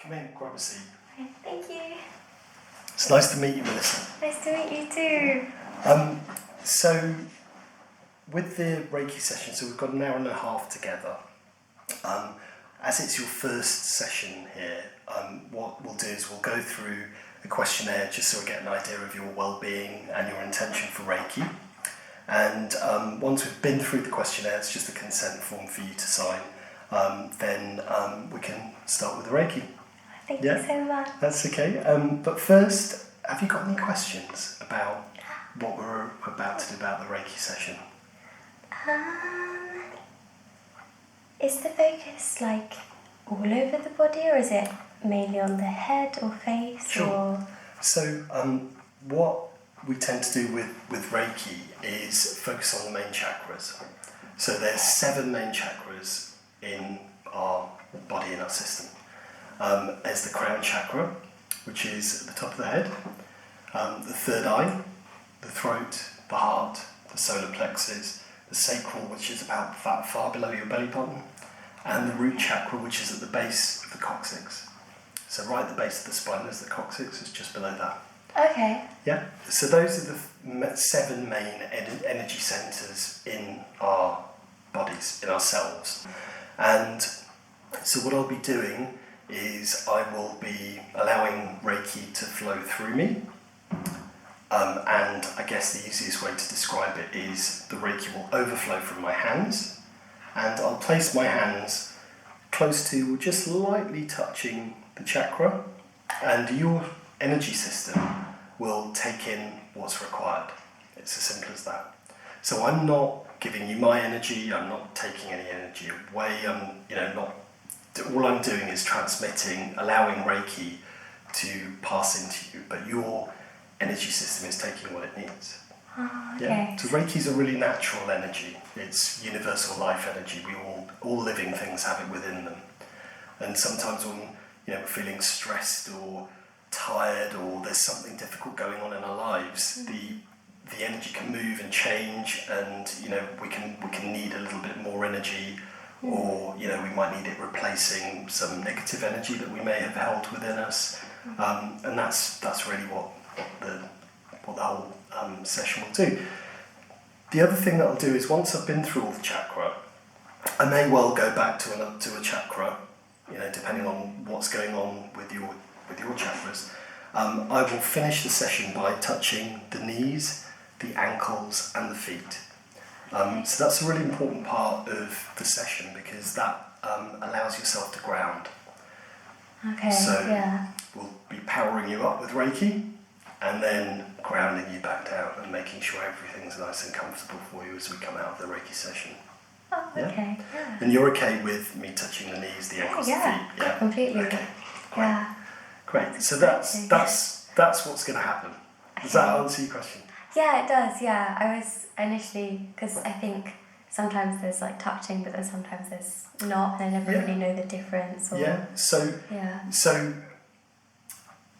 Come in, grab a seat. Okay, thank you. It's nice to meet you, Melissa. Nice to meet you too. So, with the Reiki session, so we've got an hour and a half together. As it's your first session here, what we'll do is we'll go through a questionnaire just so we get an idea of your well-being and your intention for Reiki. And once we've been through the questionnaire, it's just a consent form for you to sign. Then we can start with the Reiki. Thank you so much. That's okay. But first, have you got any questions about what we're about to do about the Reiki session? Is the focus like all over the body, or is it mainly on the head or face? Sure. Or... So what we tend to do with Reiki is focus on the main chakras. So there's 7 main chakras in our body, in our system. There's the crown chakra, which is at the top of the head, the third eye, the throat, the heart, the solar plexus, the sacral, which is about that far below your belly button, and the root chakra, which is at the base of the coccyx. So right at the base of the spine is the coccyx, it's just below that. Okay. Yeah, so those are the 7 main energy centres in our bodies, in ourselves. And so what I'll be doing is I will be allowing Reiki to flow through me. And I guess the easiest way to describe it is the Reiki will overflow from my hands, and I'll place my hands close to, just lightly touching the chakra, and your energy system will take in what's required. It's as simple as that. So I'm not giving you my energy, I'm not taking any energy away, all I'm doing is transmitting, allowing Reiki to pass into you, but your energy system is taking what it needs. Oh, okay. Yeah? So Reiki is a really natural energy. It's universal life energy. All living things have it within them. And sometimes when we're feeling stressed or tired, or there's something difficult going on in our lives, the energy can move and change, and we can need a little bit more energy, or we might need it replacing some negative energy that we may have held within us, and that's really what the whole session will do. The other thing that I'll do is, once I've been through all the chakra, I may well go back to a chakra, depending on what's going on with your chakras. I will finish the session by touching the knees, the ankles and the feet. So that's a really important part of the session, because that allows yourself to ground. Okay, so we'll be powering you up with Reiki, and then grounding you back down and making sure everything's nice and comfortable for you as we come out of the Reiki session. Oh, okay. Yeah. And you're okay with me touching the knees, the ankles, the feet? Yeah, completely. Okay, great. Yeah. Great. So that's what's going to happen. Does that answer your question? Yeah, it does. Yeah, I was initially, because I think sometimes there's like touching, but then sometimes there's not, and I never really know the difference. Or, So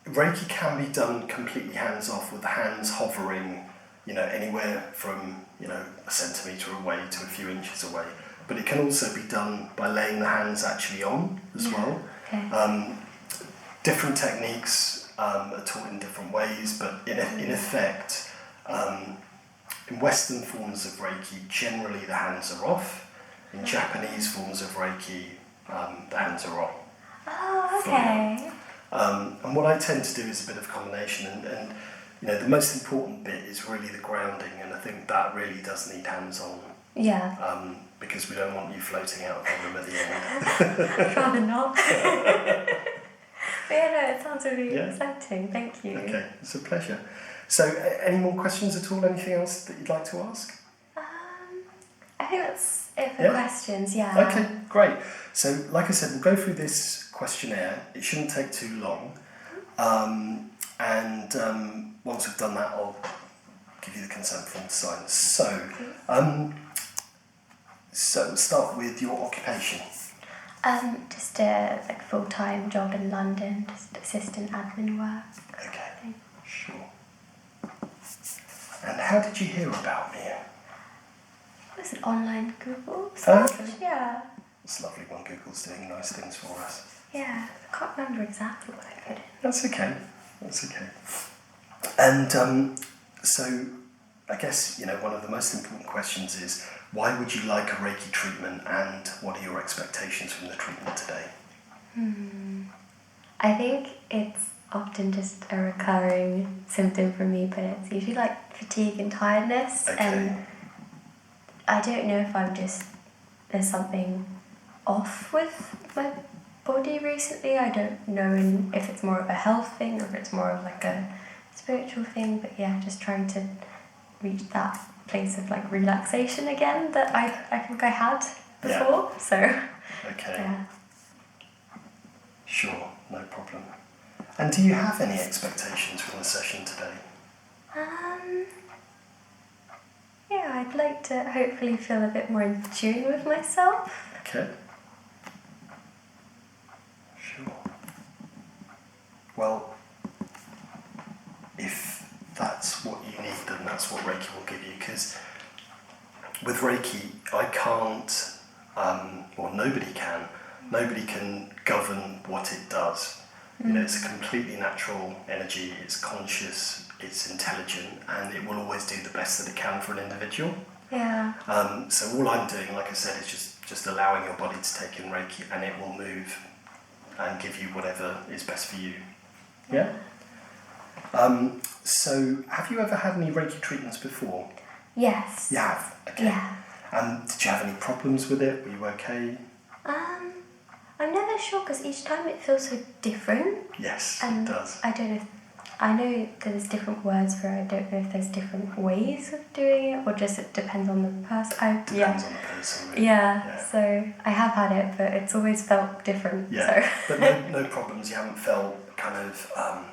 Reiki can be done completely hands off, with the hands hovering, anywhere from a centimetre away to a few inches away. But it can also be done by laying the hands actually on as well. Okay. Different techniques are taught in different ways, but in effect, in Western forms of Reiki, generally the hands are off. In Japanese forms of Reiki, the hands are on. Oh, okay. And what I tend to do is a bit of combination, and the most important bit is really the grounding, and I think that really does need hands on. Yeah. Because we don't want you floating out of the room at the end. I'd rather not. But it sounds really exciting. Thank you. Okay, it's a pleasure. So, any more questions at all? Anything else that you'd like to ask? I think that's it for questions, Okay, great. So, like I said, we'll go through this questionnaire. It shouldn't take too long. And once we've done that, I'll give you the consent form to sign. So we'll start with your occupation. Just a full-time job in London, just assistant admin work. Okay, sure. And how did you hear about me? It was an online Google search. Yeah. It's lovely when Google's doing nice things for us. Yeah, I can't remember exactly what I put in. That's okay. And so I guess, one of the most important questions is, why would you like a Reiki treatment, and what are your expectations from the treatment today? I think it's often just a recurring symptom for me, but it's usually like fatigue and tiredness. Okay. And I don't know if there's something off with my body recently. I don't know if it's more of a health thing or if it's more of like a spiritual thing, but yeah, just trying to reach that place of like relaxation again that I think I had before. Yeah. So Okay. yeah. Sure, no problem. And do you have any expectations from the session today? Yeah, I'd like to hopefully feel a bit more in tune with myself. Okay. Sure. Well, if that's what you need, then that's what Reiki will give you, because with Reiki, I can't, or nobody can govern what it does. It's a completely natural energy, it's conscious, it's intelligent, and it will always do the best that it can for an individual. Yeah. So all I'm doing, like I said, is just allowing your body to take in Reiki, and it will move and give you whatever is best for you. Yeah? So have you ever had any Reiki treatments before? Yes. You have? Okay. Yeah. Did you have any problems with it? Were you okay? I'm never sure because each time it feels so different. Yes, And it does. I don't know I know there's different words for it. I don't know if there's different ways of doing it or just it depends on the person. Depends on the person, really. Yeah, so I have had it, but it's always felt different. Yeah, so. but no problems. You haven't felt kind of, I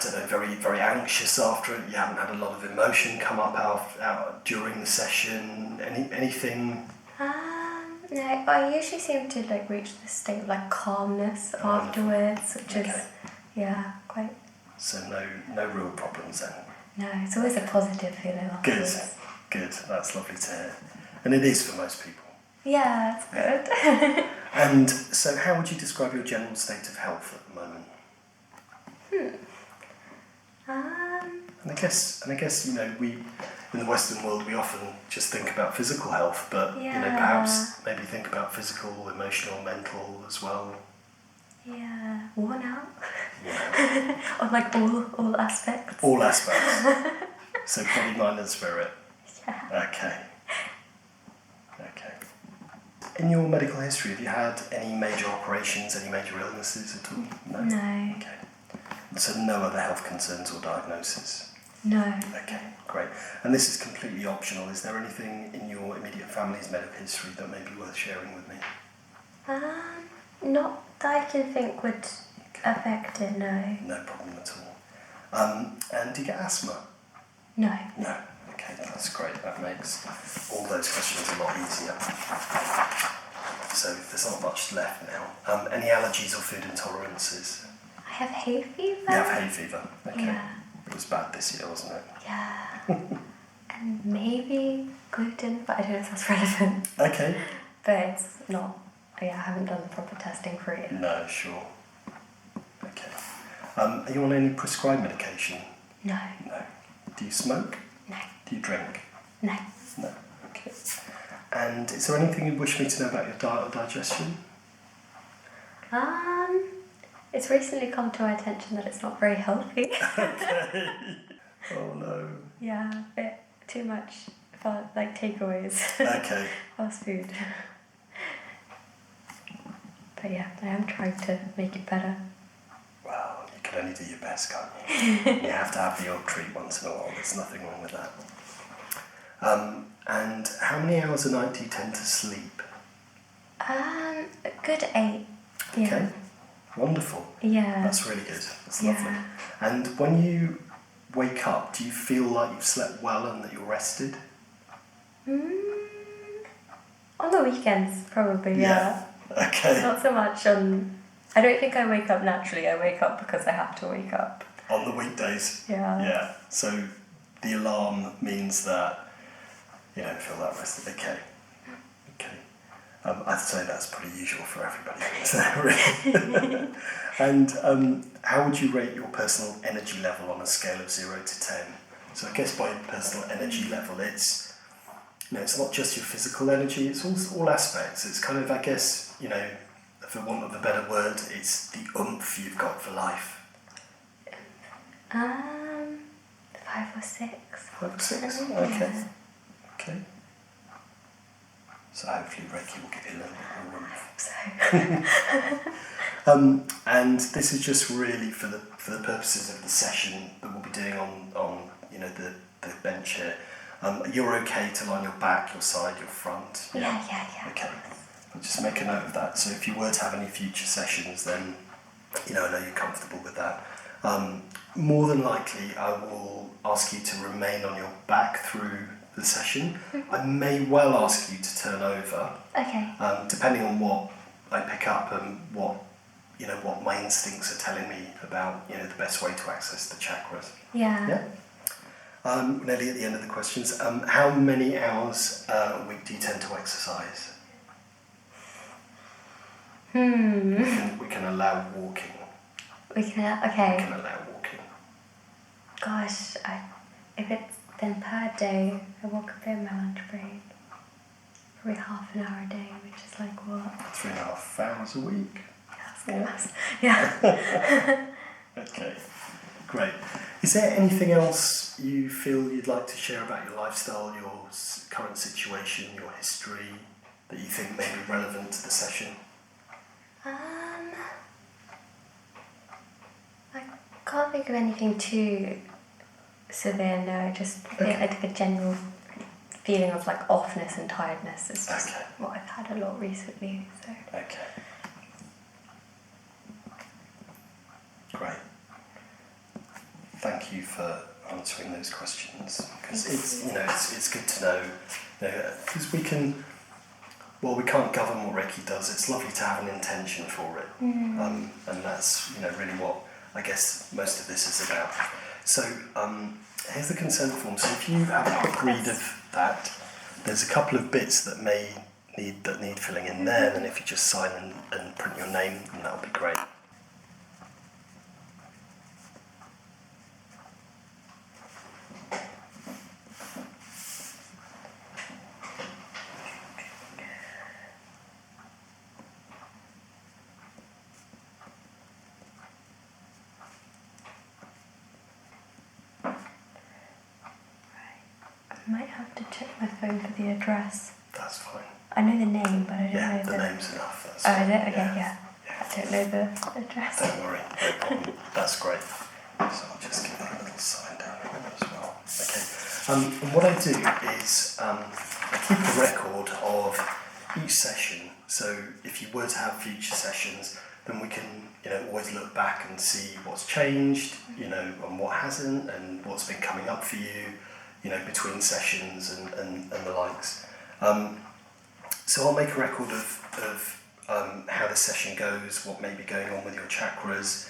don't know, very, very anxious after it. You haven't had a lot of emotion come up out during the session. Anything? No, I usually seem to like reach this state of like calmness afterwards, which is quite. So no real problems then. No, it's always a positive feeling afterwards. Good. That's lovely to hear, and it is for most people. Yeah, it's good. And so, how would you describe your general state of health at the moment? And I guess we in the Western world we often just think about physical health, but perhaps maybe think about physical, emotional, mental as well. Yeah, worn out. Yeah. Or like all aspects. All aspects. So body, mind, and spirit. Yeah. Okay. In your medical history, have you had any major operations, any major illnesses at all? No. Okay. So no other health concerns or diagnosis? No. Okay, great. And this is completely optional. Is there anything in your immediate family's medical history that may be worth sharing with me? Not that I can think would affect it, no. No problem at all. And do you get asthma? No. No. Okay, that's great. That makes all those questions a lot easier. So there's not much left now. Any allergies or food intolerances? I have hay fever. You have hay fever. Okay. Yeah. It was bad this year, wasn't it? Yeah. And maybe gluten, but I don't know if that's relevant. Okay. But it's not. I haven't done the proper testing for it. No, sure. Okay. Are you on any prescribed medication? No. No. Do you smoke? No. Do you drink? No. No. Okay. And is there anything you wish me to know about your diet or digestion? It's recently come to my attention that it's not very healthy. Okay. Oh no. Yeah, a bit too much for like takeaways. Okay. Fast food. But yeah, I am trying to make it better. Well, you can only do your best, can't you? You have to have the odd treat once in a while. There's nothing wrong with that. And how many hours a night do you tend to sleep? A good 8. Yeah. Okay. Wonderful. Yeah. That's really good. That's lovely. And when you wake up, do you feel like you've slept well and that you're rested? On the weekends, probably, yeah. Okay. Not so much on... I don't think I wake up naturally. I wake up because I have to wake up. On the weekdays? Yeah. Yeah. So the alarm means that you don't feel that rested. Okay. I'd say that's pretty usual for everybody. So, really. And how would you rate your personal energy level on a scale of 0 to 10? So I guess by personal energy level, it's not just your physical energy; it's all aspects. It's kind of, I guess, for want of a better word, it's the oomph you've got for life. 5 or 6. 5 or 6. Okay. Yeah. Okay. So hopefully Reiki will give you a little bit more oomph. I hope so. And this is just really for the purposes of the session that we'll be doing on the bench here. You're okay to lie on your back, your side, your front? Yeah. Okay. I'll just make a note of that. So if you were to have any future sessions, then I know you're comfortable with that. More than likely, I will ask you to remain on your back through the session. I may well ask you to turn over. Okay. Depending on what I pick up and what my instincts are telling me about the best way to access the chakras. Yeah. Yeah. Nearly at the end of the questions. How many hours a week do you tend to exercise? We can allow walking. Okay. We can allow walking. Gosh, if it's then per day, I walk a bit in my lunch break. Probably half an hour a day, which is like what? 3.5 hours a week. Yeah. Okay, great. Is there anything else you feel you'd like to share about your lifestyle, your current situation, your history, that you think may be relevant to the session? I can't think of anything too severe, no. Just I think a general feeling of like offness and tiredness is just what I've had a lot recently. So. Okay. Great. Thank you for answering those questions, because it's good to know, because we can't govern what Reiki does. It's lovely to have an intention for it, and that's really what I guess most of this is about. So here's the consent form. So if you have a quick read of that, there's a couple of bits that need filling in there, and if you just sign and print your name, then that'll be great. I might have to check my phone for the address. That's fine. I know the name, but I don't know the name's enough. That's is fine. it? Okay, yeah. I don't know the address. Don't worry, no problem. That's great. So I'll just give that a little sign down here as well. Okay. And what I do is I keep a record of each session. So if you were to have future sessions, then we can always look back and see what's changed, and what hasn't, and what's been coming up for you, between sessions and the likes. So I'll make a record of how the session goes, what may be going on with your chakras.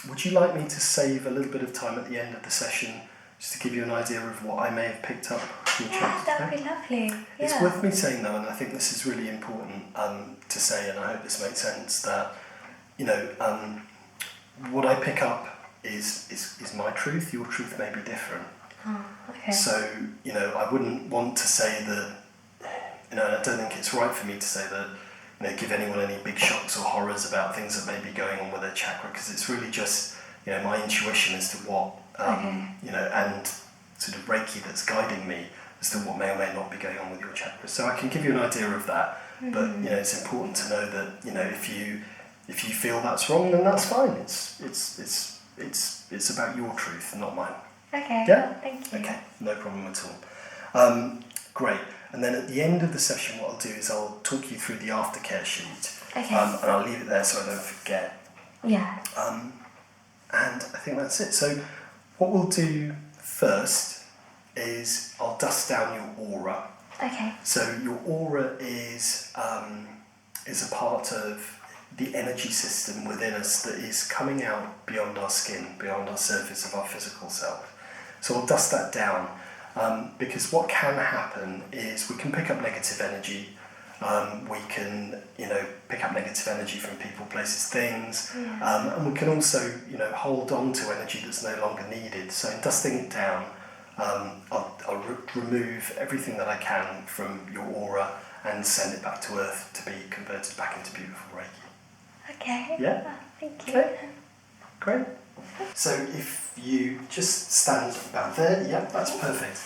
Would you like me to save a little bit of time at the end of the session just to give you an idea of what I may have picked up from your chakras? That would be lovely. Yeah. It's worth me saying though, and I think this is really important to say, and I hope this makes sense, that what I pick up is my truth. Your truth may be different. Oh, okay. So, I wouldn't want to say that, I don't think it's right for me to say that, give anyone any big shocks or horrors about things that may be going on with their chakra, because it's really just, my intuition as to what, and sort of Reiki that's guiding me as to what may or may not be going on with your chakra. So I can give you an idea of that, but, it's important to know that, if you feel that's wrong, then that's fine. It's about your truth, not mine. Okay, yeah? Well, thank you. Okay, no problem at all. Great. And then at the end of the session, what I'll do is I'll talk you through the aftercare sheet. Okay. And I'll leave it there so I don't forget. Yeah. And I think that's it. So what we'll do first is I'll dust down your aura. Okay. So your aura is a part of the energy system within us that is coming out beyond our skin, beyond our surface of our physical self. So I'll dust that down, because what can happen is we can pick up negative energy, We can, pick up negative energy from people, places, things. Yeah. And we can also, hold on to energy that's no longer needed. So in dusting it down, I'll remove everything that I can from your aura and send it back to Earth to be converted back into beautiful Reiki. Okay. Yeah? Oh, thank you. Okay. Great. So if you just stand about there, yeah, that's perfect.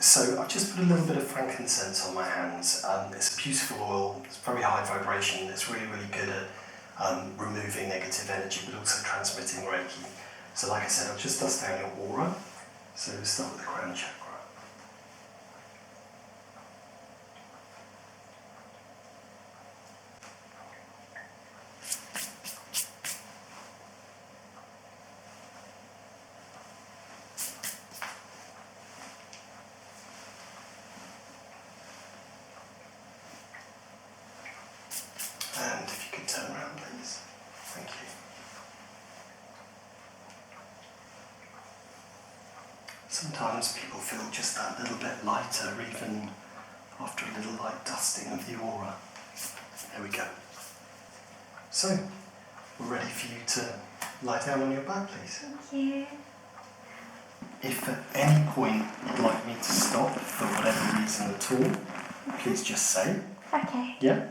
So I've just put a little bit of frankincense on my hands. It's a beautiful oil, it's very high vibration, it's really, really good at removing negative energy but also transmitting Reiki. So like I said, I'll just dust down your aura. So we'll start with the crown chakra. And if you could turn around, please. Thank you. Sometimes people feel just that little bit lighter, even after a little light dusting of the aura. There we go. So, we're ready for you to lie down on your back, please. Thank you. If at any point you'd like me to stop for whatever reason at all, please just say. Okay. Yeah?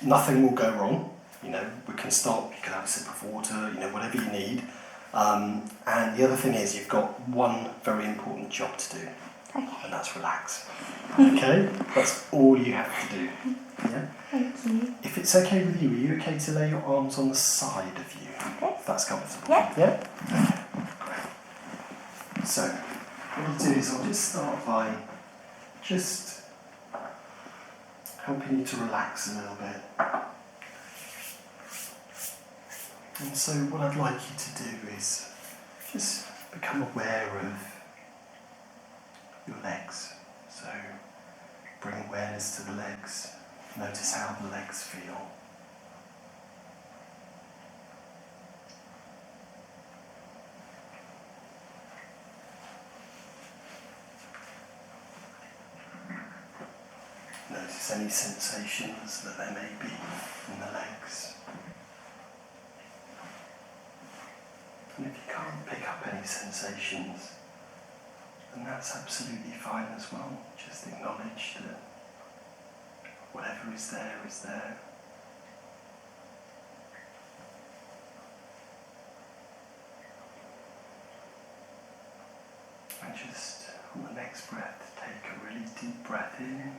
Nothing will go wrong. We can stop, you can have a sip of water, whatever you need. And the other thing is you've got one very important job to do. Okay. And that's relax. Okay? That's all you have to do. Yeah? Thank you. If it's okay with you, are you okay to lay your arms on the side of you? Okay. If that's comfortable. Yeah. Yeah? Okay. Great. So, what I'll do is I'll just start by just helping you to relax a little bit. And so what I'd like you to do is just become aware of your legs. So bring awareness to the legs. Notice how the legs feel. Notice any sensations that there may be in the legs. And if you can't pick up any sensations, then that's absolutely fine as well. Just acknowledge that whatever is there is there. And just on the next breath, take a really deep breath in,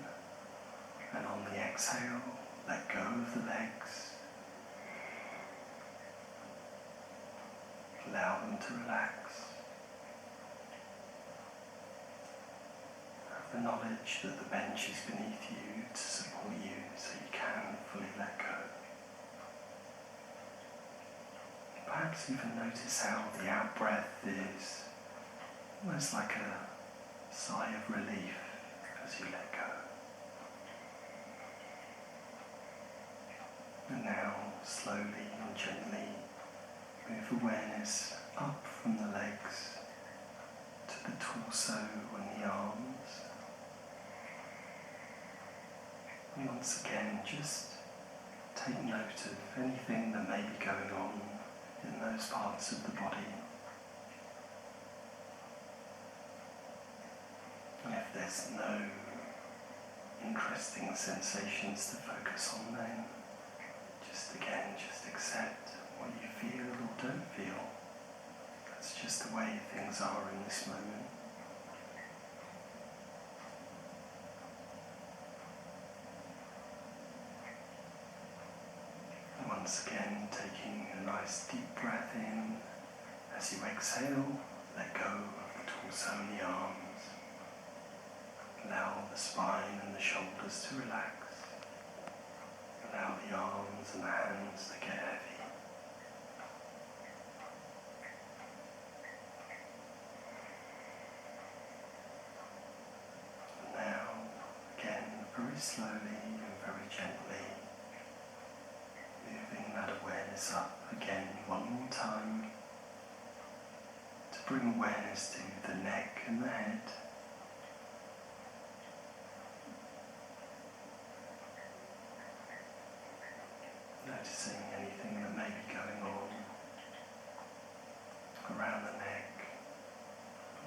and on the exhale, let go of the legs. Allow them to relax. Have the knowledge that the bench is beneath you to support you so you can fully let go. Perhaps even notice how the out breath is almost like a sigh of relief as you let go. And now, slowly and gently, move awareness up from the legs to the torso and the arms. And once again, just take note of anything that may be going on in those parts of the body. And if there's no interesting sensations to focus on, then just accept what you feel or don't feel. That's just the way things are in this moment. And once again, taking a nice deep breath in. As you exhale, let go of the torso and the arms. Allow the spine and the shoulders to relax. Allow the arms and the hands to get heavy. And now, again, very slowly and very gently, moving that awareness up again one more time to bring awareness to the neck and the head.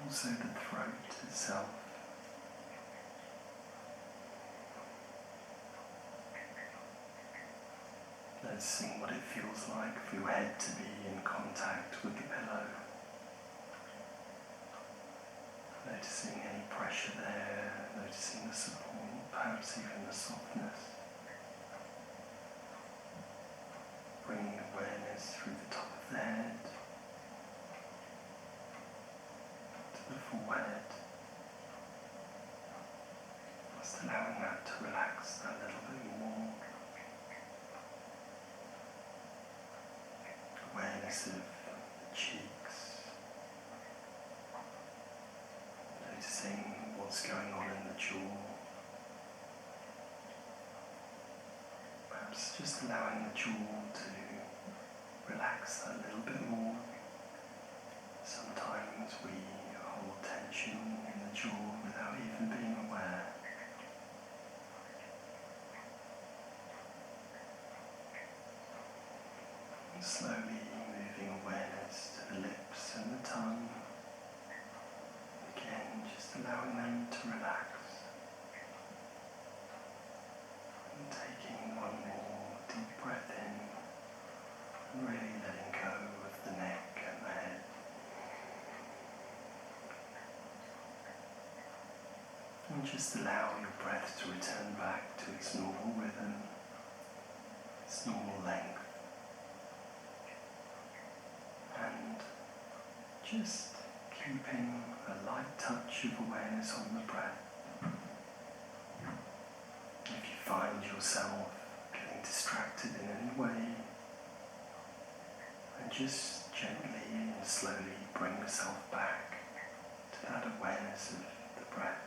also the throat itself. Noticing what it feels like for your head to be in contact with the pillow. Noticing any pressure there, noticing the support, perhaps even the softness. Bringing awareness through the top of the head, to the forehead. Just allowing that to relax a little bit more. Awareness of the cheeks. Noticing what's going on in the jaw. Perhaps just allowing the jaw to relax a little bit more. Sometimes we hold tension in the jaw without even being aware. And slowly moving awareness to the lips and the tongue. Again, just allowing them to relax. And taking one more deep breath in, and really letting go of the neck and the head. And just allow your breath to return back to its normal rhythm, its normal length. And just keeping a light touch of awareness on the breath. If you find yourself getting distracted in any way, then just gently and slowly bring yourself back to that awareness of the breath.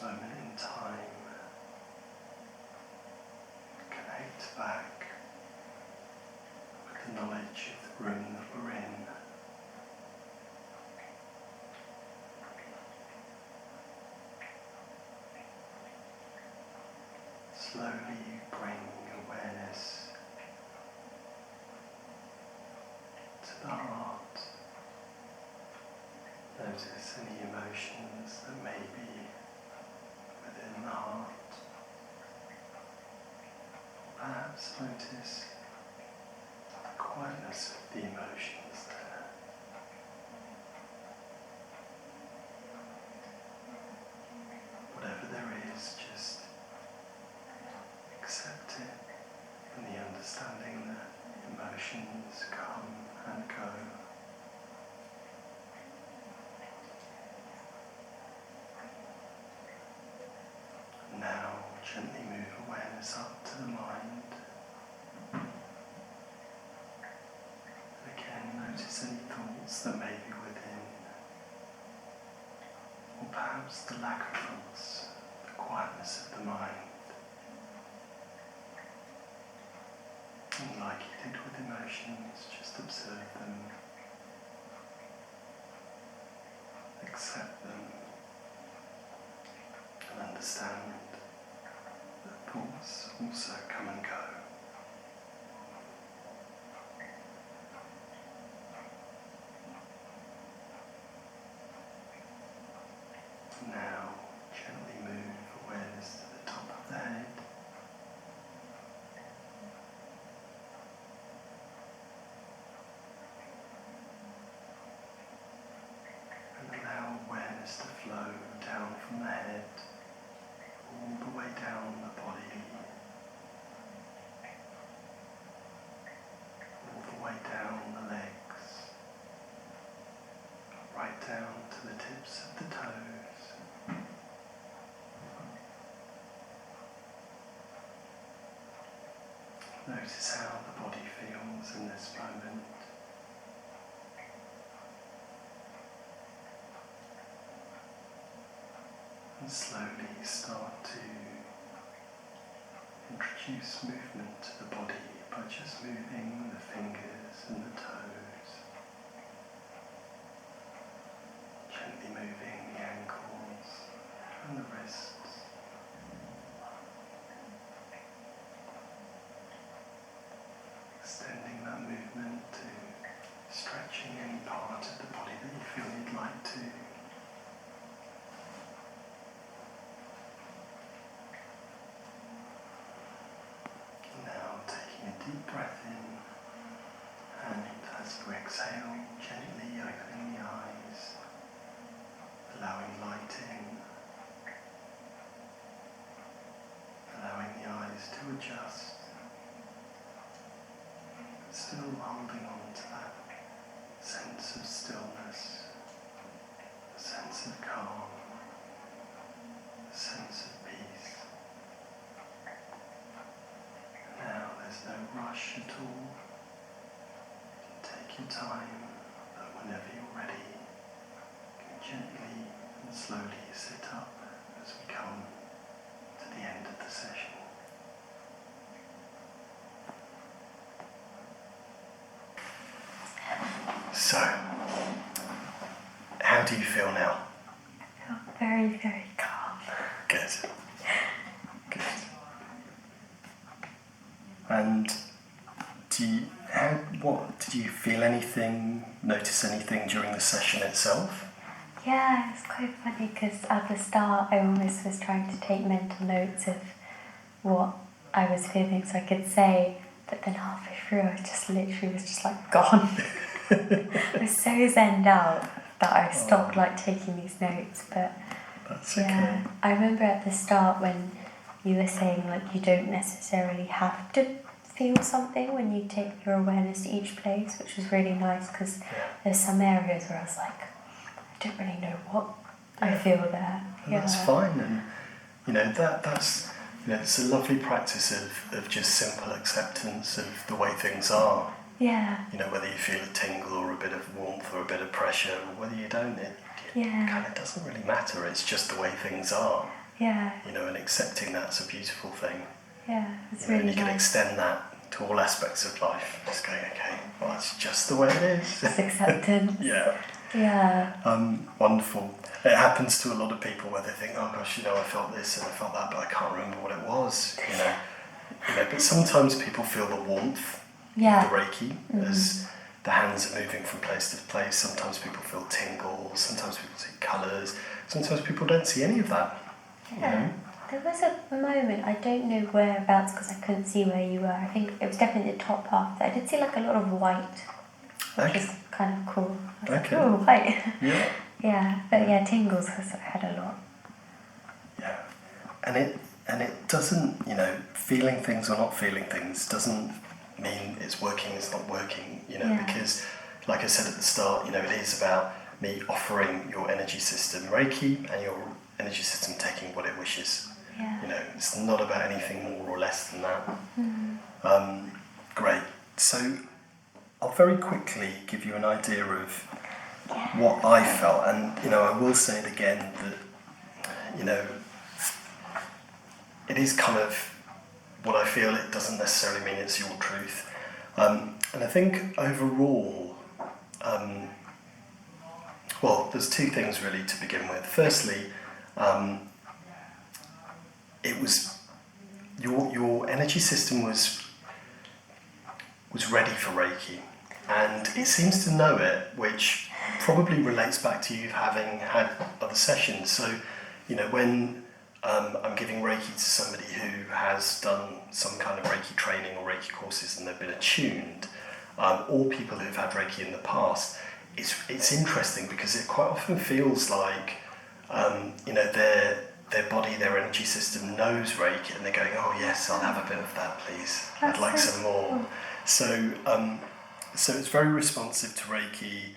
moment in time, connect back with the knowledge of the room that we're in. Slowly bring awareness to the heart. Notice any emotions that may be within the heart. Perhaps notice the quietness of the emotions there. Whatever there is, just accept it, and the understanding that emotions come and go. Now gently move awareness up to the mind. And again, notice any thoughts that may be within, or perhaps the lack of thoughts, the quietness of the mind. And like you did with emotions, just observe them, accept them, and understand that thoughts also come and go. Now, gently move awareness to the top of the head. And allow awareness to flow down from the head, all the way down the body, all the way down the legs, right down to the tips of the toes. Notice how the body feels in this moment. And slowly start to introduce movement to the body by just moving the fingers and the toes. Gently moving the ankles and the wrists. Extending that movement to stretching any part of the body that you feel you'd like to. Now taking a deep breath in, and as you exhale, gently opening the eyes, allowing light in, allowing the eyes to adjust. Still holding on to that sense of stillness, a sense of calm, a sense of peace. Now there's no rush at all. Take your time, but whenever you're ready, you can gently and slowly sit up as we come to the end of the session. So, how do you feel now? I feel very, very calm. Good. Good. And did you feel anything, notice anything during the session itself? Yeah, it's quite funny because at the start I almost was trying to take mental notes of what I was feeling so I could say, but then halfway through I just literally was just like gone. I was so zenned out that I stopped like taking these notes, but That's yeah, okay. I remember at the start when you were saying like you don't necessarily have to feel something when you take your awareness to each place, which was really nice because there's some areas where I was like, I don't really know what I feel there. And that's fine, and that's it's a lovely practice of just simple acceptance of the way things are. Yeah. Whether you feel a tingle or a bit of warmth or a bit of pressure, or whether you don't, it kind of doesn't really matter. It's just the way things are. Yeah. You know, and accepting that's a beautiful thing. Yeah, it's You know, really and you can nice. extend that to all aspects of life. Just going, okay, well, that's just the way it is. It's acceptance. Yeah. Yeah. Wonderful. It happens to a lot of people where they think, oh gosh, you know, I felt this and I felt that, but I can't remember what it was. You know, but sometimes people feel the warmth of the Reiki as the hands are moving from place to place. Sometimes people feel tingles. Sometimes people see colours. Sometimes people don't see any of that. Yeah. You know? There was a moment, I don't know whereabouts because I couldn't see where you were. I think it was definitely the top half. I did see like a lot of white, which is kind of cool. I was like, oh, white. Yeah. Yeah, but yeah, tingles has had a lot. Yeah. And it doesn't, you know, feeling things or not feeling things doesn't mean it's working, it's not working, you know, because like I said at the start, you know, it is about me offering your energy system Reiki and your energy system taking what it wishes. Yeah. You know, it's not about anything more or less than that. Great. So I'll very quickly give you an idea of what I felt, and you know, I will say it again that, you know, it is kind of what I feel. It doesn't necessarily mean it's your truth, and I think overall, well, there's two things really to begin with. Firstly, it was your energy system was ready for Reiki, and it seems to know it, which probably relates back to you having had other sessions. So, you know, when I'm giving Reiki to somebody who has done some kind of Reiki training or Reiki courses and they've been attuned, or people who've had Reiki in the past, it's interesting because it quite often feels like, you know, their body, their energy system knows Reiki and they're going, oh yes, I'll have a bit of that please. I'd like some more. So it's very responsive to Reiki.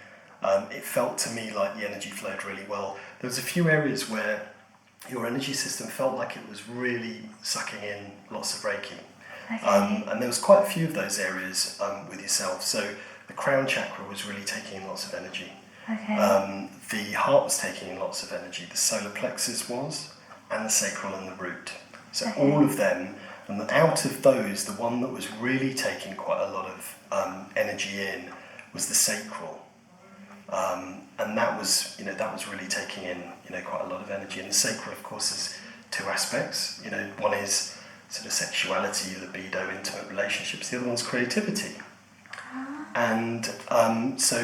It felt to me like the energy flowed really well. There was a few areas where your energy system felt like it was really sucking in lots of Reiki. Okay. And there was quite a few of those areas with yourself. So the crown chakra was really taking in lots of energy. Okay. The heart was taking in lots of energy. The solar plexus was, and the sacral and the root. So all of them, and out of those, the one that was really taking quite a lot of energy in was the sacral. And that was, you know, that was really taking in, you know, quite a lot of energy. And the sacral, of course, is two aspects. You know, one is sort of sexuality, libido, intimate relationships. The other one's creativity. And so,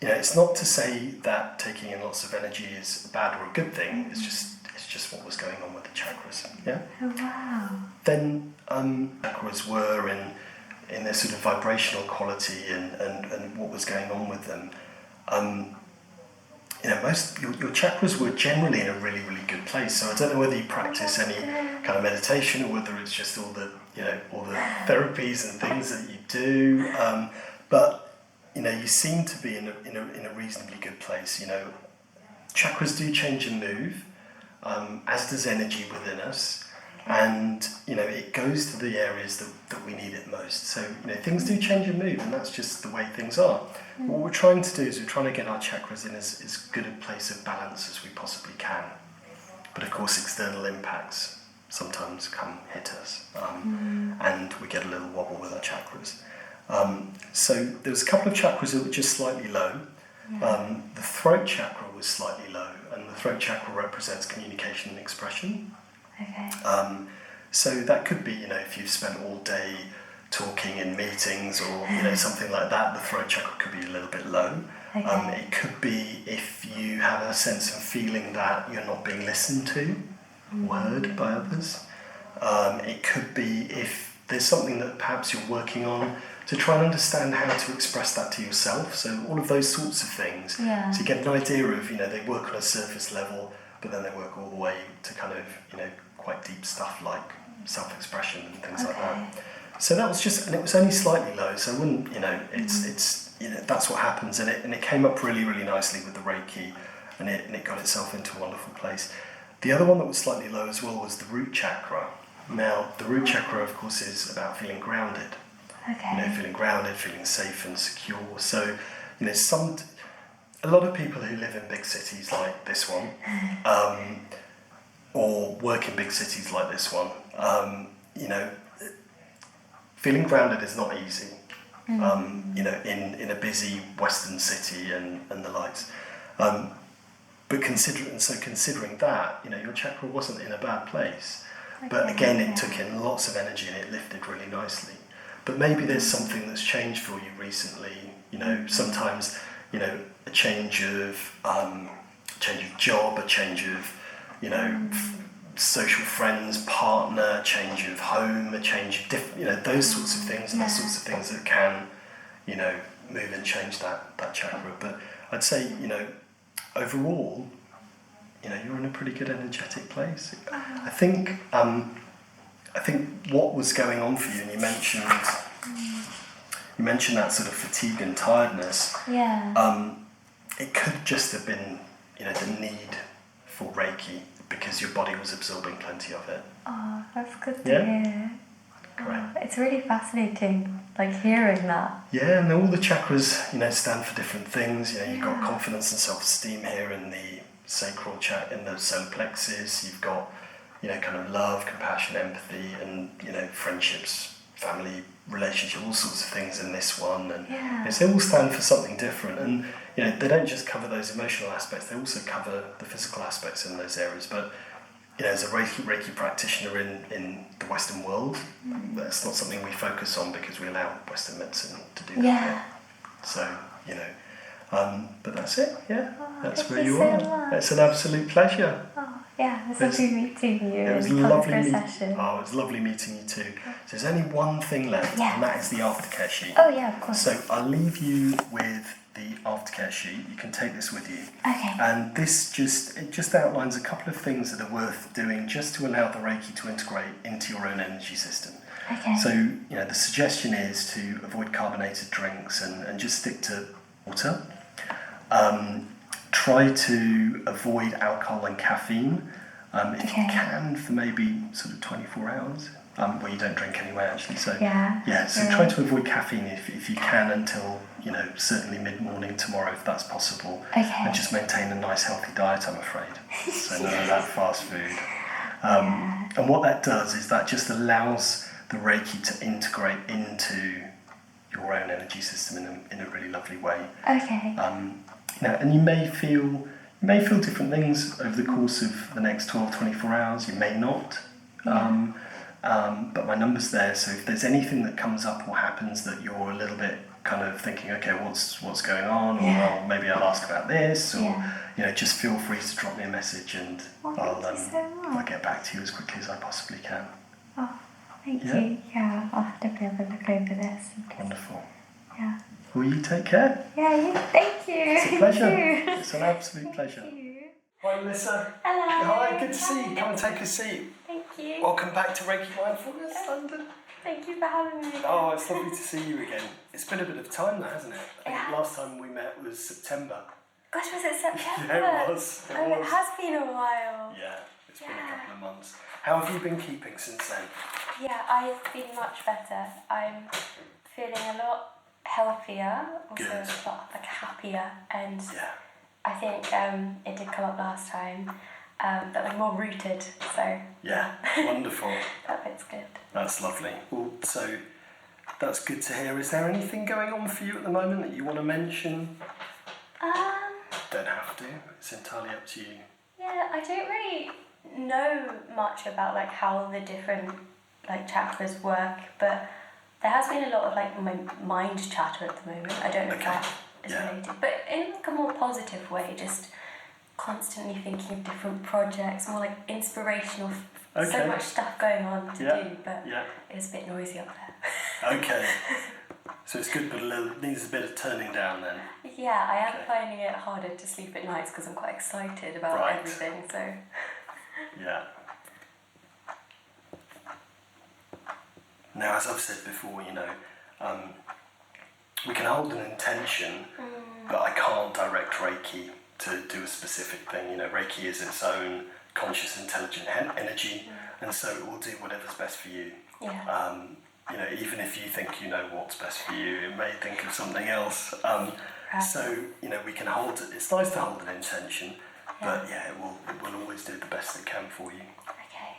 you know, it's not to say that taking in lots of energy is a bad or a good thing. It's just what was going on with the chakras. Yeah. Oh wow. Then chakras were in their sort of vibrational quality and what was going on with them. You know, most your chakras were generally in a really, really good place. So I don't know whether you practice any kind of meditation or whether it's just all the therapies and things that you do. But you know, you seem to be in a reasonably good place. You know, chakras do change and move, as does energy within us. And you know, it goes to the areas that we need it most. So you know, things do change and move, and that's just the way things are. What we're trying to do is we're trying to get our chakras in as good a place of balance as we possibly can. But of course, external impacts sometimes come hit us, and we get a little wobble with our chakras. So there was a couple of chakras that were just slightly low. The throat chakra was slightly low, and the throat chakra represents communication and expression. Okay. So that could be, you know, if you've spent all day talking in meetings or, you know, something like that, the throat chakra could be a little bit low. Okay. It could be if you have a sense of feeling that you're not being listened to or heard by others. It could be if there's something that perhaps you're working on to try and understand how to express that to yourself. So all of those sorts of things. Yeah. So you get an idea of, you know, they work on a surface level, but then they work all the way to kind of, you know, quite deep stuff like self-expression and things like that. So that was just, and it was only slightly low, so I wouldn't, you know, it's you know, that's what happens, and it came up really, really nicely with the Reiki, and it got itself into a wonderful place. The other one that was slightly low as well was the root chakra. Now, the root chakra, of course, is about feeling grounded. Okay. You know, feeling grounded, feeling safe and secure. So, you know, a lot of people who live in big cities like this one, or work in big cities like this one, you know, feeling grounded is not easy. You know, in a busy Western city and the likes. But considering that, you know, your chakra wasn't in a bad place. But again, it took in lots of energy and it lifted really nicely. But maybe there's something that's changed for you recently. You know, sometimes, you know, a change of job, a change of, you know, social friends, partner, change of home, a change of different, you know, those sorts of things, and those sorts of things that can, you know, move and change that chakra. But I'd say, you know, overall, you know, you're in a pretty good energetic place. I think what was going on for you, and you mentioned that sort of fatigue and tiredness. Yeah. It could just have been, you know, the need for Reiki because your body was absorbing plenty of it. Oh, that's good to hear. Great. Oh, it's really fascinating, like hearing that. Yeah, and all the chakras, you know, stand for different things. You know, you've got confidence and self-esteem here in the sacral chakra, in the solar plexus. You've got, you know, kind of love, compassion, empathy, and, you know, friendships, family, relationship, all sorts of things in this one. And they all stand for something different. And, you know, they don't just cover those emotional aspects, they also cover the physical aspects in those areas. But, you know, as a Reiki practitioner in the Western world, that's not something we focus on because we allow Western medicine to do that. Yeah. So, you know, but that's it, that's where thank you you so are. much. It's an absolute pleasure. Oh, yeah, it's lovely meeting you. It was and lovely coming for a meeting. session. Oh, it was lovely meeting you too. So there's only one thing left, and that is the aftercare sheet. Oh yeah, of course. So I'll leave you with the aftercare sheet. You can take this with you. Okay. And this just outlines a couple of things that are worth doing just to allow the Reiki to integrate into your own energy system. Okay. So, you know, the suggestion is to avoid carbonated drinks and just stick to water. Try to avoid alcohol and caffeine if you can for maybe sort of 24 hours. Well, you don't drink anyway, actually. So so try to avoid caffeine if you can until, you know, certainly mid-morning tomorrow if that's possible. Okay. And just maintain a nice healthy diet, I'm afraid. So none of that fast food. And what that does is that just allows the Reiki to integrate into your own energy system in a really lovely way. Okay. You know, and you may feel different things over the course of the next 12, 24 hours. You may not. But my number's there, so if there's anything that comes up or happens that you're a little bit kind of thinking, okay, what's going on, or well, maybe I'll ask about this, or you know, just feel free to drop me a message and I'll get back to you as quickly as I possibly can. Oh, thank you. Yeah, I'll definitely have a look over this. Wonderful. Yeah. Will you take care? Yeah, thank you. It's a pleasure. It's an absolute pleasure. Thank you. Hi, Melissa. Hello. Hi, good to see you. Come and take a seat. Thank you. Welcome back to Reiki Mindfulness, London. Thank you for having me. Oh, it's lovely to see you again. It's been a bit of time now, hasn't it? I think Yeah. last time we met was September. Gosh, was it September? Yeah, it was. It has been a while. Yeah, it's been a couple of months. How have you been keeping since then? Yeah, I've been much better. I'm feeling a lot healthier, also Good. a lot like happier, and Yeah. I think it did come up last time, but like more rooted. So Yeah, wonderful. that bit's good. That's lovely. Well, so that's good to hear. Is there anything going on for you at the moment that you want to mention? Don't have to. It's entirely up to you. Yeah, I don't really know much about like how the different like chakras work, but there has been a lot of like my mind chatter at the moment. I don't know if that is related, but in like a more positive way, just constantly thinking of different projects, more like inspirational. So much stuff going on to do, but it's a bit noisy up there. Okay. So it's good, but it needs a bit of turning down then. Yeah, I am finding it harder to sleep at nights because I'm quite excited about everything. So. Yeah. Now, as I've said before, you know, we can hold an intention, but I can't direct Reiki to do a specific thing. You know, Reiki is its own conscious, intelligent energy, and so it will do whatever's best for you. Yeah. You know, even if you think you know what's best for you, it may think of something else. So, you know, we can hold it. It's nice to hold an intention, But yeah, it will always do the best it can for you. Okay.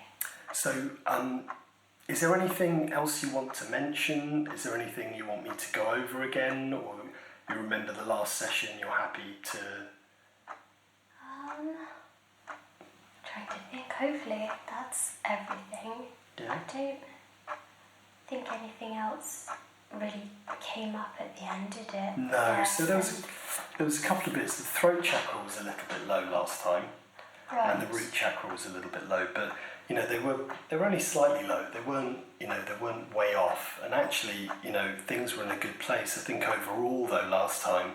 So, is there anything else you want to mention? Is there anything you want me to go over again, or you remember the last session? You're happy to. Trying to think. Hopefully, that's everything. Yeah. I don't think anything else really came up at the end, did it? No. Yeah, So there was a couple of bits. The throat chakra was a little bit low last time. Right. And the root chakra was a little bit low, but they were only slightly low. They weren't way off. And actually, things were in a good place. I think overall, though, last time,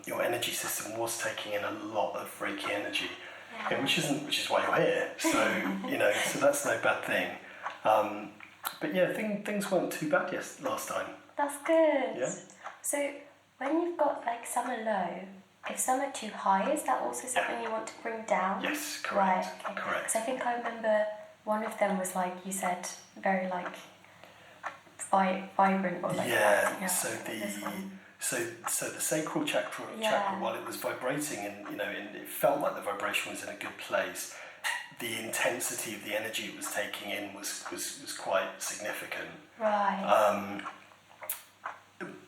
your energy system was taking in a lot of Reiki energy, which is why you're here. So so that's no bad thing. But yeah, things weren't too bad last time. That's good. Yeah. So when you've got like some are low, if some are too high, is that also something you want to bring down? Yes, correct. Right, okay. Correct. So I think I remember one of them was like you said, very like vibrant or like Yeah. that. So the sacral chakra, while it was vibrating and it felt like the vibration was in a good place, the intensity of the energy it was taking in was quite significant. Right.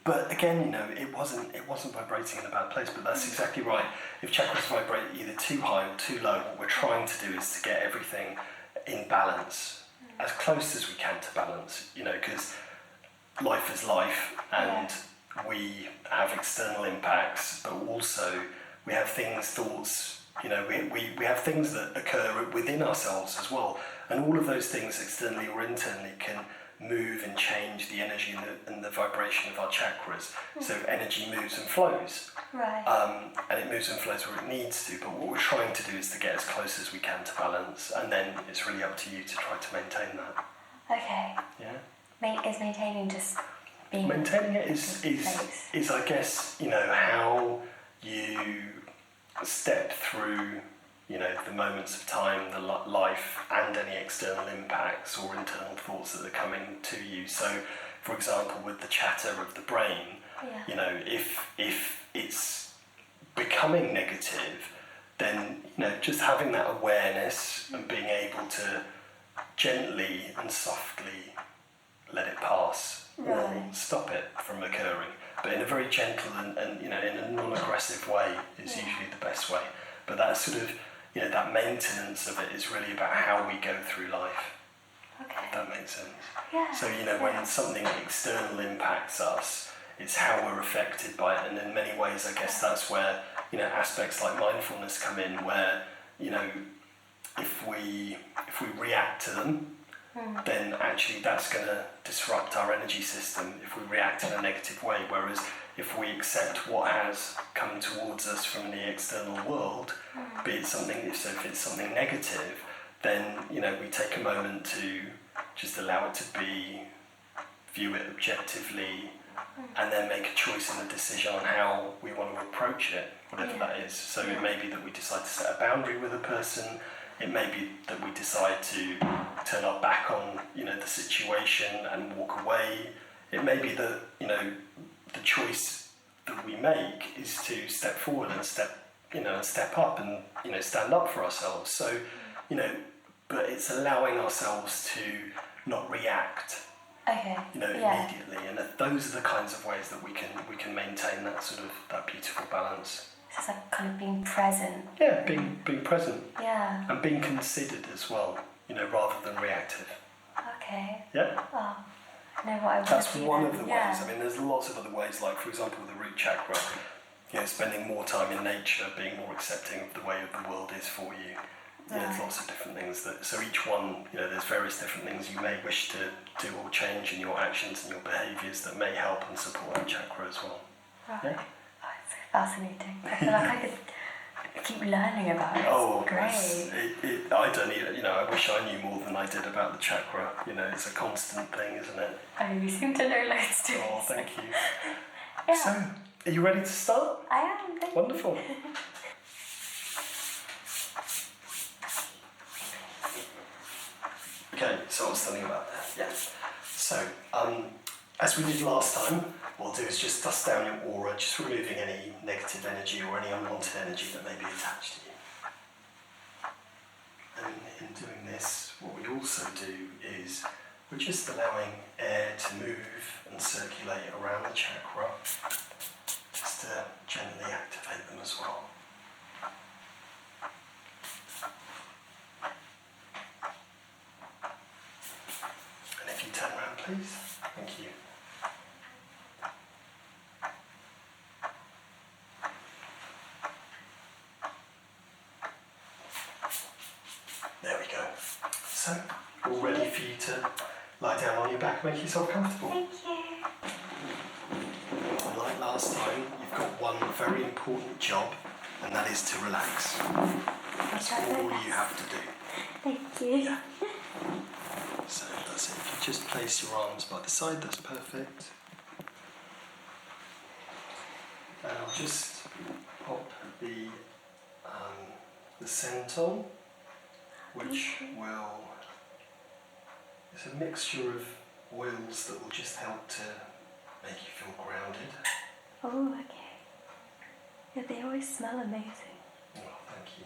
But again, it wasn't vibrating in a bad place. But that's exactly right. If chakras vibrate either too high or too low, what we're trying to do is to get everything in balance, as close as we can to balance. Because life is life, and we have external impacts, but also we have thoughts. We have things that occur within ourselves as well, and all of those things, externally or internally, can move and change the energy and the vibration of our chakras. So energy moves and flows. Right. And it moves and flows where it needs to, but what we're trying to do is to get as close as we can to balance, and then it's really up to you to try to maintain that. Okay. Yeah. Is maintaining just being... Maintaining it is I guess, how you step through the moments of time, the life, and any external impacts or internal thoughts that are coming to you. So, for example, with the chatter of the brain, if it's becoming negative, then just having that awareness and being able to gently and softly let it pass or stop it from occurring, but in a very gentle and in a non-aggressive way is usually the best way. But that sort of that maintenance of it is really about how we go through life. Okay. If that makes sense. Yeah. So when something external impacts us, it's how we're affected by it, and in many ways, I guess that's where aspects like mindfulness come in, where if we react to them, then actually that's going to disrupt our energy system if we react in a negative way. Whereas if we accept what has come towards us from the external world, be it something, if it's something negative, then we take a moment to just allow it to be, view it objectively, and then make a choice and a decision on how we want to approach it, whatever that is. So it may be that we decide to set a boundary with a person. It may be that we decide to turn our back on, the situation and walk away. It may be that, the choice that we make is to step forward and step up and, stand up for ourselves. So, but it's allowing ourselves to not react, immediately. And those are the kinds of ways that we can maintain that beautiful balance. So it's like kind of being present. Yeah, being present. Yeah. And being considered as well, rather than reactive. Okay. Yeah? Oh, I know what I want That's to do one then. of the ways. I mean, there's lots of other ways, like, for example, with the root chakra, spending more time in nature, being more accepting of the way the world is for you. There's lots of different things so each one, there's various different things you may wish to do or change in your actions and your behaviours that may help and support that chakra as well. Right. Yeah? Oh, it's so fascinating. I feel like I could keep learning about it. It's great. I don't even, I wish I knew more than I did about the chakra. It's a constant thing, isn't it? Oh, you seem to know loads too. Oh, thank you. Yeah. So, are you ready to start? I am. Thank Wonderful. You. Okay, so I was telling you about that. Yeah. So, as we did last time, what we'll do is just dust down your aura, just removing any negative energy or any unwanted energy that may be attached to you. doing this, what we also do is we're just allowing air to move and circulate around the chakra, just to gently activate them as well. And if you turn around, please. Thank you. There we go. So, all ready for you to lie down on your back, make yourself comfortable. Thank you. And like last time, you've got one very important job, and that is to relax. That's all you have to do. Thank you. Yeah. So that's it. If you just place your arms by the side, that's perfect. And I'll just pop the scent on, which will, it's a mixture of oils that will just help to make you feel grounded. Oh, okay. Yeah, they always smell amazing. Oh, thank you.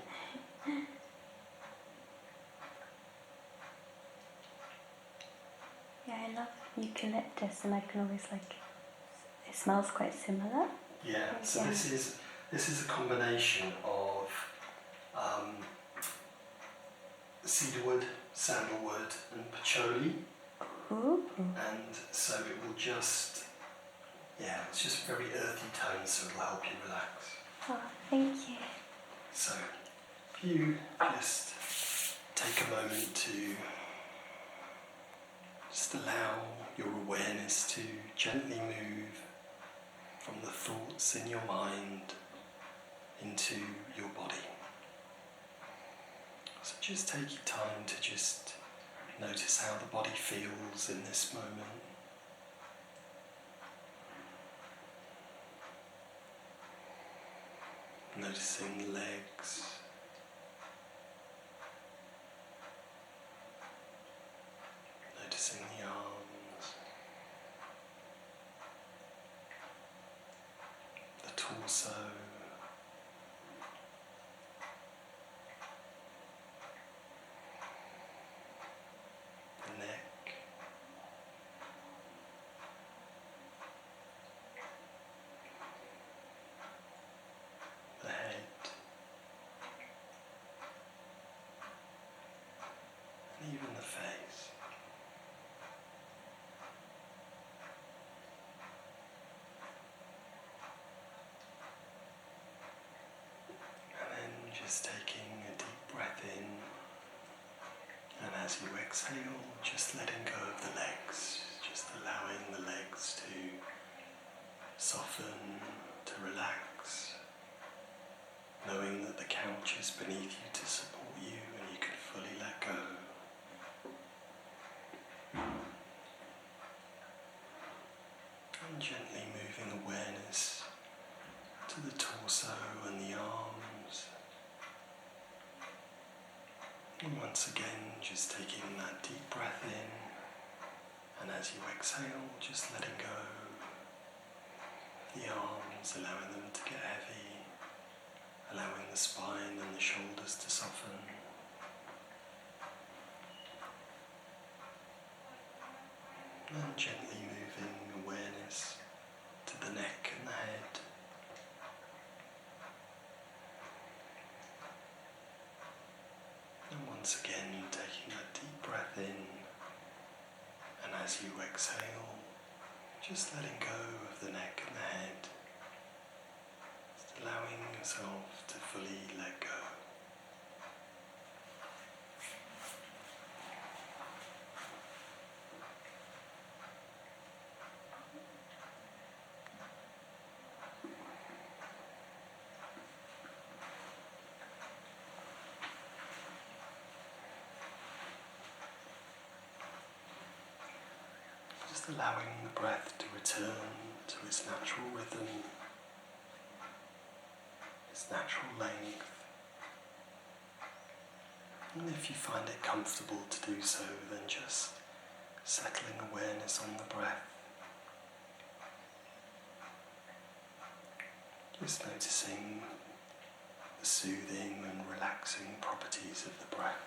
Yeah, I love eucalyptus, and I can always it smells quite similar. Yeah, so this is a combination of cedarwood, sandalwood and patchouli. Ooh. And so it will just, it's just very earthy tones, so it will help you relax. Oh, thank you. So if you just take a moment to just allow your awareness to gently move from the thoughts in your mind into your body. So just take your time to just notice how the body feels in this moment. Noticing the legs. Noticing the arms. The torso. The neck. The head. And even the face. And then just taking a deep breath in, and as you exhale, just letting go of the legs, just allowing the legs to soften, to relax, knowing that the couch is beneath you to support you and you can fully let go. And gently moving awareness to the torso and the arms. And once again, just taking that deep breath in, and as you exhale, just letting go of the arms, allowing them to get heavy, allowing the spine and the shoulders to soften. And gently moving awareness to the neck and the head. And once again, taking that deep breath in, and as you exhale, just letting go of the neck and the head, just allowing yourself to fully let go. Just allowing the breath to return to its natural rhythm, its natural length. And if you find it comfortable to do so, then just settling awareness on the breath. Just noticing the soothing and relaxing properties of the breath.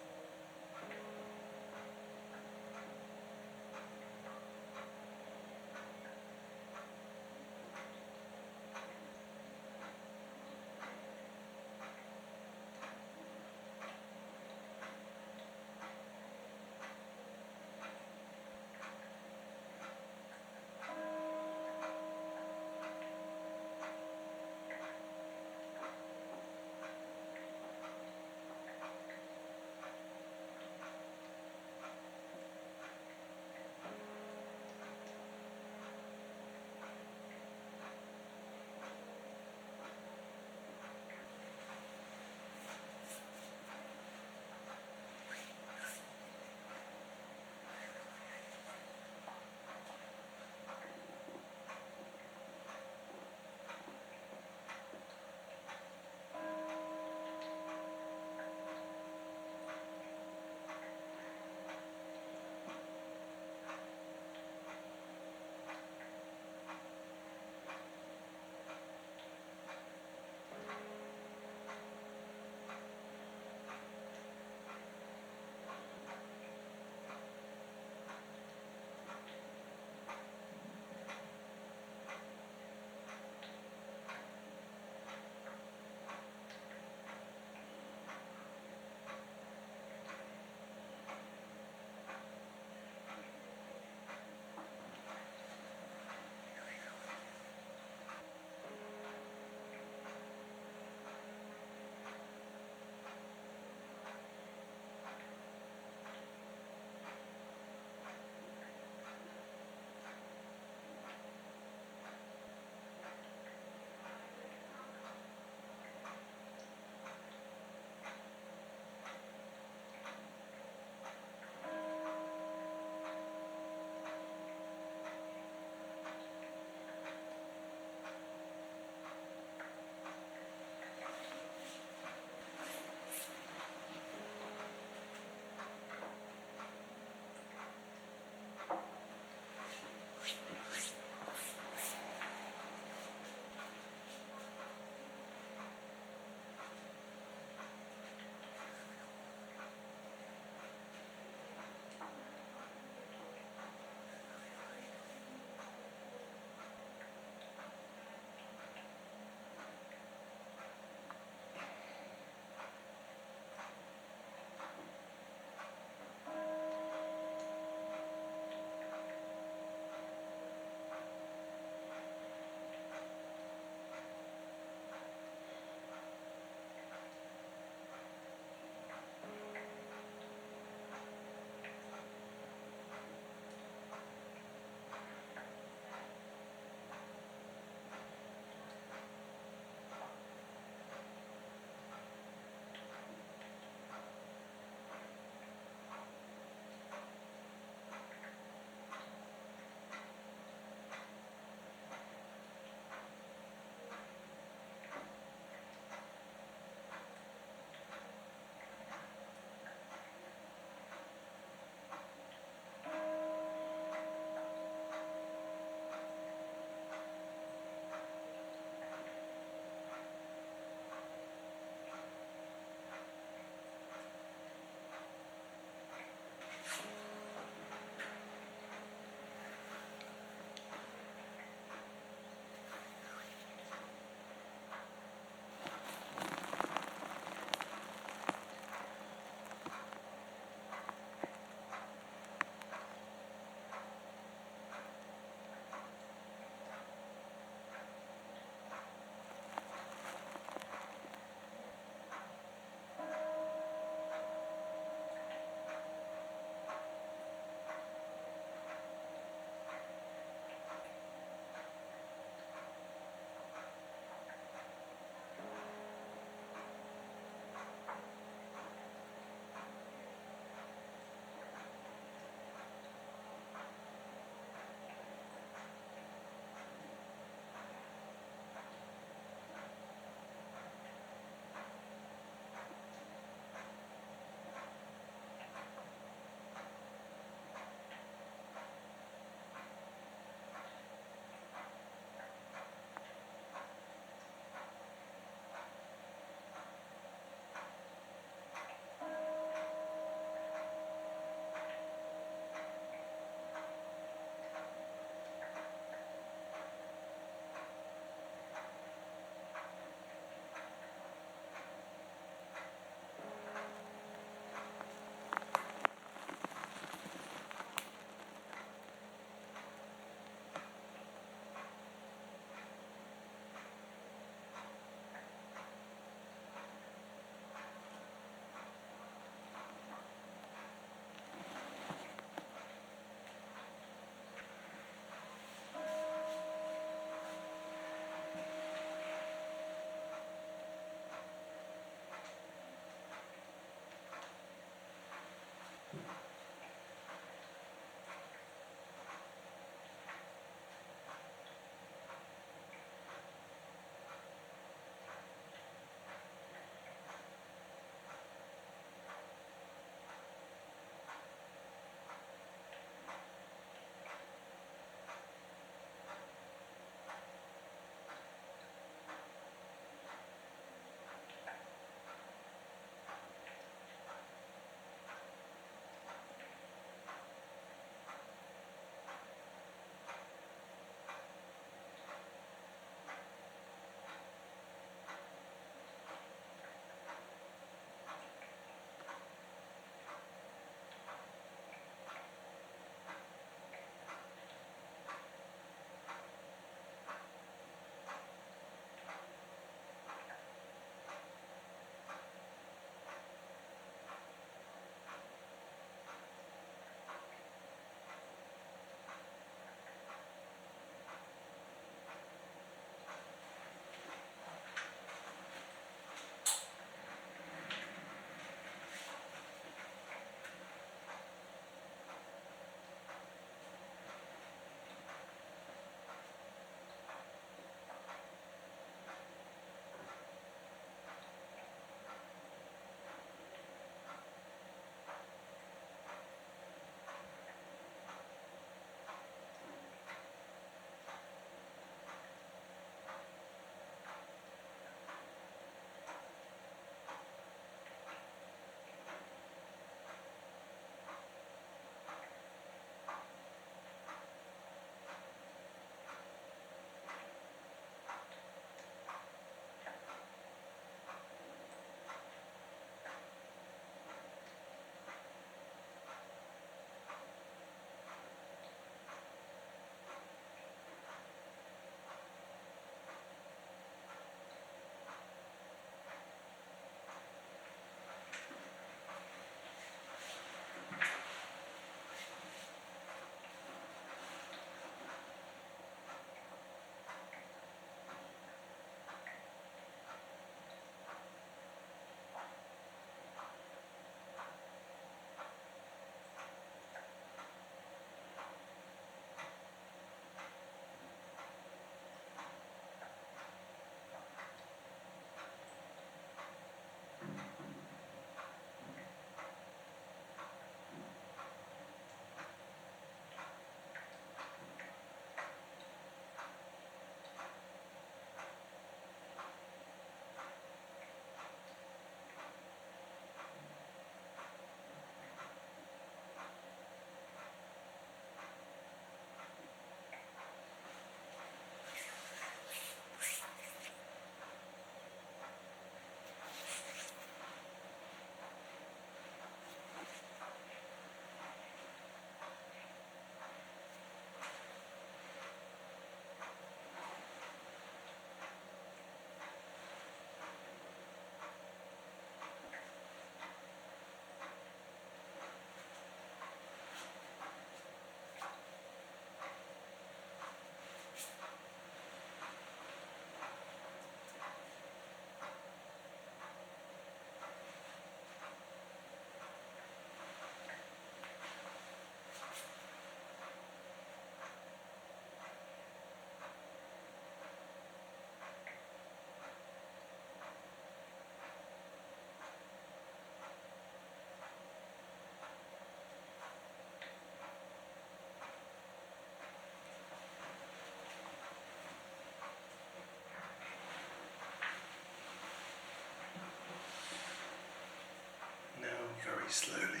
slowly,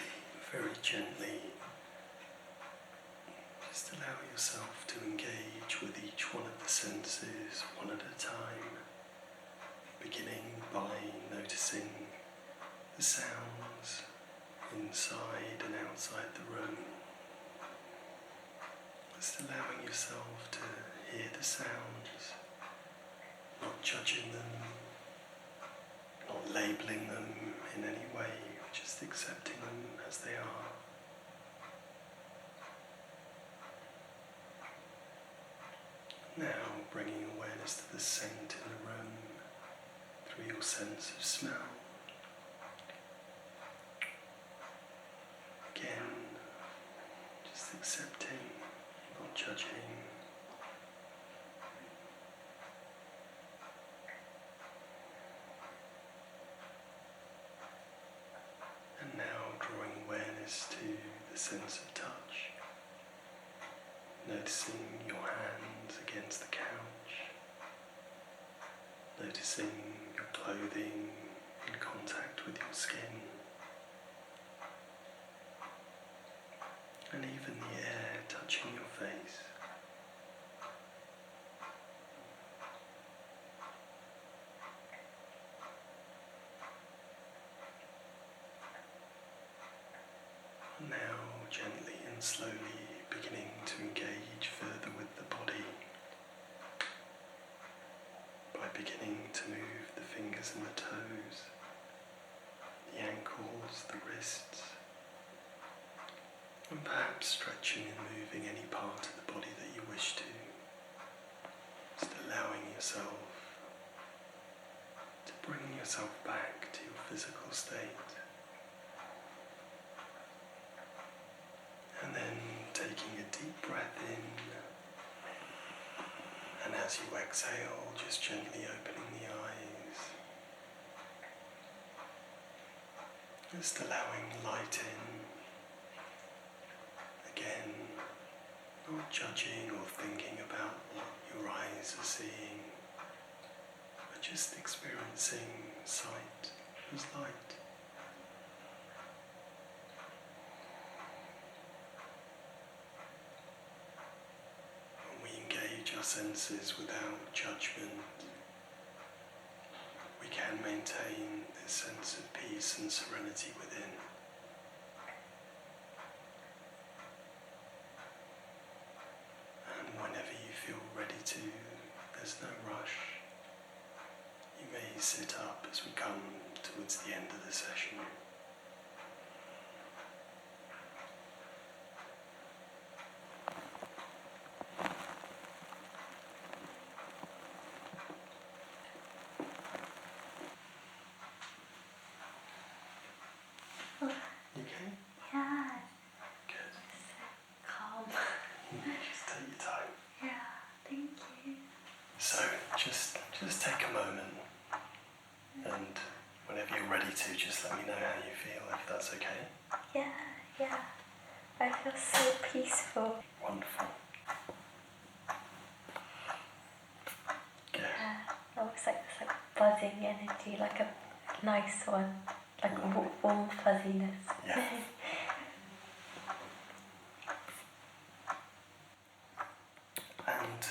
very gently, just allow yourself to engage with each one of the senses one at a time, beginning by noticing the sounds inside and outside the room. Just allowing yourself to hear the sounds, not judging them, not labelling them in any way, just accepting them as they are. Now bringing awareness to the scent in the room through your sense of smell. Again, just accepting, not judging. And now drawing awareness to the sense of touch, noticing your hands against the couch, noticing your clothing in contact with your skin, and even the air touching your face. Now gently and slowly beginning to engage further with the body by beginning to move the fingers and the toes, the ankles, the wrists, and perhaps stretching and moving any part of the body that you wish to. Just allowing yourself to bring yourself back to your physical state. And then taking a deep breath in, and as you exhale, just gently opening the eyes. Just allowing light in. Again, not judging or thinking about what your eyes are seeing, but just experiencing sight as light. When we engage our senses without judgment, we can maintain this sense of peace and serenity within. And whenever you feel ready to, there's no rush. You may sit up as we come towards the end of the session. You okay? Yeah. Good. So calm. Just take your time. Yeah, thank you. So just take a moment, and whenever you're ready to, just let me know how you feel, if that's okay. Yeah. I feel so peaceful. Wonderful. Good. Yeah. Almost like this buzzing energy, like a nice one. Like warm fuzziness. Yeah. And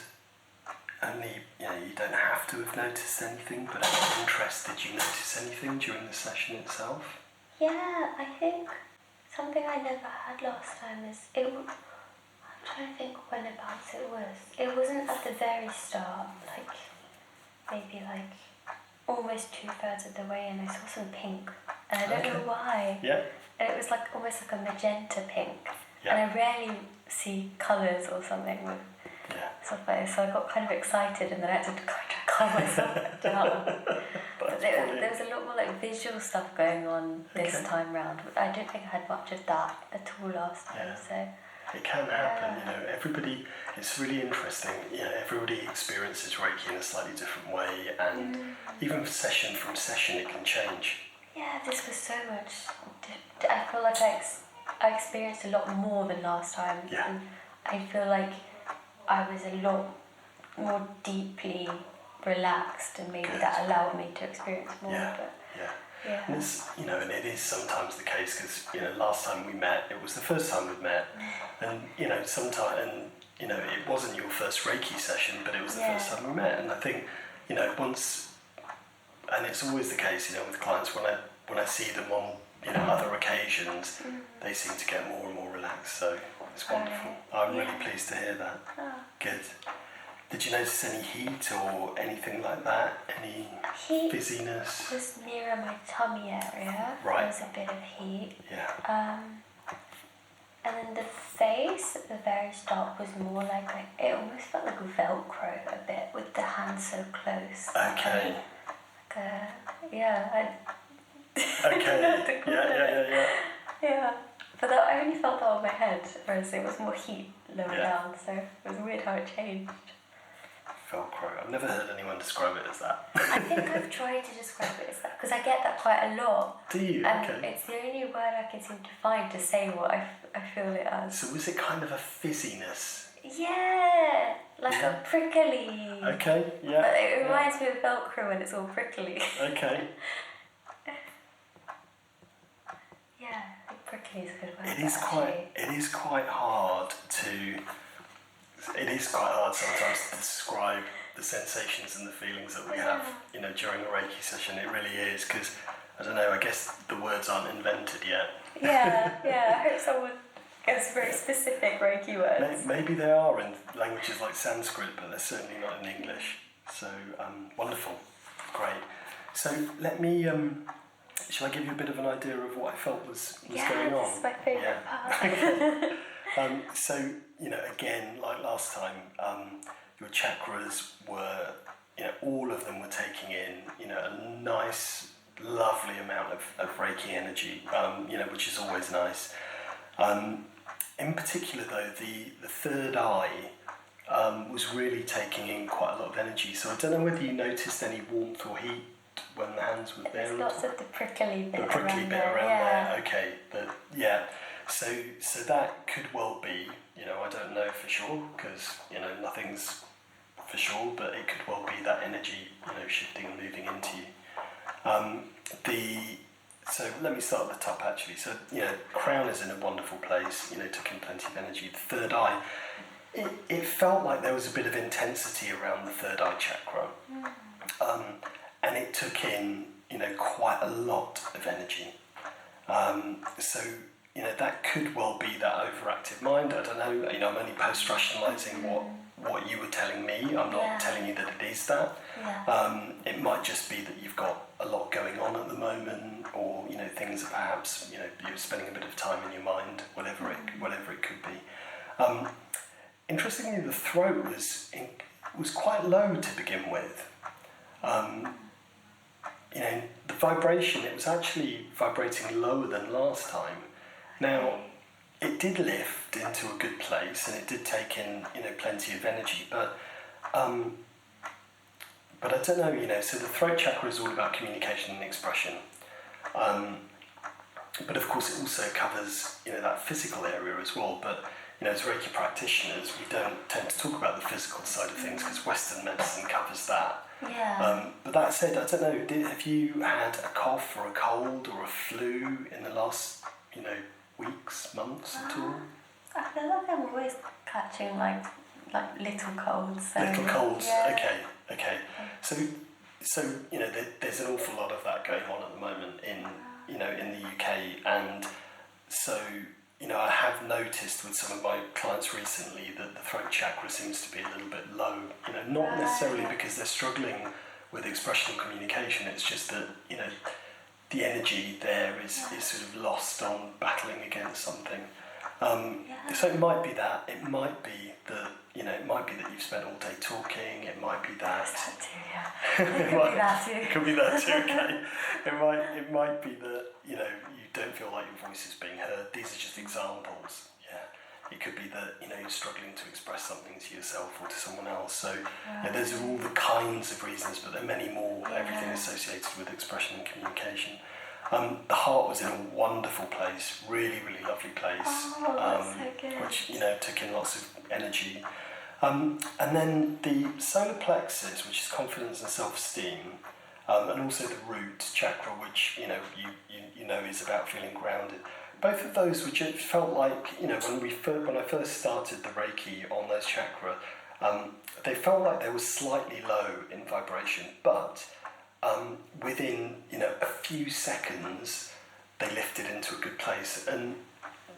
only, you don't have to have noticed anything, but out of interest, did you notice anything during the session itself? Yeah, I think something I never had last time is I'm trying to think whenabouts it was. It wasn't at the very start, maybe almost 2/3 of the way, and I saw some pink, and I don't know why. Yeah. And it was almost like a magenta pink, Yeah. and I rarely see colours or something with stuff like this, so I got kind of excited, and then I had to try to calm myself down. But there was a lot more visual stuff going on this time round. I don't think I had much of that at all last time. So it can happen, everybody, it's really interesting, everybody experiences Reiki in a slightly different way, and even session from session it can change. Yeah, this was so much, I feel like I experienced a lot more than last time, and I feel like I was a lot more deeply relaxed, and maybe that allowed me to experience more. Yeah, but Yeah. And it's, and it is sometimes the case because, last time we met, it was the first time we'd met. And, it wasn't your first Reiki session, but it was the first time we met. And I think, once, and it's always the case, with clients, when I see them on, other occasions, they seem to get more and more relaxed. So it's wonderful. I'm really pleased to hear that. Oh. Good. Did you notice any heat or anything like that? Any heat fizziness? Was nearer my tummy area. Right. There was a bit of heat. Yeah. And then the face at the very start was more like it almost felt like Velcro a bit with the hands so close. Okay. Okay. Yeah. But I only felt that on my head, whereas it was more heat lower down, so it was weird how it changed. Velcro. I've never heard anyone describe it as that. I think I've tried to describe it as that, because I get that quite a lot. Do you? And Okay. it's the only word I can seem to find to say what I feel it as. So was it kind of a fizziness? Yeah, like a prickly. Okay, yeah. It reminds me of Velcro when it's all prickly. Okay. Yeah, I think prickly is a good word. It is quite hard sometimes to describe the sensations and the feelings that we have, during a Reiki session. It really is, because, I don't know, I guess the words aren't invented yet. Yeah, I hope someone gets very specific Reiki words. Maybe they are in languages like Sanskrit, but they're certainly not in English. So, wonderful. Great. So, let me, shall I give you a bit of an idea of what I felt was going on? This is my favourite part. So, again, like last time, your chakras were, all of them were taking in, a nice, lovely amount of Reiki energy, which is always nice. In particular, though, the third eye was really taking in quite a lot of energy. So I don't know whether you noticed any warmth or heat when the hands were there. There's lots of the prickly bit around there. Okay, So that could well be, I don't know for sure, because, nothing's for sure, but it could well be that energy, shifting and moving into you. So let me start at the top actually. So, crown is in a wonderful place, took in plenty of energy. The third eye, it felt like there was a bit of intensity around the third eye chakra. And it took in, quite a lot of energy. So, that could well be that overactive mind. I don't know, I'm only post-rationalising what you were telling me. I'm not telling you that it is that. Yeah. It might just be that you've got a lot going on at the moment, or, things that perhaps, you're spending a bit of time in your mind, whatever it could be. Interestingly, the throat was quite low to begin with. The vibration, it was actually vibrating lower than last time. Now, it did lift into a good place, and it did take in, plenty of energy, but I don't know, so the throat chakra is all about communication and expression. But of course it also covers, that physical area as well, but, as Reiki practitioners, we don't tend to talk about the physical side of things, because Western medicine covers that. Yeah. But that said, I don't know, have you had a cough or a cold or a flu in the last, weeks, months at all? I feel like I'm always catching like little colds. So little colds, yeah. okay. So there's an awful lot of that going on at the moment in the UK, and so I have noticed with some of my clients recently that the throat chakra seems to be a little bit low. Not necessarily because they're struggling with expression and communication. It's just that the energy there is sort of lost on battling against something. So it might be that. It might be that. It might be that you've spent all day talking. It might be that. It could be that too. Okay. It might be that you don't feel like your voice is being heard. These are just examples. Yeah. It could be that you're struggling to express something to yourself or to someone else. So those are all the kinds of reasons, but there are many more. Everything associated with expression and communication. The heart was in a wonderful place, really, really lovely place. Oh, that's so good. Which took in lots of energy. And then the solar plexus, which is confidence and self-esteem, and also the root chakra, which you know is about feeling grounded. Both of those, which it felt like, you know, when I first started the Reiki on those chakra, they felt like they were slightly low in vibration, but within, you know, a few seconds, they lifted into a good place. And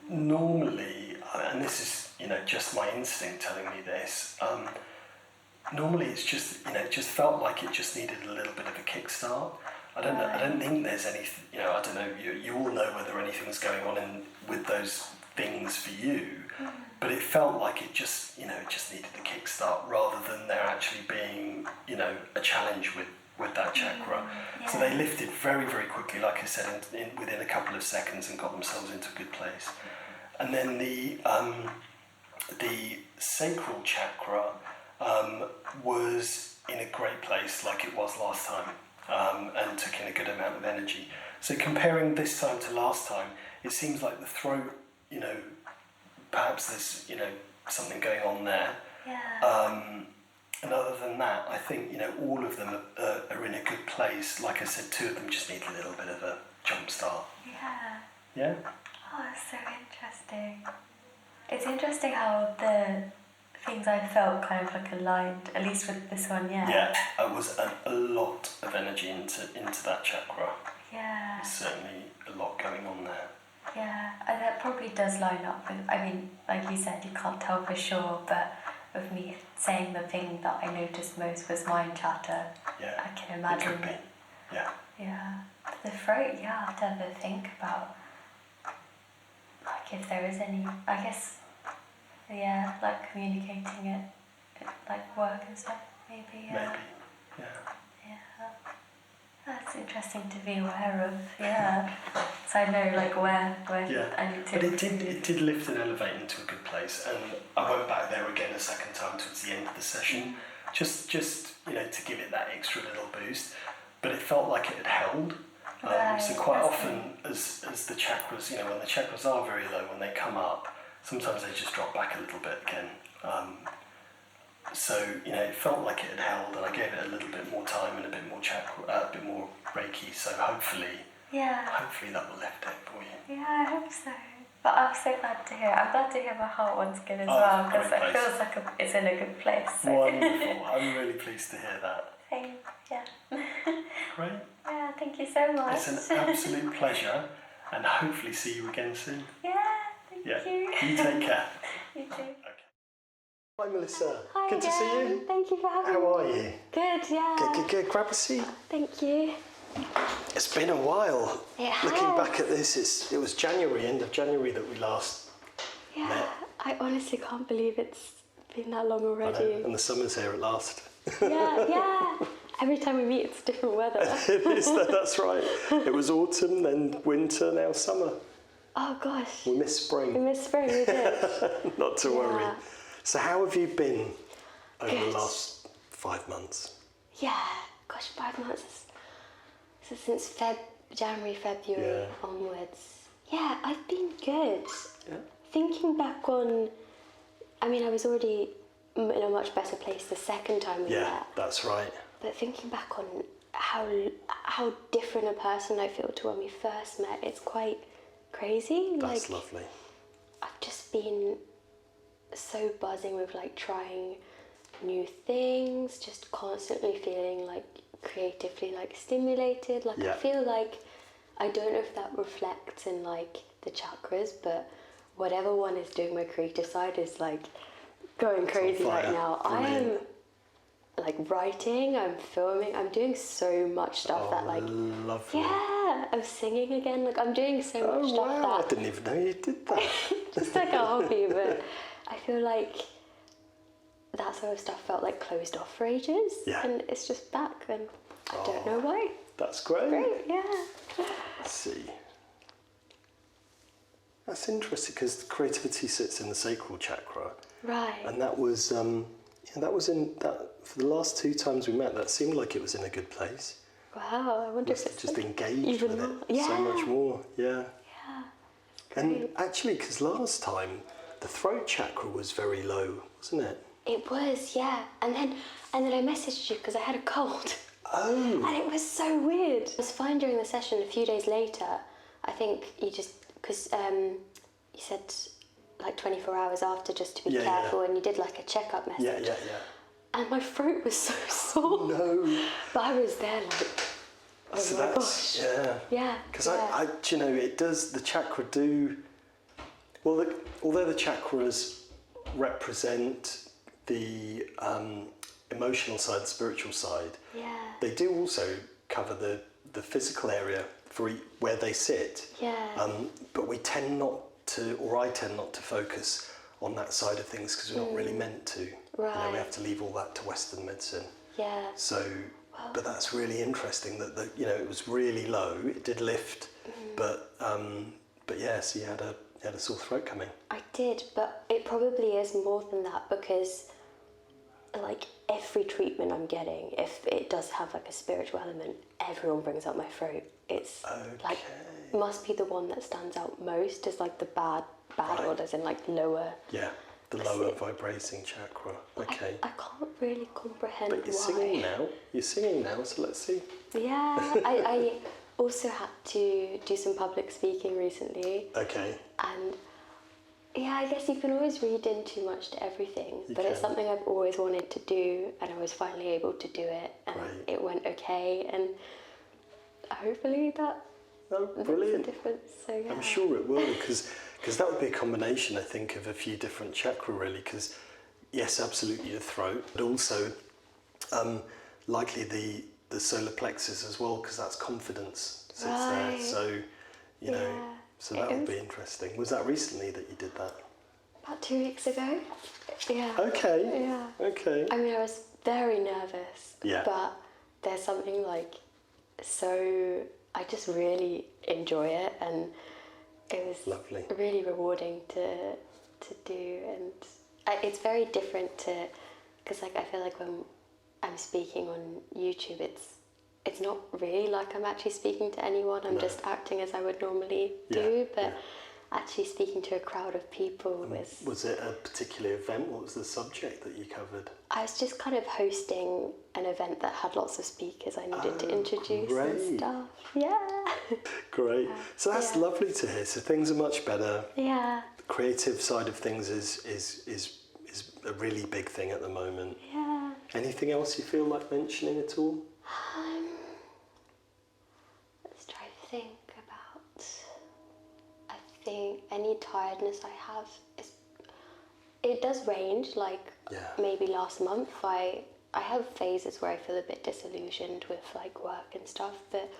normally, and this is, you know, just my instinct telling me this, normally it's just, you know, it just felt like it just needed a little bit of a kickstart. I don't know. I don't think there's anything. You know, I don't know. You all know whether anything's going on with those things for you, but it felt like it just, you know, it just needed the kickstart rather than there actually being, you know, a challenge with that chakra. Yeah. So they lifted very, very quickly, like I said, within a couple of seconds, and got themselves into a good place. And then the sacral chakra was in a great place, like it was last time. And took in a good amount of energy. So comparing this time to last time, it seems like the throat, you know, perhaps there's, you know, something going on there. Yeah. And other than that, I think, you know, all of them are in a good place. Like I said, two of them just need a little bit of a jump start. Yeah. Yeah? Oh, that's so interesting. It's interesting how the things I felt kind of like aligned, at least with this one, yeah. Yeah, it was a lot of energy into that chakra. Yeah. There's certainly a lot going on there. Yeah, and that probably does line up with, I mean, like you said, you can't tell for sure, but with me saying the thing that I noticed most was mind chatter. Yeah. I can imagine. It could be. Yeah. Yeah. But the throat, yeah, I have to ever think about, like, if there is any, I guess, yeah, like communicating it, like work and stuff, maybe, yeah. Maybe. Yeah. Yeah. That's interesting to be aware of, yeah. So I know, like, where Yeah. I need to... But it did lift and elevate into a good place, and I went back there again a second time towards the end of the session, just you know, to give it that extra little boost. But it felt like it had held. Right, so quite that's often, as the chakras, you know, when the chakras are very low, when they come up, sometimes they just drop back a little bit again. So, you know, it felt like it had held, and I gave it a little bit more time and a bit more a bit more Reiki. So hopefully that will lift it for you. Yeah, I hope so. But I'm so glad to hear. I'm glad to hear my heart one's good as well, because it feels like it's in a good place. So. Wonderful. I'm really pleased to hear that. Thanks. Yeah. Great. Yeah, thank you so much. It's an absolute pleasure, and hopefully see you again soon. Yeah, thank you. You take care. You too. Okay. Hi Melissa. Hi Good again. to see you. Thank you for having me. How are you? Good, yeah. Good. Grab a seat. Thank you. It's been a while. It has. Looking back at this, it was end of January that we last met. I honestly can't believe it's been that long already. And the summer's here at last. Yeah. Every time we meet, it's different weather. It is, that's right. It was autumn, then winter, now summer. Oh gosh. We missed spring. We did. Not to worry. So how have you been over Good. the last 5 months? Yeah, gosh, 5 months. So since January, February onwards. Yeah, I've been good. Yeah. Thinking back on, I mean, I was already in a much better place the second time we met. Yeah, that's right. But thinking back on how different a person I feel to when we first met, it's quite crazy. That's lovely. I've just been so buzzing with like trying new things, just constantly feeling like creatively like stimulated. Like I feel like, I don't know if that reflects in like the chakras, but whatever one is doing, my creative side is like going crazy right now. Brilliant. I am like writing, I'm filming, I'm doing so much stuff that like lovely. Yeah, I'm singing again, like I'm doing so much stuff that I didn't even know you did that. just like a hobby, but I feel like that sort of stuff felt like closed off for ages, and it's just back, and I don't know why. That's great. Yeah. Let's see. That's interesting because creativity sits in the sacral chakra, Right. and that was in that for the last 2 times we met. That seemed like it was in a good place. Wow, I wonder Must if have it's just like engaged even with more. it so much more. Yeah. Yeah. And actually, because last time the throat chakra was very low, wasn't it? It was, yeah. And then I messaged you because I had a cold. Oh. And it was so weird. It was fine during the session. A few days later, I think you just, because you said like 24 hours after just to be careful, and you did like a checkup message. Yeah. And my throat was so sore. No. But I was there like, oh so my gosh. Yeah. Because I, do you know, it does, the chakra do, well, although the chakras represent the emotional side, the spiritual side, they do also cover the physical area for where they sit. But we tend not to, or I tend not to focus on that side of things because we're not really meant to. Right. You know, we have to leave all that to Western medicine. Yeah. So, but that's really interesting that you know, it was really low. It did lift, but yeah, so you had a sore throat coming. I did, but it probably is more than that because like every treatment I'm getting, if it does have like a spiritual element, everyone brings up my throat. It's like must be the one that stands out most is like the bad orders in like lower. Yeah, the lower vibrating chakra. Okay. I can't really comprehend but you're why. singing now. You're singing now, so let's see. Yeah, I also had to do some public speaking recently. Okay. And yeah, I guess you can always read in too much to everything, but it's something I've always wanted to do, and I was finally able to do it, and it went okay, and hopefully that makes a difference. So yeah. I'm sure it will, because that would be a combination, I think, of a few different chakra, really, because yes, absolutely the throat, but also likely the solar plexus as well, because that's confidence sits there, so you know. So that would be interesting. Was that recently that you did that? About 2 weeks ago. Yeah. Okay. Yeah. Okay. I mean, I was very nervous. Yeah. But there's something like so. I just really enjoy it, and it was lovely, really rewarding to do, and it's very different to because like I feel like when I'm speaking on YouTube, it's not really like I'm actually speaking to anyone. I'm just acting as I would normally do, but actually speaking to a crowd of people was it a particular event? What was the subject that you covered? I was just kind of hosting an event that had lots of speakers I needed to introduce and stuff. Yeah. Great. So that's lovely to hear. So things are much better. Yeah. The creative side of things is a really big thing at the moment. Yeah. Anything else you feel like mentioning at all? Let's try to think about. I think any tiredness I have it does range. Like maybe last month I have phases where I feel a bit disillusioned with like work and stuff, but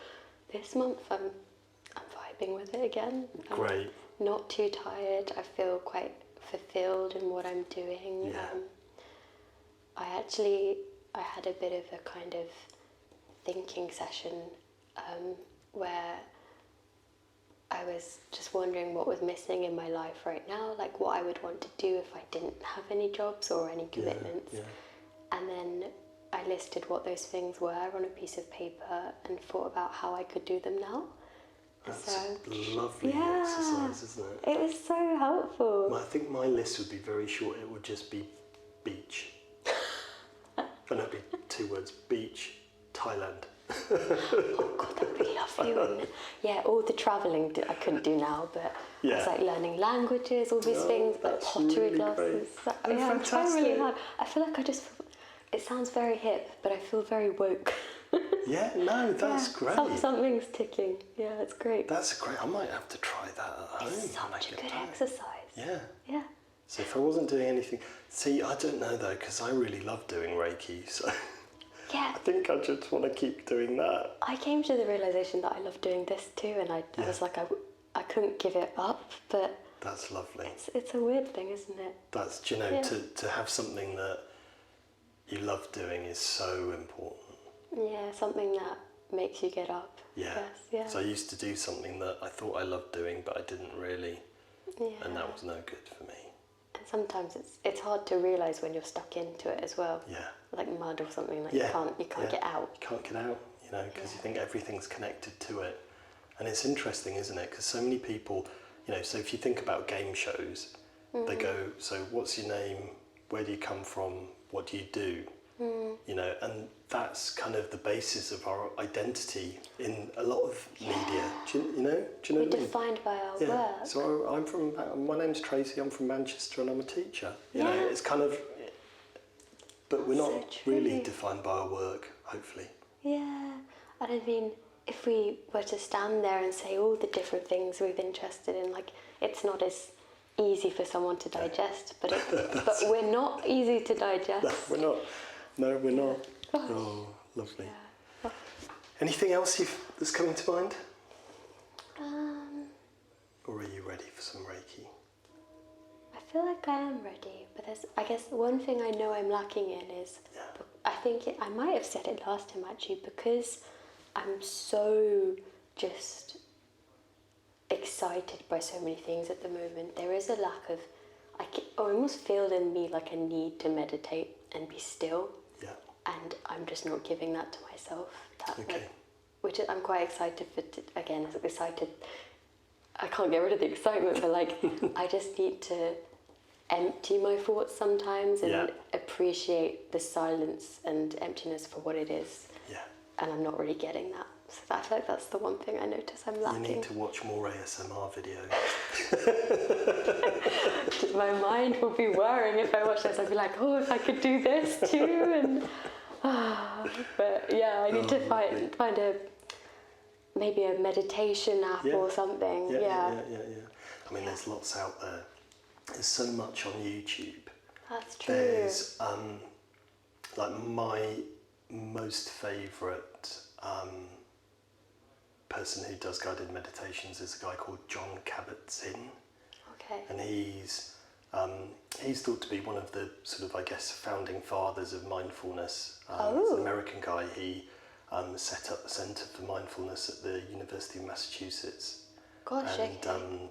this month I'm vibing with it again. Great. I'm not too tired. I feel quite fulfilled in what I'm doing. Yeah. I had a bit of a kind of thinking session where I was just wondering what was missing in my life right now, like what I would want to do if I didn't have any jobs or any commitments. And then I listed what those things were on a piece of paper and thought about how I could do them now. That's a lovely exercise, isn't it? It was so helpful. I think my list would be very short. It would just be beach. And it'd be 2 words: beach, Thailand. Oh God, that would be lovely, wouldn't it? Yeah, all the travelling I couldn't do now, but I was like learning languages, all these things, like pottery really classes. I'm trying really hard. I feel like it sounds very hip, but I feel very woke. Yeah, no, that's great. Something's ticking. Yeah, it's great. That's great. I might have to try that at home. It's such a good exercise. Yeah. Yeah. So if I wasn't doing anything... See, I don't know though, because I really love doing Reiki, so... Yeah. I think I just want to keep doing that. I came to the realisation that I love doing this too, and I was like, I couldn't give it up, but... That's lovely. It's a weird thing, isn't it? That's, do you know, to have something that you love doing is so important. Yeah, something that makes you get up. Yeah. So I used to do something that I thought I loved doing, but I didn't really, and that was no good for me. And sometimes it's hard to realise when you're stuck into it as well. Yeah. Like mud or something, like you can't get out. You can't get out, you know, because you think everything's connected to it. And it's interesting, isn't it? Because so many people, you know, so if you think about game shows, they go, so what's your name? Where do you come from? What do you do? You know, and that's kind of the basis of our identity in a lot of media. Do you know We're what I mean? defined by our work. So my name's Tracy, I'm from Manchester and I'm a teacher. You know, it's kind of, but we're That's not so true. really defined by our work, hopefully. Yeah, and I mean, if we were to stand there and say all the different things we're interested in, like, it's not as easy for someone to digest, but we're not easy to digest. No, we're not. No, we're not. Gosh. Oh, lovely. Yeah. Anything else that's coming to mind? Oh. Or are you ready for some Reiki? I feel like I am ready, but I guess one thing I know I'm lacking in is, I think I might have said it last time actually, because I'm so just excited by so many things at the moment. There is a lack of, I almost feel in me like a need to meditate and be still. Yeah. And I'm just not giving that to myself. Okay. Which I'm quite excited for. Again, excited. I can't get rid of the excitement, but like I just need to empty my thoughts sometimes and appreciate the silence and emptiness for what it is. Yeah. And I'm not really getting that. So I feel like that's the one thing I notice I'm lacking. You need to watch more a.s.m.r. videos. My mind will be whirring if I watch this. I'll be like, oh, if I could do this too, and but yeah, I need to find maybe a meditation app or something. Yeah. I mean, there's lots out there. There's so much on YouTube. That's true. There's like my most favourite person who does guided meditations is a guy called John Kabat-Zinn. Okay. And he's thought to be one of the sort of, I guess, founding fathers of mindfulness. He's an American guy. He set up the Centre for Mindfulness at the University of Massachusetts. Gosh, and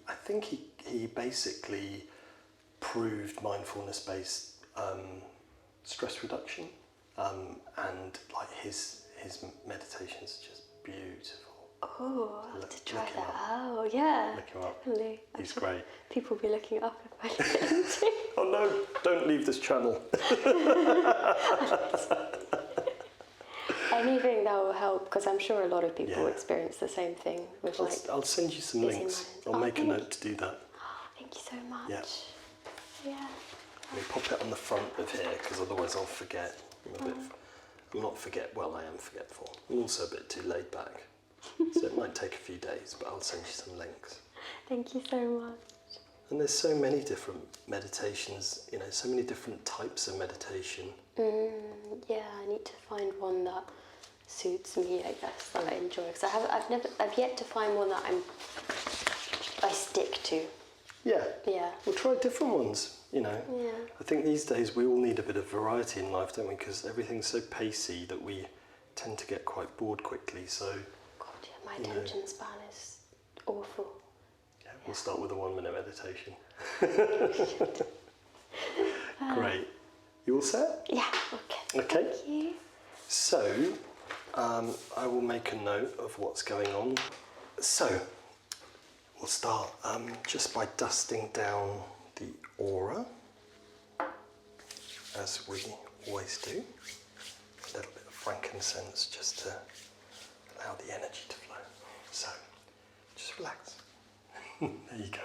I think he basically proved mindfulness-based stress reduction, and like his meditations are just beautiful. Oh, I'll have to try that out. Yeah, look him up. Definitely. He's great. People will be looking it up if I look into. Oh no! Don't leave this channel. Anything that will help, because I'm sure a lot of people experience the same thing with I'll send you some links. I'll make a note to do that. Oh, thank you so much. Yeah. Let me pop it on the front of here, because otherwise I'll forget. I am forgetful. I'm also a bit too laid back. So it might take a few days, but I'll send you some links. Thank you so much. And there's so many different meditations, you know, so many different types of meditation. Yeah, I need to find one that suits me, I guess, that I enjoy. Because I've yet to find one that I stick to. Yeah. Yeah. We'll try different ones, you know. Yeah. I think these days we all need a bit of variety in life, don't we? Because everything's so pacey that we tend to get quite bored quickly. So. God, yeah, my attention span is awful. Yeah, we'll start with a 1-minute meditation. Great. You all set? Yeah. Okay. Thank you. So, I will make a note of what's going on. So, we'll start just by dusting down the aura, as we always do. A little bit of frankincense just to allow the energy to flow. So, just relax. There you go.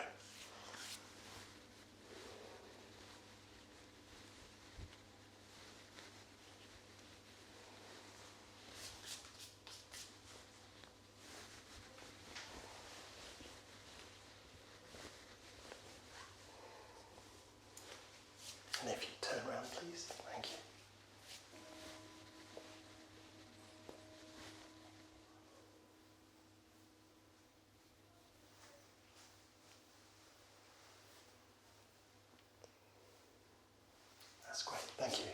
And if you turn around, please. Thank you. That's great. Thank you.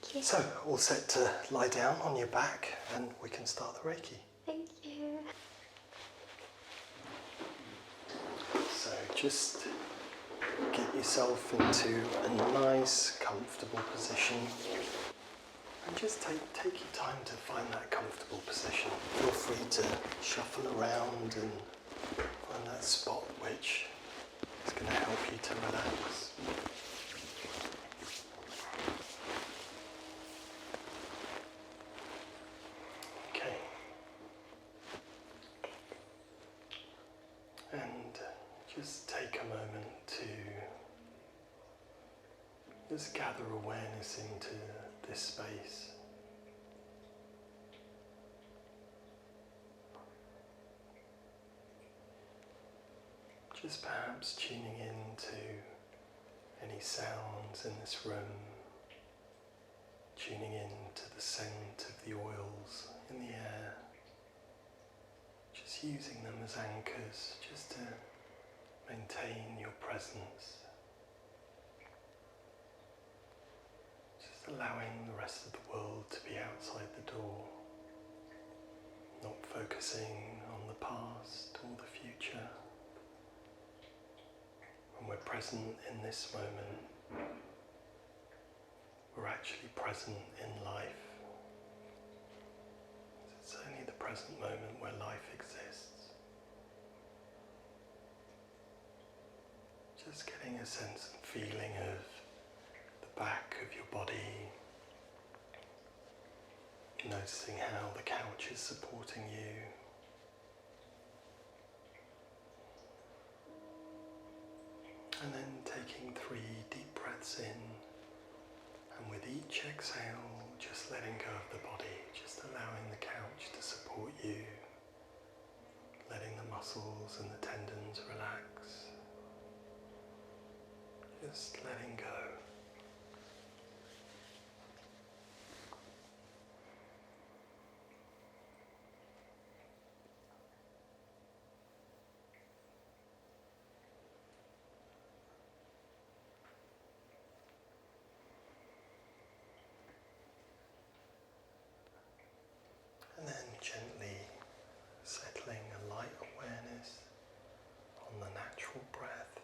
Thank you. So, all set to lie down on your back and we can start the Reiki. Thank you. So, just get yourself into a nice, comfortable position. And just take your time to find that comfortable position. Feel free to shuffle around and find that spot which is going to help you to relax. And just take a moment to just gather awareness into this space. Just perhaps tuning into any sounds in this room, tuning in to the scent of the oils in the air, just using them as anchors, just to maintain your presence. Just allowing the rest of the world to be outside the door, not focusing on the past or the future. When we're present in this moment, we're actually present in life. It's only the present moment where life exists. Just getting a sense and feeling of the back of your body, noticing how the couch is supporting you. And then taking 3 deep breaths in, and with each exhale, just letting go of the body, just allowing the couch to support you, letting the muscles and the tendons relax, just letting go. And then gently settling a light awareness on the natural breath.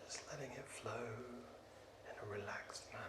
Just letting it flow in a relaxed manner.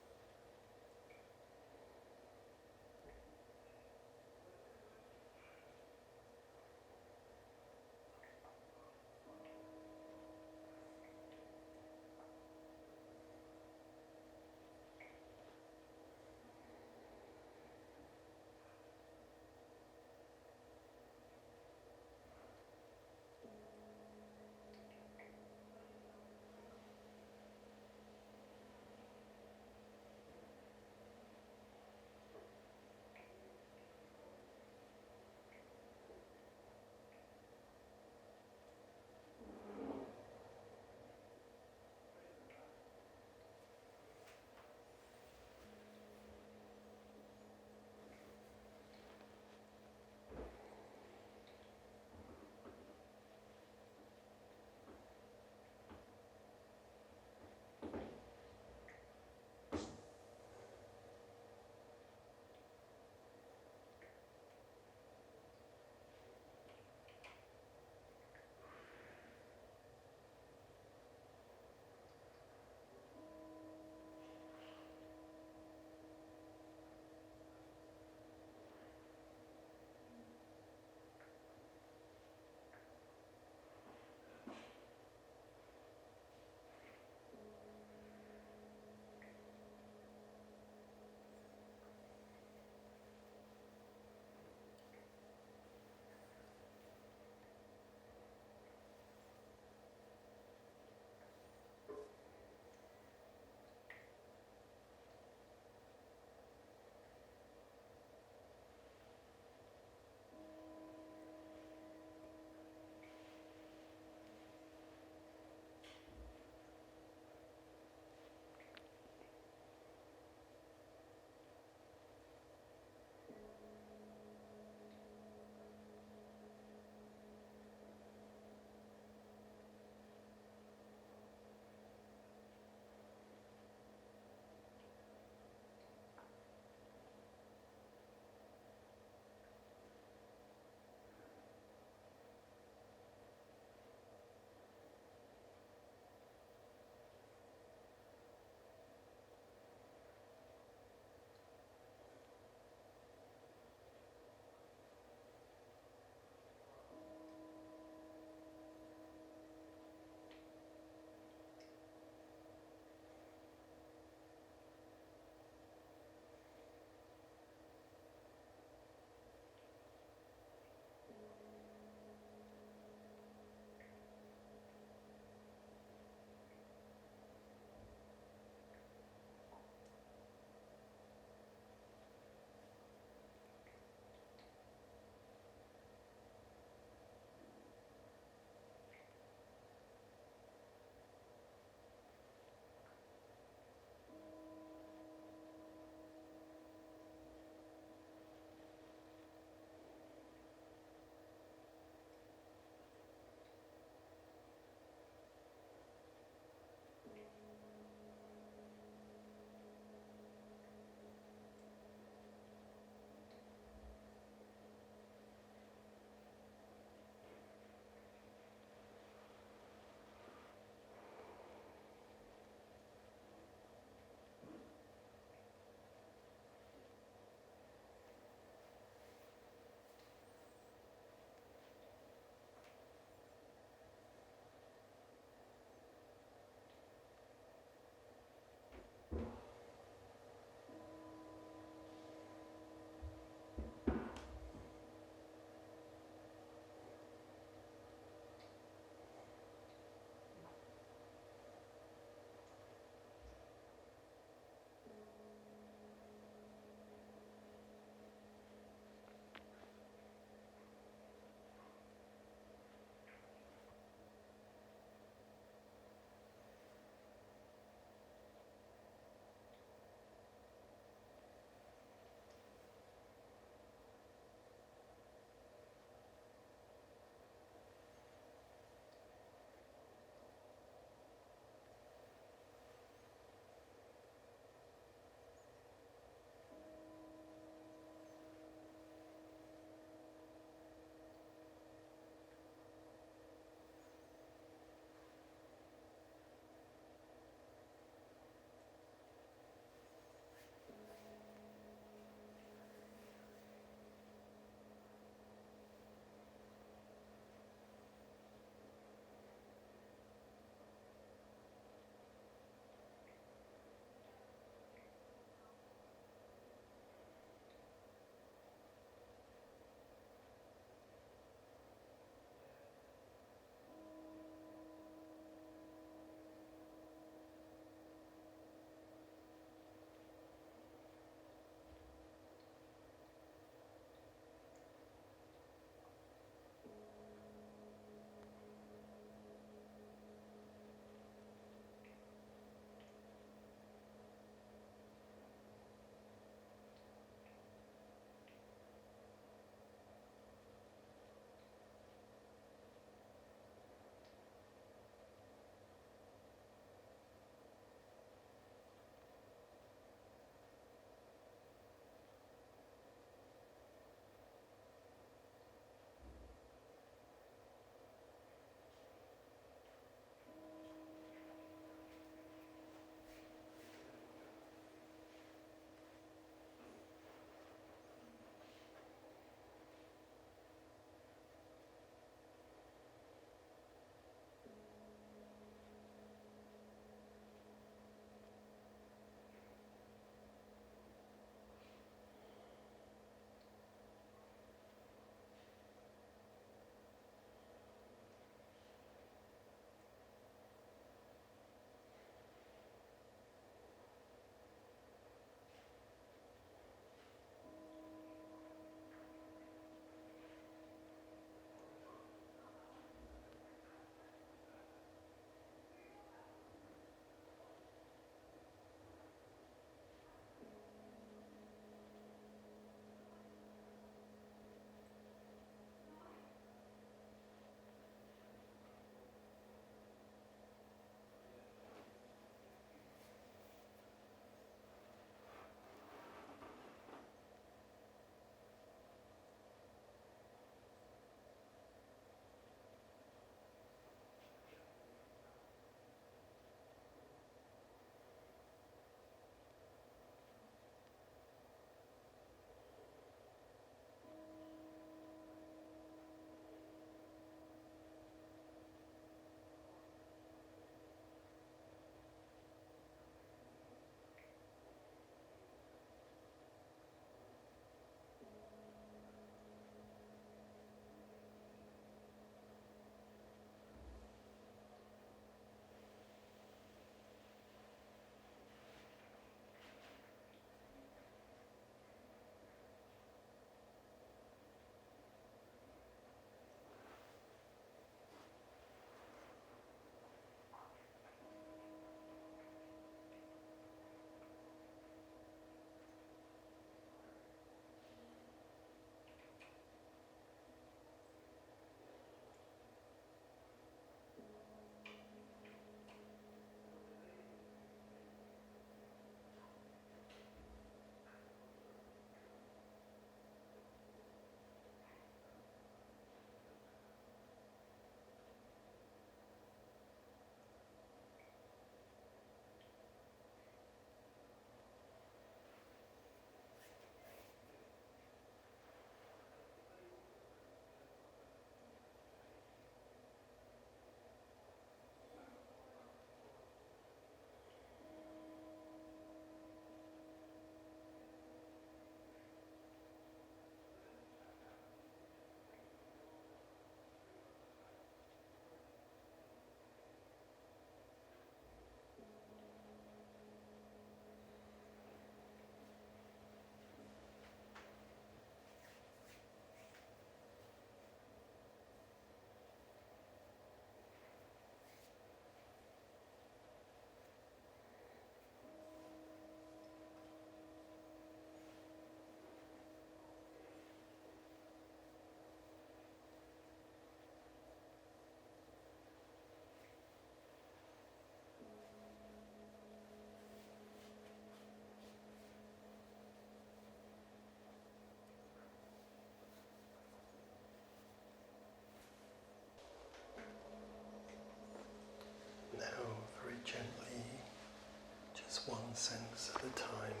one sense at a time.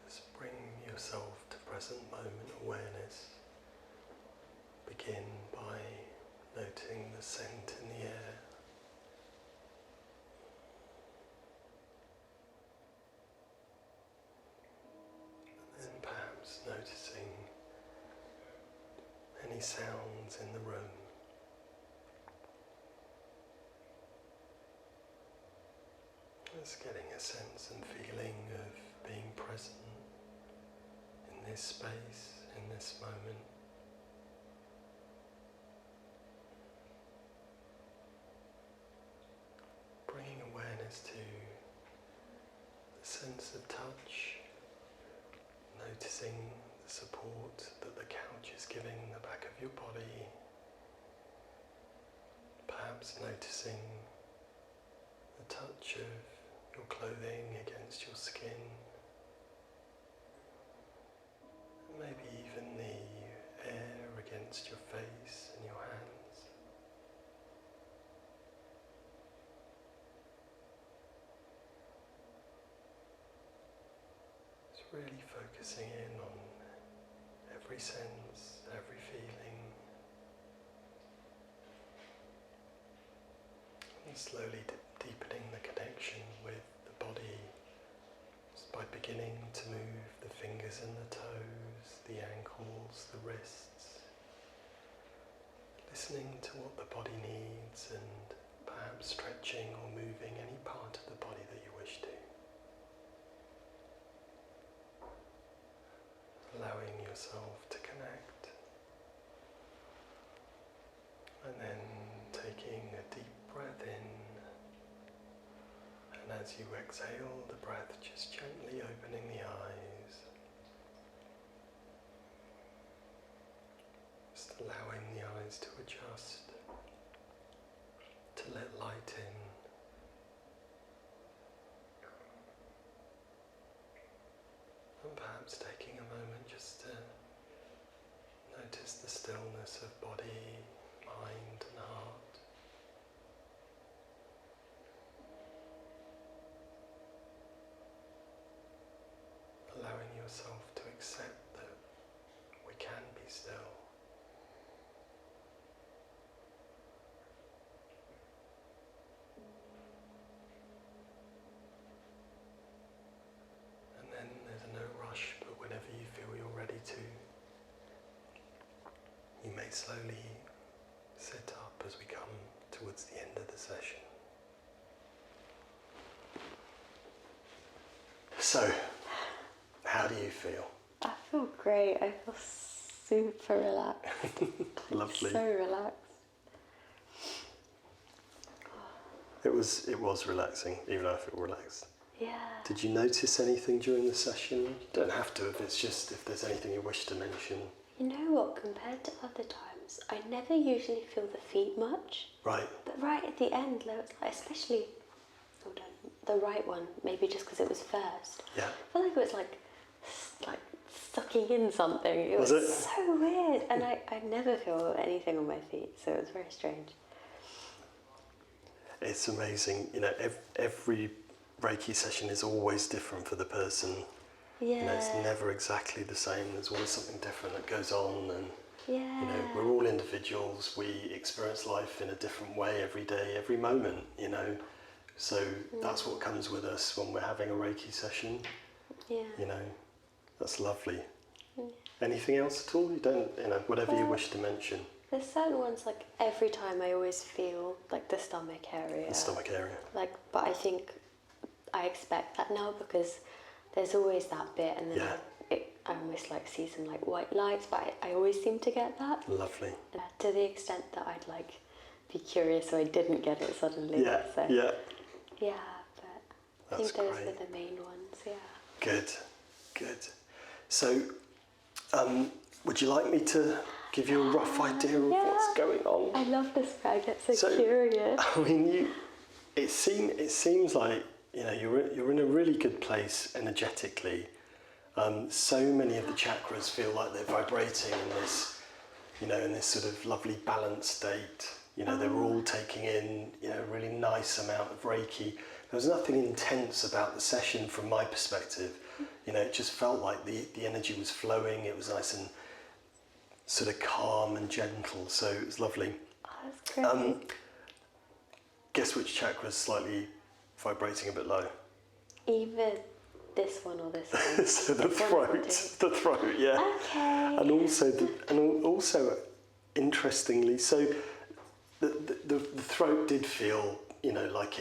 Just bring yourself to present moment awareness. Begin by noting the scent in the air. And then perhaps noticing any sounds in the room. Just getting a sense and feeling of being present in this space, in this moment. Bringing awareness to the sense of touch, noticing the support that the couch is giving the back of your body, perhaps noticing the touch of your clothing against your skin, and maybe even the air against your face and your hands. Just really focusing in on every sense, every feeling, and slowly deepening the connection with the body just by beginning to move the fingers and the toes, the ankles, the wrists, listening to what the body needs and perhaps stretching or moving any part of the body that you wish to. Allowing yourself to connect, and then taking a deep breath in, and as you exhale the breath, just gently opening the eyes, just allowing the eyes to adjust, to let light in. And perhaps taking a moment just to notice the stillness of body, mind and heart. Allowing yourself to accept that we can be still. And then there's no rush, but whenever you feel you're ready to, you may slowly sit up as we come towards the end of the session. So, how do you feel? I feel great. I feel super relaxed. Lovely. So relaxed. It was relaxing, even though I feel relaxed. Yeah. Did you notice anything during the session? You don't have to if there's anything you wish to mention. You know what, compared to other times, I never usually feel the feet much. Right. But right at the end, there was like, especially, hold on, the right one, maybe just because it was first. Yeah. I feel like it was like sucking in something. It was it? so weird. And I never feel anything on my feet, so it was very strange. It's amazing. You know, every Reiki session is always different for the person. Yeah. You know, it's never exactly the same. There's always something different that goes on, and Yeah. you know, we're all individuals. We experience life in a different way every day, every moment. You know, so that's what comes with us when we're having a Reiki session. Yeah. You know, that's lovely. Anything else at all? You don't, you know, whatever you wish to mention. There's certain ones, like every time I always feel like the stomach area. The stomach area. Like, but I think I expect that now because there's always that bit, and then I almost like see some like white lights, but I always seem to get that. Lovely. To the extent that I'd like be curious, so I didn't get it suddenly. Yeah. So, Yeah. Yeah, but I think those were the main ones. Yeah. Good. Good. So, would you like me to give you a rough idea of what's going on? I love this, but I get so curious. I mean, it seems like, you know, you're in a really good place energetically. So many of the chakras feel like they're vibrating in this, you know, in this sort of lovely balanced state. You know, they're all taking in, you know, a really nice amount of Reiki. was nothing intense about the session from my perspective. You know, it just felt like the energy was flowing. It was nice and sort of calm and gentle, so it was lovely. Oh, that's great. Guess which chakra's slightly vibrating a bit low? Either this one or this one. So the throat, yeah. Okay. And also, interestingly, so the throat did feel, you know, like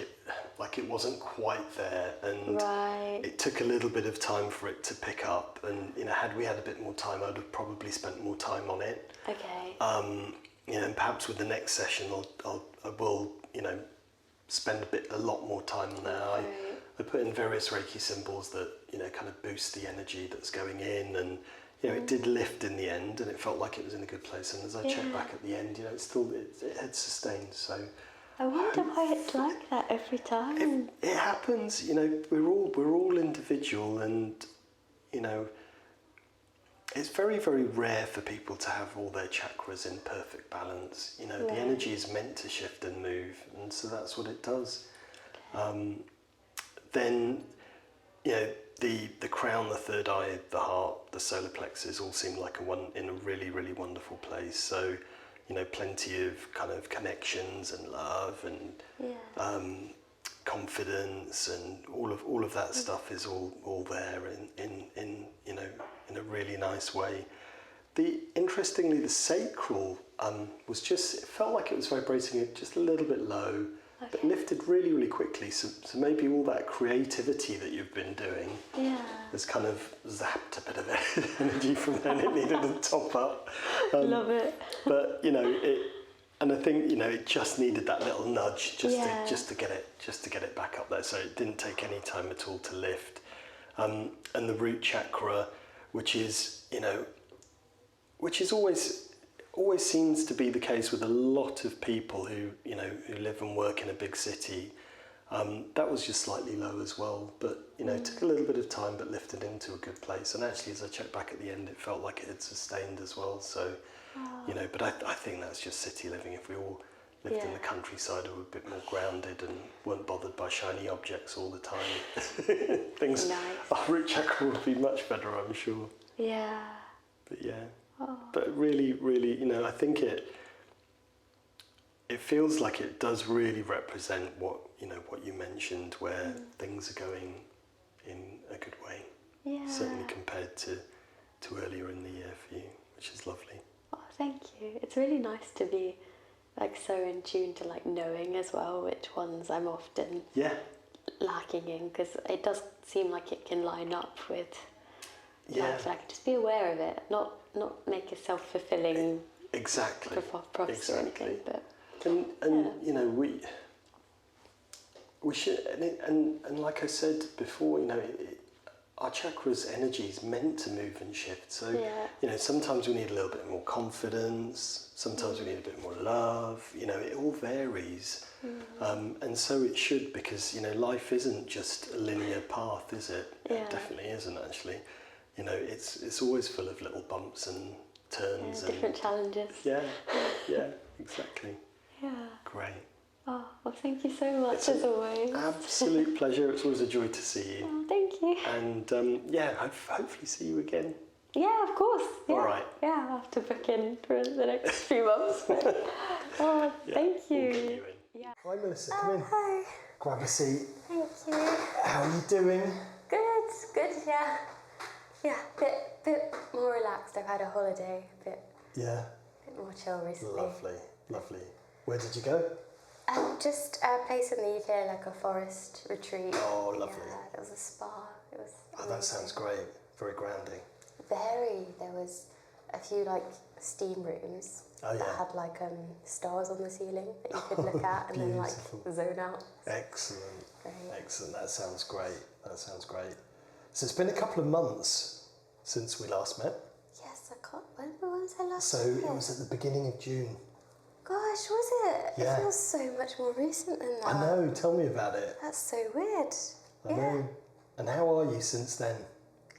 it wasn't quite there, and Right. it took a little bit of time for it to pick up. And you know, had we had a bit more time, I'd have probably spent more time on it. Okay. You know, and perhaps with the next session, I will, you know, spend a lot more time on that. Right. I put in various Reiki symbols that, you know, kind of boost the energy that's going in, and you know, it did lift in the end, and it felt like it was in a good place. And as I checked back at the end, you know, it had sustained. So I wonder why it's like that every time. it happens. You know, we're all individual, and you know, it's very, very rare for people to have all their chakras in perfect balance. You know, the energy is meant to shift and move, and so that's what it does. Okay. Then, you know, the crown, the third eye, the heart, the solar plexus all seem like in a really, really wonderful place. So, you know, plenty of kind of connections and love and confidence, and all of that stuff is all there in you know, in a really nice way. Interestingly, the sacral was just, it felt like it was vibrating just a little bit low, but lifted really, really quickly. So maybe all that creativity that you've been doing has kind of zapped a bit of energy from there, and it needed a top up. Love it. But you know, and I think, you know, it just needed that little nudge just to get it back up there. So it didn't take any time at all to lift. And the root chakra, which is, you know, which is always seems to be the case with a lot of people who, you know, who live and work in a big city. That was just slightly low as well, but you know, it took a little bit of time, but lifted into a good place. And actually, as I checked back at the end, it felt like it had sustained as well. So, you know, but I think that's just city living. If we all lived in the countryside, we were a bit more grounded and weren't bothered by shiny objects all the time, things, our root chakra would be much better, I'm sure. Yeah. But yeah. But really, really, you know, I think it feels like it does really represent what you mentioned, where things are going in a good way. Yeah. Certainly compared to earlier in the year for you, which is lovely. Oh, thank you. It's really nice to be like so in tune to like knowing as well which ones I'm often lacking in, because it does seem like it can line up with life. Like, just be aware of it, not make a self-fulfilling prophecy or anything. But and you know, we should, and like I said before, you know, our chakras' energy is meant to move and shift. So you know, sometimes we need a little bit more confidence, sometimes we need a bit more love. You know, it all varies, and so it should, because you know, life isn't just a linear path, is it? It definitely isn't, actually. You know, it's always full of little bumps and turns and different challenges. Yeah, exactly. Yeah. Great. Oh, well, thank you so much, as always. Absolute pleasure. It's always a joy to see you. Oh, thank you. And hopefully see you again. Yeah, of course. Yeah. All right. Yeah, I'll have to book in for the next few months. Thank you. We'll get you in. Yeah. Hi, Melissa. Come in. Hi. Grab a seat. Thank you. How are you doing? Good, yeah. Yeah, bit more relaxed. I've had a holiday, bit more chill recently. Lovely. Where did you go? Just a place in the UK, like a forest retreat. Oh, lovely. Yeah, there was a spa. It was amazing. That sounds great. Very grounding. Very. There was a few like steam rooms that had like stars on the ceiling that you could look at and then like zone out. Excellent. Great. Excellent. That sounds great. So it's been a couple of months since we last met. Yes, I can't. When was I last? So it was at the beginning of June. Gosh, was it? Yeah. It feels so much more recent than that. I know. Tell me about it. That's so weird. I know. And how are you since then?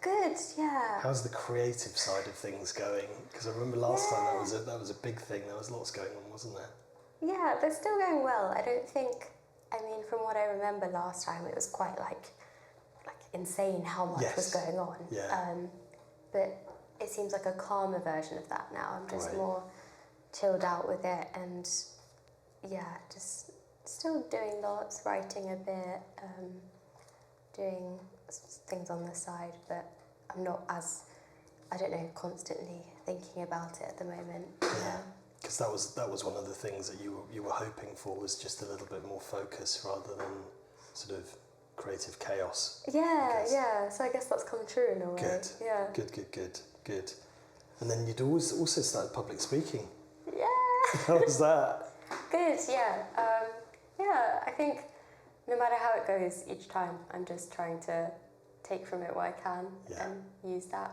Good. Yeah. How's the creative side of things going? Because I remember last time that was a big thing. There was lots going on, wasn't there? Yeah, they're still going well. I don't think I mean, from what I remember last time, it was quite like insane how much Yes. was going on. Yeah. But it seems like a calmer version of that now. I'm just Right. more chilled out with it, and yeah, just still doing lots, writing a bit, doing things on the side, but I'm not as, I don't know, constantly thinking about it at the moment. Yeah. Because that was one of the things that you were hoping for, was just a little bit more focus rather than sort of creative chaos. Yeah. So I guess that's come true in a way. Good. Yeah. Good. And then you'd also started public speaking. Yeah. How was that? Good. Yeah. Yeah. I think no matter how it goes each time, I'm just trying to take from it what I can and use that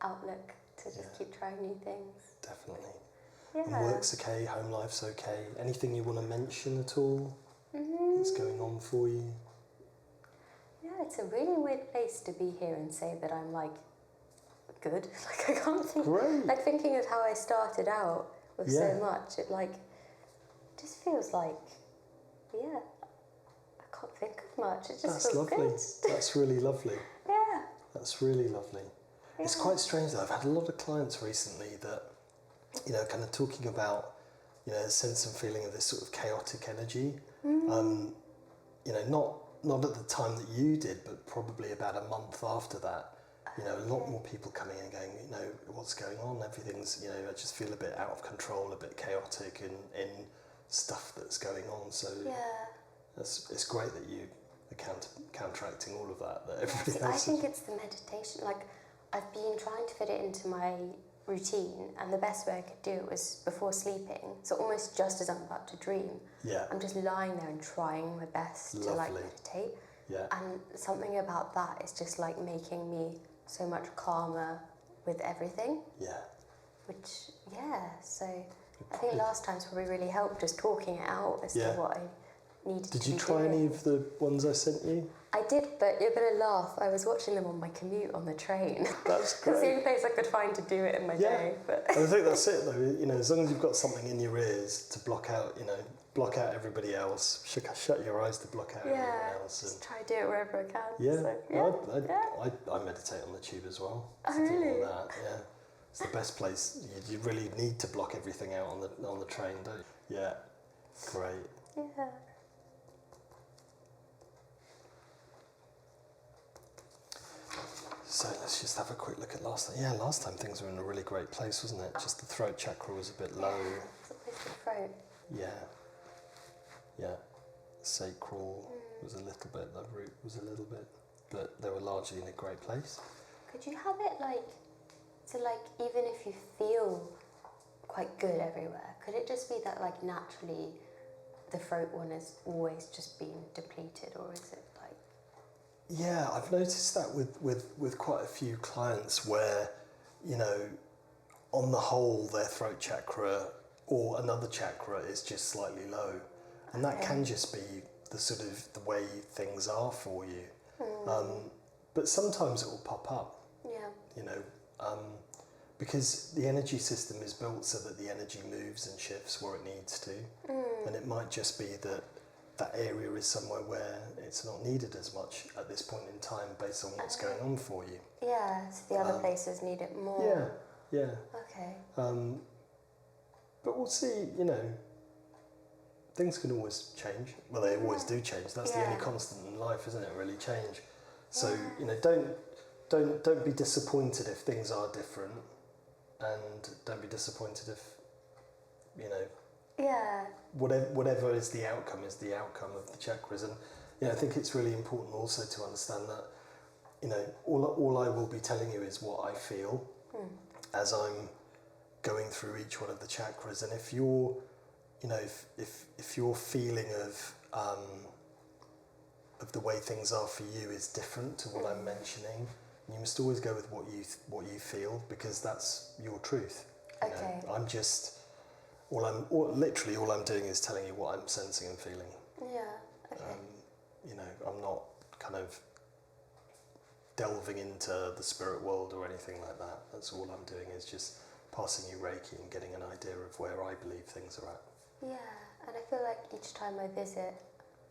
outlook to just keep trying new things. Definitely. Yeah. And work's okay, home life's okay. Anything you want to mention at all that's going on for you? Yeah, it's a really weird place to be here and say that I'm like good. Like I can't think. Great. Like thinking of how I started out with so much, it like just feels like I can't think of much. It just feels lovely. good. That's really lovely. Yeah. That's really lovely. Yeah. It's quite strange though. I've had a lot of clients recently that, you know, kind of talking about, you know, the sense and feeling of this sort of chaotic energy. You know, not at the time that you did, but probably about a month after that. You know, a lot more people coming in and going, you know, what's going on? Everything's, you know, I just feel a bit out of control, a bit chaotic in stuff that's going on. So it's great that you are counteracting all of that everybody else. I think it's the meditation. Like I've been trying to fit it into my routine, and the best way I could do it was before sleeping. So almost just as I'm about to dream, I'm just lying there and trying my best to like meditate. Yeah. And something about that is just like making me so much calmer with everything. Yeah. Which, so I think last time's probably really helped, just talking it out as to what I needed to do. Did you try any of the ones I sent you? I did, but you're going to laugh. I was watching them on my commute on the train. That's great. It's the only place I could find to do it in my day. But And I think that's it though, you know, as long as you've got something in your ears to block out, you know, block out everybody else, shut your eyes to block out everyone else. And just try to do it wherever I can. I meditate on the tube as well. Oh, really? Like that, yeah. It's the best place. You really need to block everything out on the train, don't you? Yeah, great. Yeah. So let's just have a quick look at last time. Yeah, last time things were in a really great place, wasn't it? Just the throat chakra was a bit low. It's a place for the throat. Yeah. Sacral was a little bit, the root was a little bit, but they were largely in a great place. Could you have it like, so like even if you feel quite good everywhere, could it just be that like naturally the throat one is always just being depleted, or is it like? Yeah, I've noticed that with quite a few clients where, you know, on the whole their throat chakra or another chakra is just slightly low. And that can just be the sort of the way things are for you. But sometimes it will pop up. Yeah. You know, because the energy system is built so that the energy moves and shifts where it needs to. And it might just be that that area is somewhere where it's not needed as much at this point in time based on what's going on for you. Yeah, so the other places need it more. Yeah. Okay. But we'll see, you know, things can always change. Well, they always do change. That's the only constant in life, isn't it? Really change. So, you know, don't be disappointed if things are different, and don't be disappointed if, you know, whatever is the outcome of the chakras. And you know, I think it's really important also to understand that, you know, all I will be telling you is what I feel as I'm going through each one of the chakras. And if you're, you know, if your feeling of the way things are for you is different to what I'm mentioning, you must always go with what you feel, because that's your truth. You know, I'm just all I'm doing is telling you what I'm sensing and feeling. Yeah. Okay. You know, I'm not kind of delving into the spirit world or anything like that. That's all I'm doing is just passing you Reiki and getting an idea of where I believe things are at. Yeah, and I feel like each time I visit,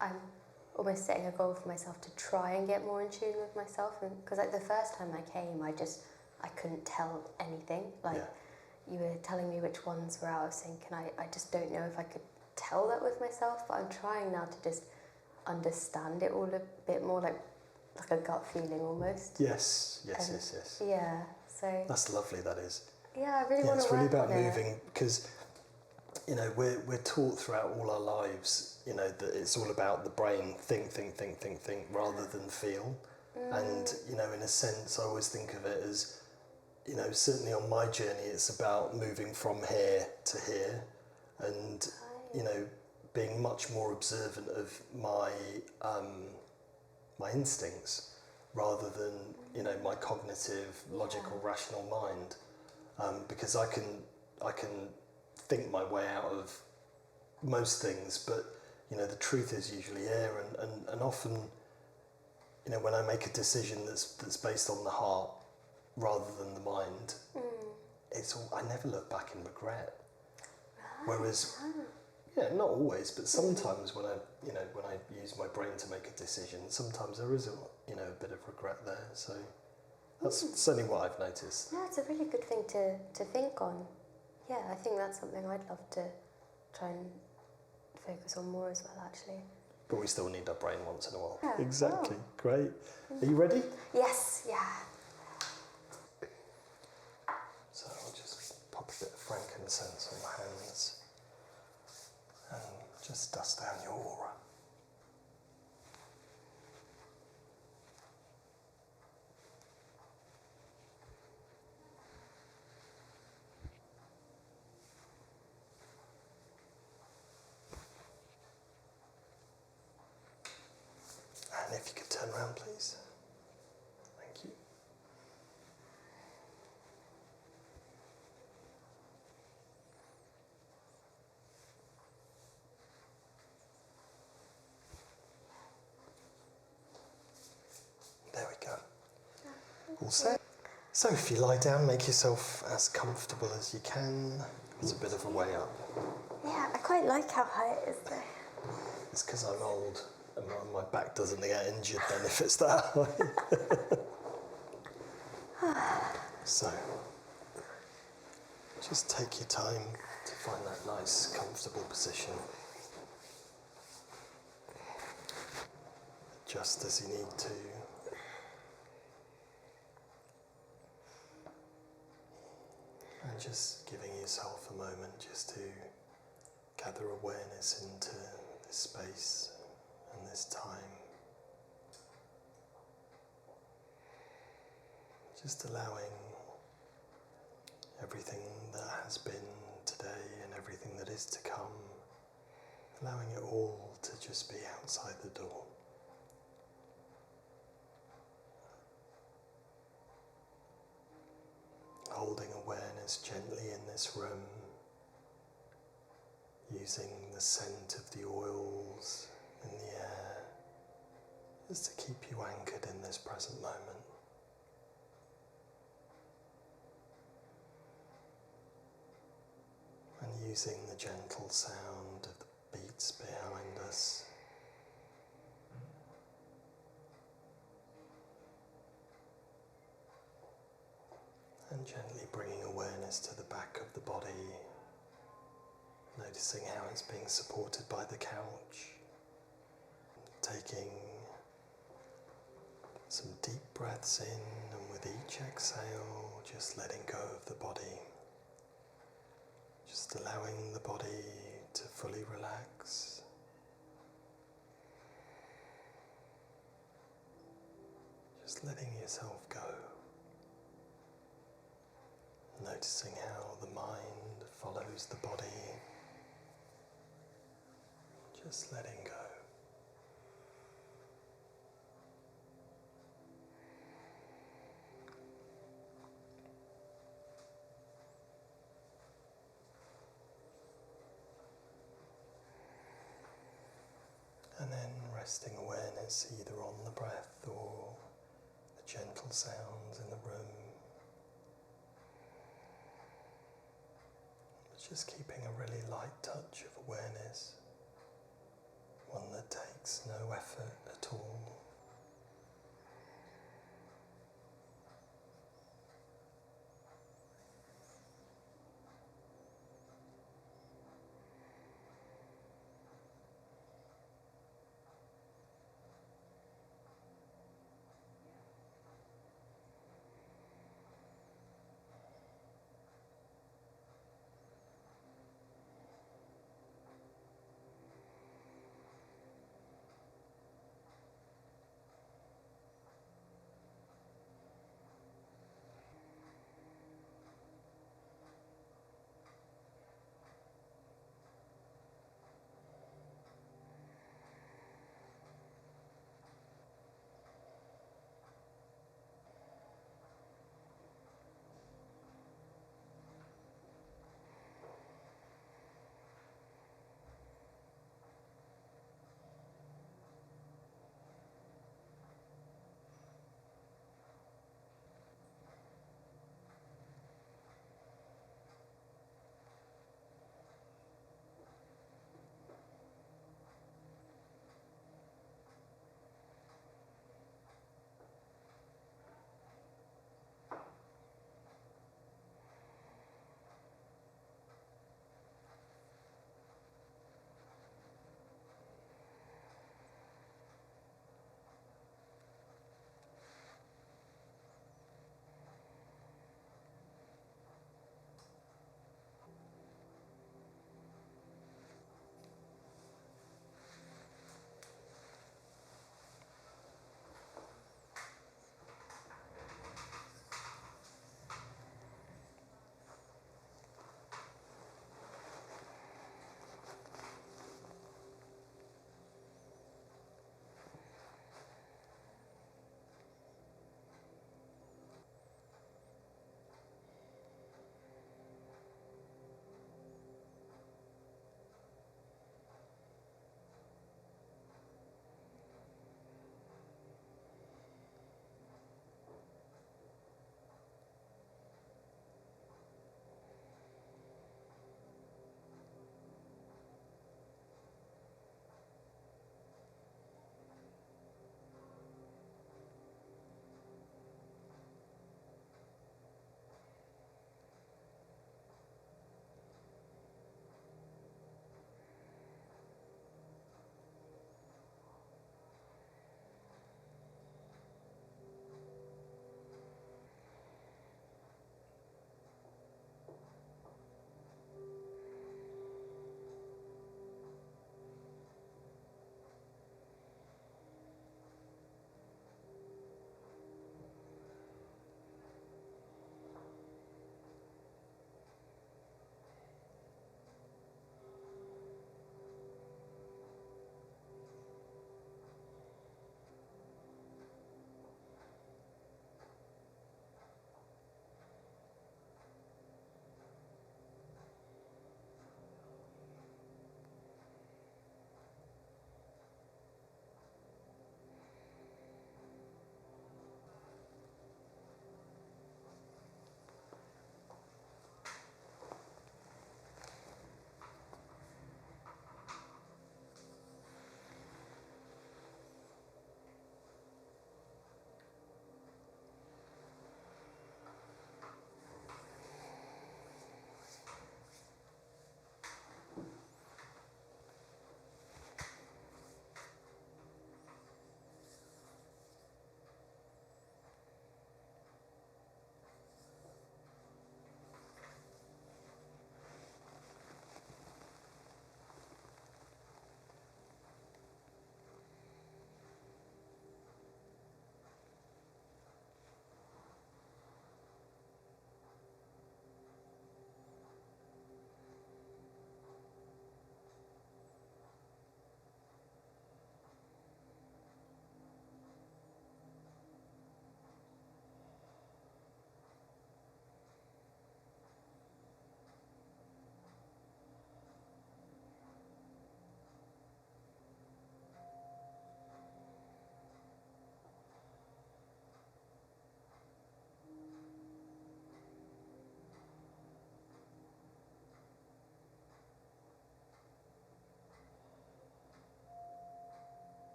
I'm almost setting a goal for myself to try and get more in tune with myself. And because like the first time I came, I couldn't tell anything. Like you were telling me which ones were out of sync, and I just don't know if I could tell that with myself. But I'm trying now to just understand it all a bit more, like a gut feeling almost. Yes. Yeah. So that's lovely. That is. Yeah, I really want to it's work really about on moving, because we're taught throughout all our lives, that it's all about the brain, think, rather than feel. And in a sense, I always think of it as, certainly on my journey, it's about moving from here to here, and being much more observant of my my instincts rather than my cognitive, logical, rational mind, because I can think my way out of most things, but the truth is usually here, and often when I make a decision that's based on the heart rather than the mind, I never look back in regret. Whereas not always, but sometimes when I use my brain to make a decision, sometimes there is a bit of regret there. So that's certainly what I've noticed. Yeah, it's a really good thing to think on. Yeah, I think that's something I'd love to try and focus on more as well, actually. But we still need our brain once in a while. Yeah. Exactly. Oh. Great. Are you ready? Yes, yeah. So I'll just pop a bit of frankincense on my hands and just dust down your aura. And if you could turn around, please. Thank you. There we go. All set. So if you lie down, make yourself as comfortable as you can. It's a bit of a way up. Yeah, I quite like how high it is though. It's because I'm old and my back doesn't get injured then if it's that high. So, just take your time to find that nice, comfortable position. Just as you need to. And just giving yourself a moment just to gather awareness into this space and this time. Just allowing everything that has been today and everything that is to come, allowing it all to just be outside the door. Holding awareness gently in this room, using the scent of the oils in the air, just to keep you anchored in this present moment. And using the gentle sound of the beats behind us. And gently bringing awareness to the back of the body, noticing how it's being supported by the couch. Taking some deep breaths in, and with each exhale, just letting go of the body. Just allowing the body to fully relax. Just letting yourself go. Noticing how the mind follows the body. Just letting go. And then resting awareness either on the breath or the gentle sounds in the room. But just keeping a really light touch of awareness, one that that takes no effort at all.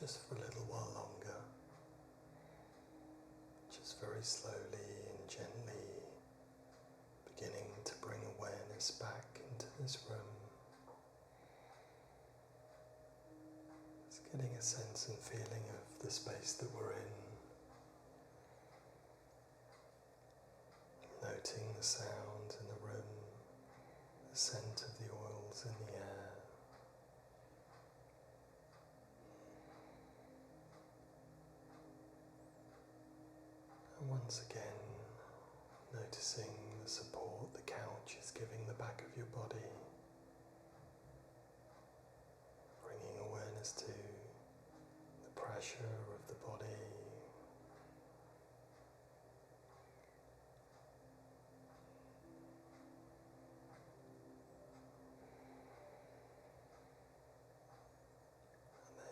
just for a little while longer. Just very slowly and gently beginning to bring awareness back into this room. Just getting a sense and feeling of the space that we're in. Noting the sound in the room, the scent of the oils in the air. And once again, noticing the support the couch is giving the back of your body. Bringing awareness to the pressure of the body.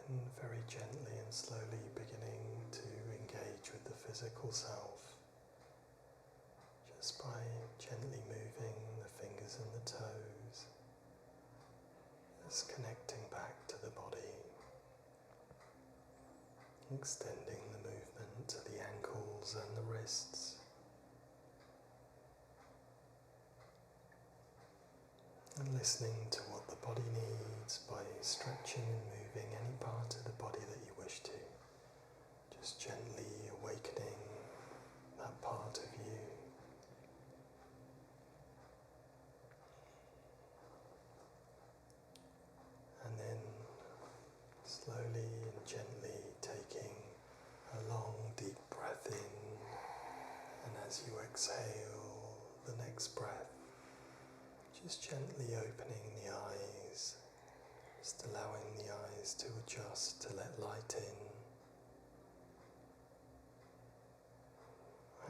And very gently and slowly beginning to engage with the physical self, just by gently moving the fingers and the toes, just connecting back to the body, extending the movement to the ankles and the wrists, and listening to what the body needs by stretching and moving any part of the body that you wish to. Just gently awakening that part of you. And then slowly and gently taking a long deep breath in, and as you exhale the next breath, just gently opening the eyes, just allowing the eyes to adjust to let light in,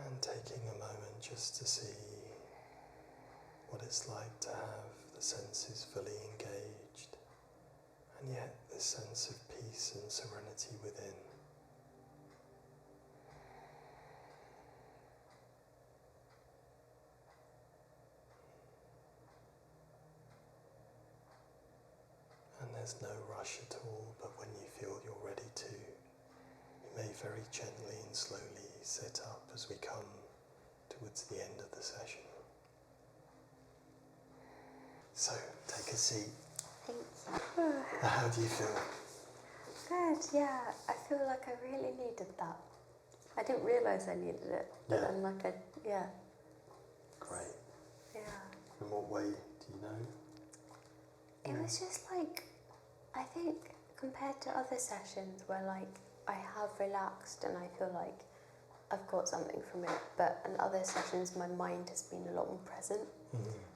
and taking a moment just to see what it's like to have the senses fully engaged, and yet this sense of peace and serenity within. And there's no rush at all, but when you feel you're ready to, you may very gently and slowly sit up as we come towards the end of the session. So, take a seat. Thank you. How do you feel? Good, yeah. I feel like I really needed that. I didn't realise I needed it, but then yeah. Great. Yeah. In what way do you know? It was just like, I think compared to other sessions where I have relaxed and I feel like I've got something from it, but in other sessions my mind has been a lot more present.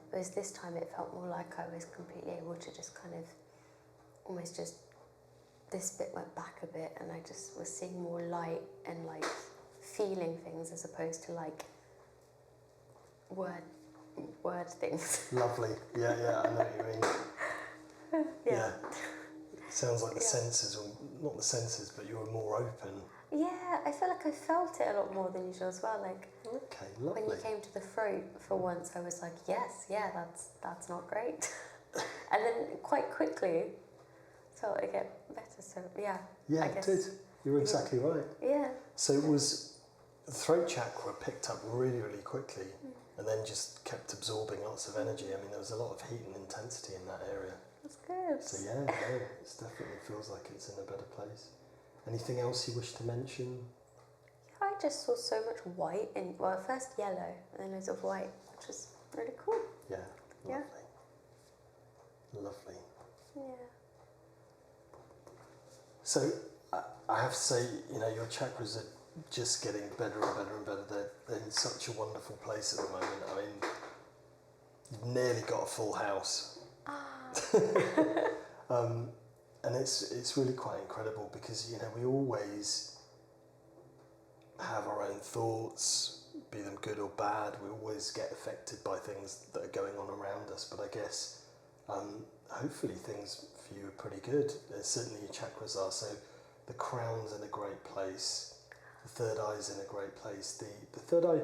Whereas this time it felt more like I was completely able to just kind of almost just, this bit went back a bit and I just was seeing more light and feeling things as opposed to word things. Lovely. Yeah, I know what you mean. Yeah. Sounds like the senses, or not the senses, but you were more open. Yeah, I feel like I felt it a lot more than usual as well. Okay, lovely. When you came to the throat for once, I was like, yes, that's not great. And then quite quickly, felt it get better. So yeah. Yeah, I guess, it did. You're exactly right. Yeah. So it was, the throat chakra picked up really, really quickly, and then just kept absorbing lots of energy. I mean, there was a lot of heat and intensity in that area. That's good. So yeah, it definitely feels like it's in a better place. Anything else you wish to mention? Yeah, I just saw so much white first yellow and then loads of white, which was really cool. Yeah, Yeah. lovely. Lovely. Yeah. So I have to say, your chakras are just getting better and better and better. They're in such a wonderful place at the moment. I mean, you've nearly got a full house. And it's really quite incredible because, we always have our own thoughts, be them good or bad. We always get affected by things that are going on around us. But I guess, hopefully things for you are pretty good. Certainly your chakras are. So the crown's in a great place. The third eye's in a great place. The third eye,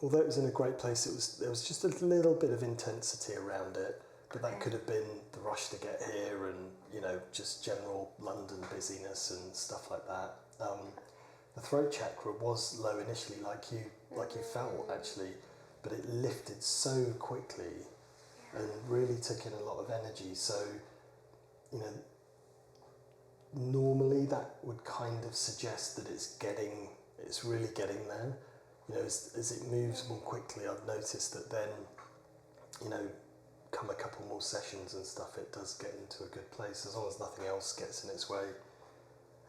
although it was in a great place, there was just a little bit of intensity around it. But that could have been the rush to get here and, you know, just general London busyness and stuff like that. The throat chakra was low initially, like you felt actually, but it lifted so quickly and really took in a lot of energy. So, you know, normally that would kind of suggest that it's really getting there. You know, as it moves more quickly, I've noticed that then, you know, come a couple more sessions and stuff, it does get into a good place, as long as nothing else gets in its way.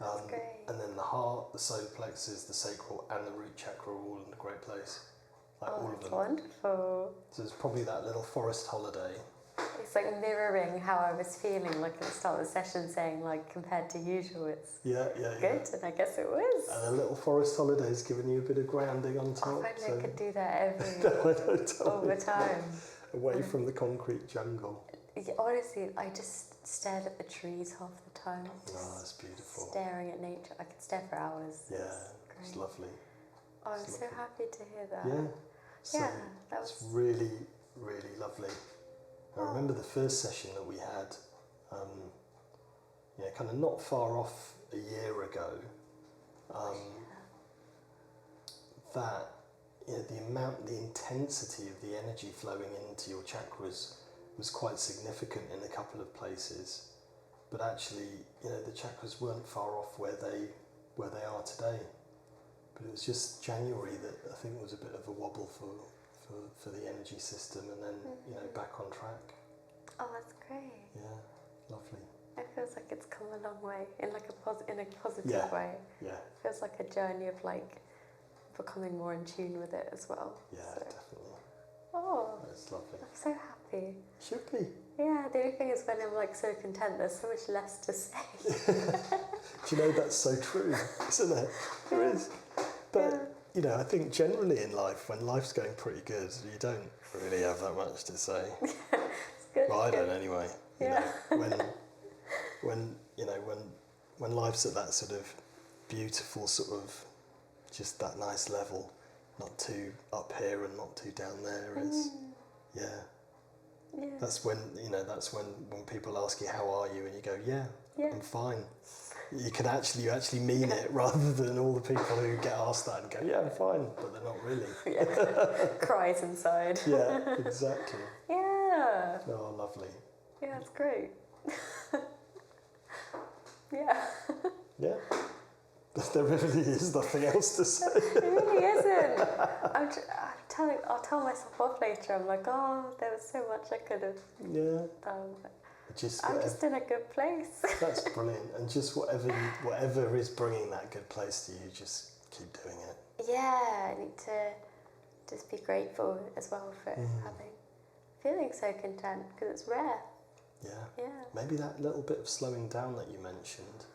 That's great. And then the heart, the solar plexus, the sacral and the root chakra are all in a great place. Like all of them. Wonderful. So it's probably that little forest holiday. It's like mirroring how I was feeling like at the start of the session, saying like compared to usual it's good, and I guess it was. And a little forest holiday has given you a bit of grounding on top. I find I could do that all the time. Away from the concrete jungle. Yeah, honestly, I just stared at the trees half the time. That's beautiful. Staring at nature. I could stare for hours. Yeah, it's lovely. Oh, I'm so happy to hear that. Yeah. So that was really, really lovely. I remember the first session that we had, you know, kind of not far off a year ago, that, you know, the intensity of the energy flowing into your chakras was quite significant in a couple of places, but actually, you know, the chakras weren't far off where they are today. But it was just January that I think was a bit of a wobble for the energy system, and then, you know, back on track. Oh, that's great. Yeah, lovely. It feels like it's come a long way in like a positive way. Yeah. It feels like a journey of like becoming more in tune with it as well. Yeah, definitely. Oh, that's lovely. I'm so happy. Should be. Yeah, the only thing is when I'm like so content, there's so much less to say. Do you know, that's so true, isn't it? There is. But, you know, I think generally in life, when life's going pretty good, you don't really have that much to say. It's good. Well, I don't anyway. Yeah. You know, when life's at that sort of beautiful sort of, just that nice level, not too up here and not too down there, it's, yeah. That's when, you know, when people ask you, how are you? And you go, yeah. I'm fine. You actually mean it, rather than all the people who get asked that and go, yeah, I'm fine, but they're not really. Cries inside. Yeah, exactly. Yeah. Oh, lovely. Yeah, it's great. Yeah. Yeah. There really is nothing else to say. It really isn't. I'll tell myself off later. I'm like, oh, there was so much I could have done. I'm just in a good place. That's brilliant. And just whatever is bringing that good place to you, just keep doing it. Yeah, I need to just be grateful as well for feeling so content, because it's rare. Yeah. Yeah. Maybe that little bit of slowing down that you mentioned.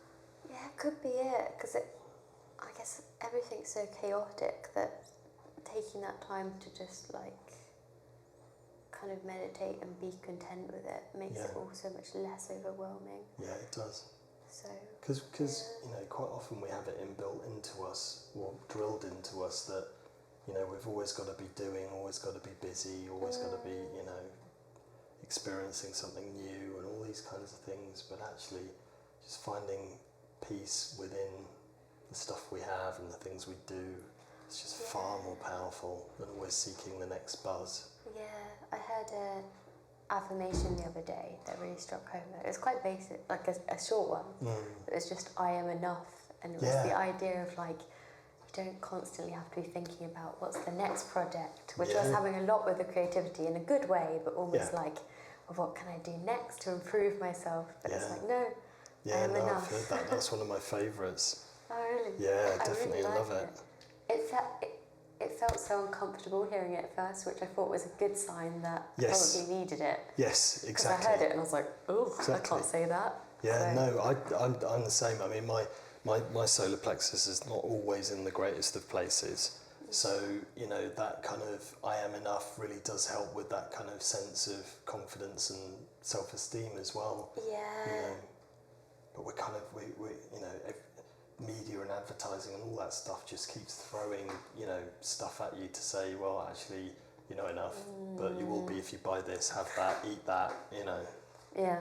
Yeah, it could be it, because I guess everything's so chaotic that taking that time to just like kind of meditate and be content with it makes it all so much less overwhelming. Yeah, it does. So because you know, quite often we have it inbuilt into us, or drilled into us, that, you know, we've always got to be doing, always got to be busy, always got to be, you know, experiencing something new and all these kinds of things. But actually just finding peace within the stuff we have and the things we do, it's just far more powerful than always seeking the next buzz. Yeah, I heard an affirmation the other day that really struck home. It was quite basic, like a short one. It was just, I am enough. And it was the idea of like, you don't constantly have to be thinking about what's the next project, which I was having a lot with the creativity in a good way, but almost like, well, what can I do next to improve myself? But it's like, no, I am enough. I've heard that. That's one of my favourites. Oh, really? Yeah, definitely really love it. It felt so uncomfortable hearing it at first, which I thought was a good sign that I probably needed it. Yes, exactly. Because I heard it and I was like, oh, I can't say that. Yeah, so. No, I'm the same. I mean, my solar plexus is not always in the greatest of places. So, you know, that kind of I am enough really does help with that kind of sense of confidence and self-esteem as well. Yeah. You know, but we you know, media and advertising and all that stuff just keeps throwing, you know, stuff at you to say, well, actually, you're not enough, but you will be if you buy this, have that, eat that, you know. Yeah.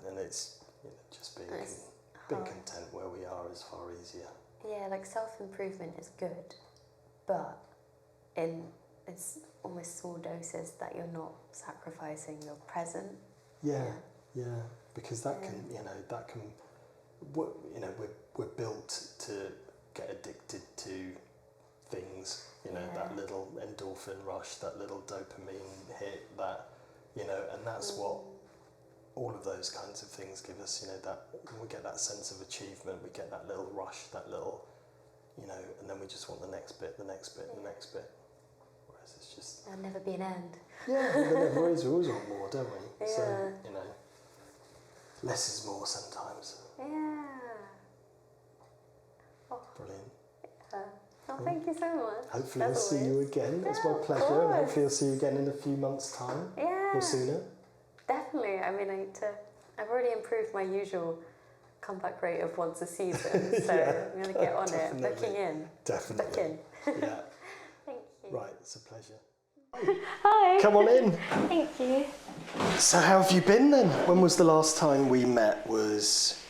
And it's, you know, just being content where we are is far easier. Yeah, like self-improvement is good, but it's almost small doses that you're not sacrificing your present. Yeah, because that can, you know, we're built to get addicted to things, you know, that little endorphin rush, that little dopamine hit, that, you know, and that's what all of those kinds of things give us, you know, that we get that sense of achievement, we get that little rush, that little, you know, and then we just want the next bit, the next bit, the next bit. Whereas it's just... There'll never be an end. Yeah, there never is. We always want more, don't we? Yeah. So, you know, less is more sometimes. Yeah. Oh. Brilliant. Yeah. Oh, thank you so much. Hopefully I'll see you again. It's my pleasure. And hopefully I'll see you again in a few months' time. Yeah. Or sooner. Definitely. I mean, I've already improved my usual comeback rate of once a season, so I'm going to get on definitely. it. Booking in. Definitely. Book in. Yeah. Thank you. Right, it's a pleasure. Hi. Come on in. Thank you. So how have you been then? When was the last time we met? Was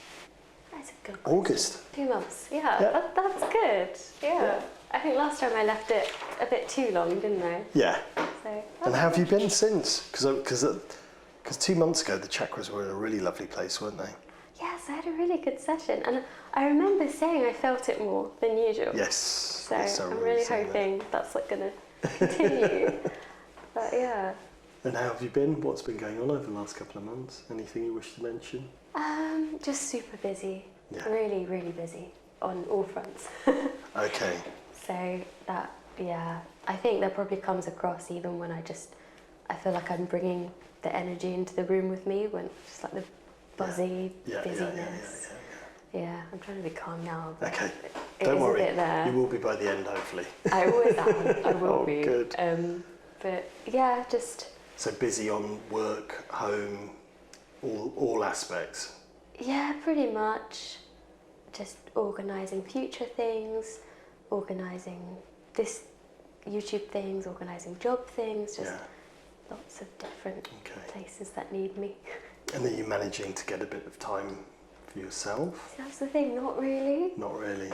That's a good question. August. 2 months. Yeah. That's good. Yeah. I think last time I left it a bit too long, didn't I? Yeah. So. And how have you been since? Because 2 months ago the chakras were in a really lovely place, weren't they? Yes, I had a really good session, and I remember saying I felt it more than usual. Yes. So yes, I I'm remember really saying hoping that's not going to continue. But yeah. And how have you been? What's been going on over the last couple of months? Anything you wish to mention? Just super busy. Yeah. Really, really busy on all fronts. Okay. So that, yeah, I think that probably comes across even when I feel like I'm bringing the energy into the room with me, when just like the buzzy busyness. Yeah, I'm trying to be calm now. But Okay. it Don't is worry. A bit there. You will be by the end, hopefully. I always am. I will Oh, be. good. But yeah, just. So busy on work, home, all aspects. Yeah, pretty much. Just organising future things, organising this YouTube things, organising job things, just lots of different places that need me. And are you managing to get a bit of time for yourself? See, that's the thing, not really. Not really.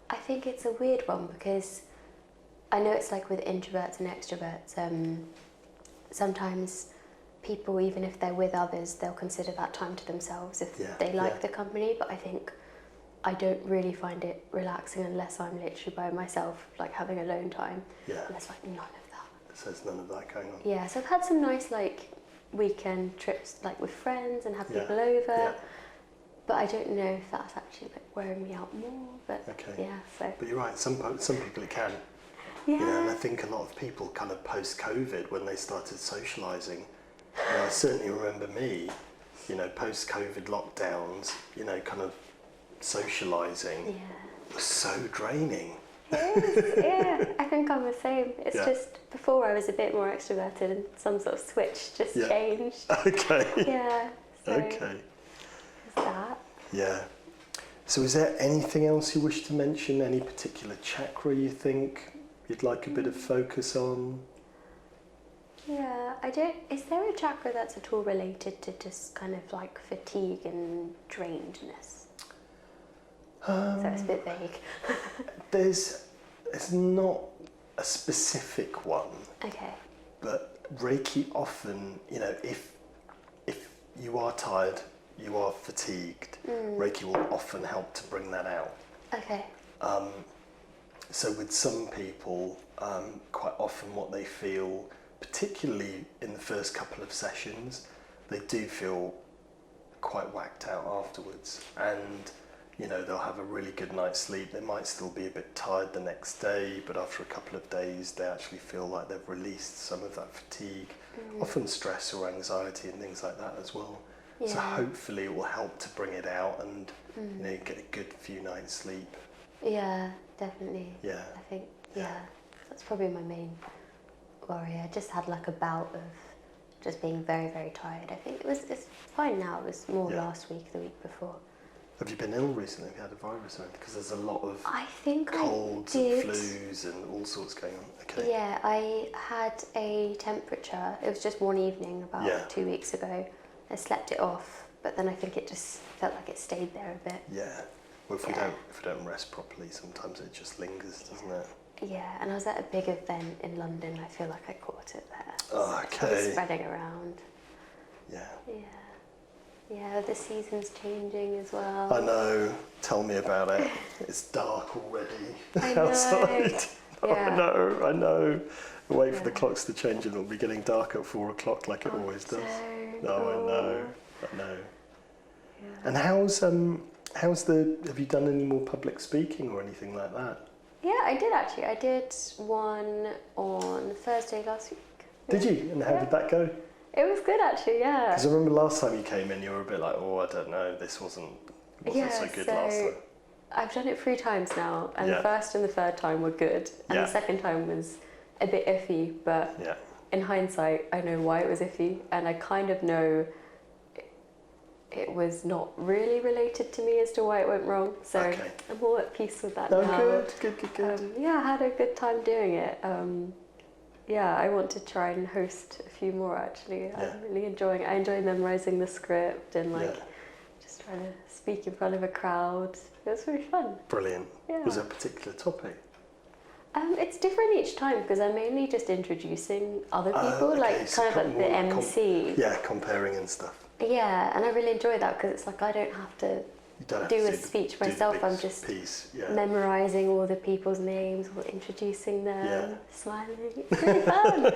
I think it's a weird one because I know it's like with introverts and extroverts, sometimes people, even if they're with others, they'll consider that time to themselves if they like the company, but I think I don't really find it relaxing unless I'm literally by myself, like having alone time. Yeah. And there's like none of that. So there's none of that going on. Yeah, so I've had some nice like weekend trips like with friends and have people over. Yeah. But I don't know if that's actually like wearing me out more. But so. But you're right, some people it can. Yeah. You know, and I think a lot of people kind of post-COVID, when they started socialising, you know, I certainly remember me, you know, post-COVID lockdowns, you know, kind of socialising was so draining. It is, yeah. I think I'm the same. It's just before I was a bit more extroverted and some sort of switch just changed. Okay. Yeah. So Okay. Is that? Yeah. So is there anything else you wish to mention? Any particular chakra you think you'd like a bit of focus on? Yeah, is there a chakra that's at all related to just kind of like fatigue and drainedness? So it's a bit vague. There's not a specific one. Okay. But Reiki often, you know, if you are tired, you are fatigued, Reiki will often help to bring that out. Okay. So with some people, quite often what they feel, particularly in the first couple of sessions, they do feel quite whacked out afterwards, and you know, they'll have a really good night's sleep. They might still be a bit tired the next day, but after a couple of days they actually feel like they've released some of that fatigue, often stress or anxiety and things like that as well. So hopefully it will help to bring it out and you know, get a good few nights sleep. Yeah, definitely. Yeah. I think that's probably my main worry. I just had like a bout of just being very, very tired. I think it's fine now. It was more last week, the week before. Have you been ill recently? Have you had a virus or anything? Because there's a lot of I think colds I did. and flus and all sorts going on. Okay. Yeah, I had a temperature. It was just one evening about 2 weeks ago. I slept it off, but then I think it just felt like it stayed there a bit. Yeah. Well, if we don't rest properly, sometimes it just lingers, doesn't it? Yeah, and I was at a big event in London. I feel like I caught it there. Oh, So it was okay. spreading around. Yeah. Yeah. Yeah, the season's changing as well. I know. Tell me about it. It's dark already I know. outside. Yeah. I know. Wait for the clocks to change and it'll be getting dark at 4 o'clock like it always does. No, I know. Yeah. And have you done any more public speaking or anything like that? Yeah, I did actually. I did one on Thursday last week. Did you? And how did that go? It was good actually, yeah. Because I remember last time you came in, you were a bit like, I don't know, this wasn't so good last time. I've done it 3 times now, and the Yeah. first and the third time were good, and Yeah. the second time was a bit iffy, but in hindsight, I know why it was iffy, and I kind of know it was not really related to me as to why it went wrong, so I'm all at peace with that now. Good. Yeah, I had a good time doing it. Yeah, I want to try and host a few more actually. Yeah. I'm really enjoying it. I enjoy memorising the script and just trying to speak in front of a crowd. It was really fun. Brilliant. Yeah. Was there a particular topic? It's different each time because I'm mainly just introducing other people, so kind of like the MC. Comparing and stuff. Yeah, and I really enjoy that because it's like I don't have to do a speech myself. I'm just memorising all the people's names or introducing them, smiling. It's really fun.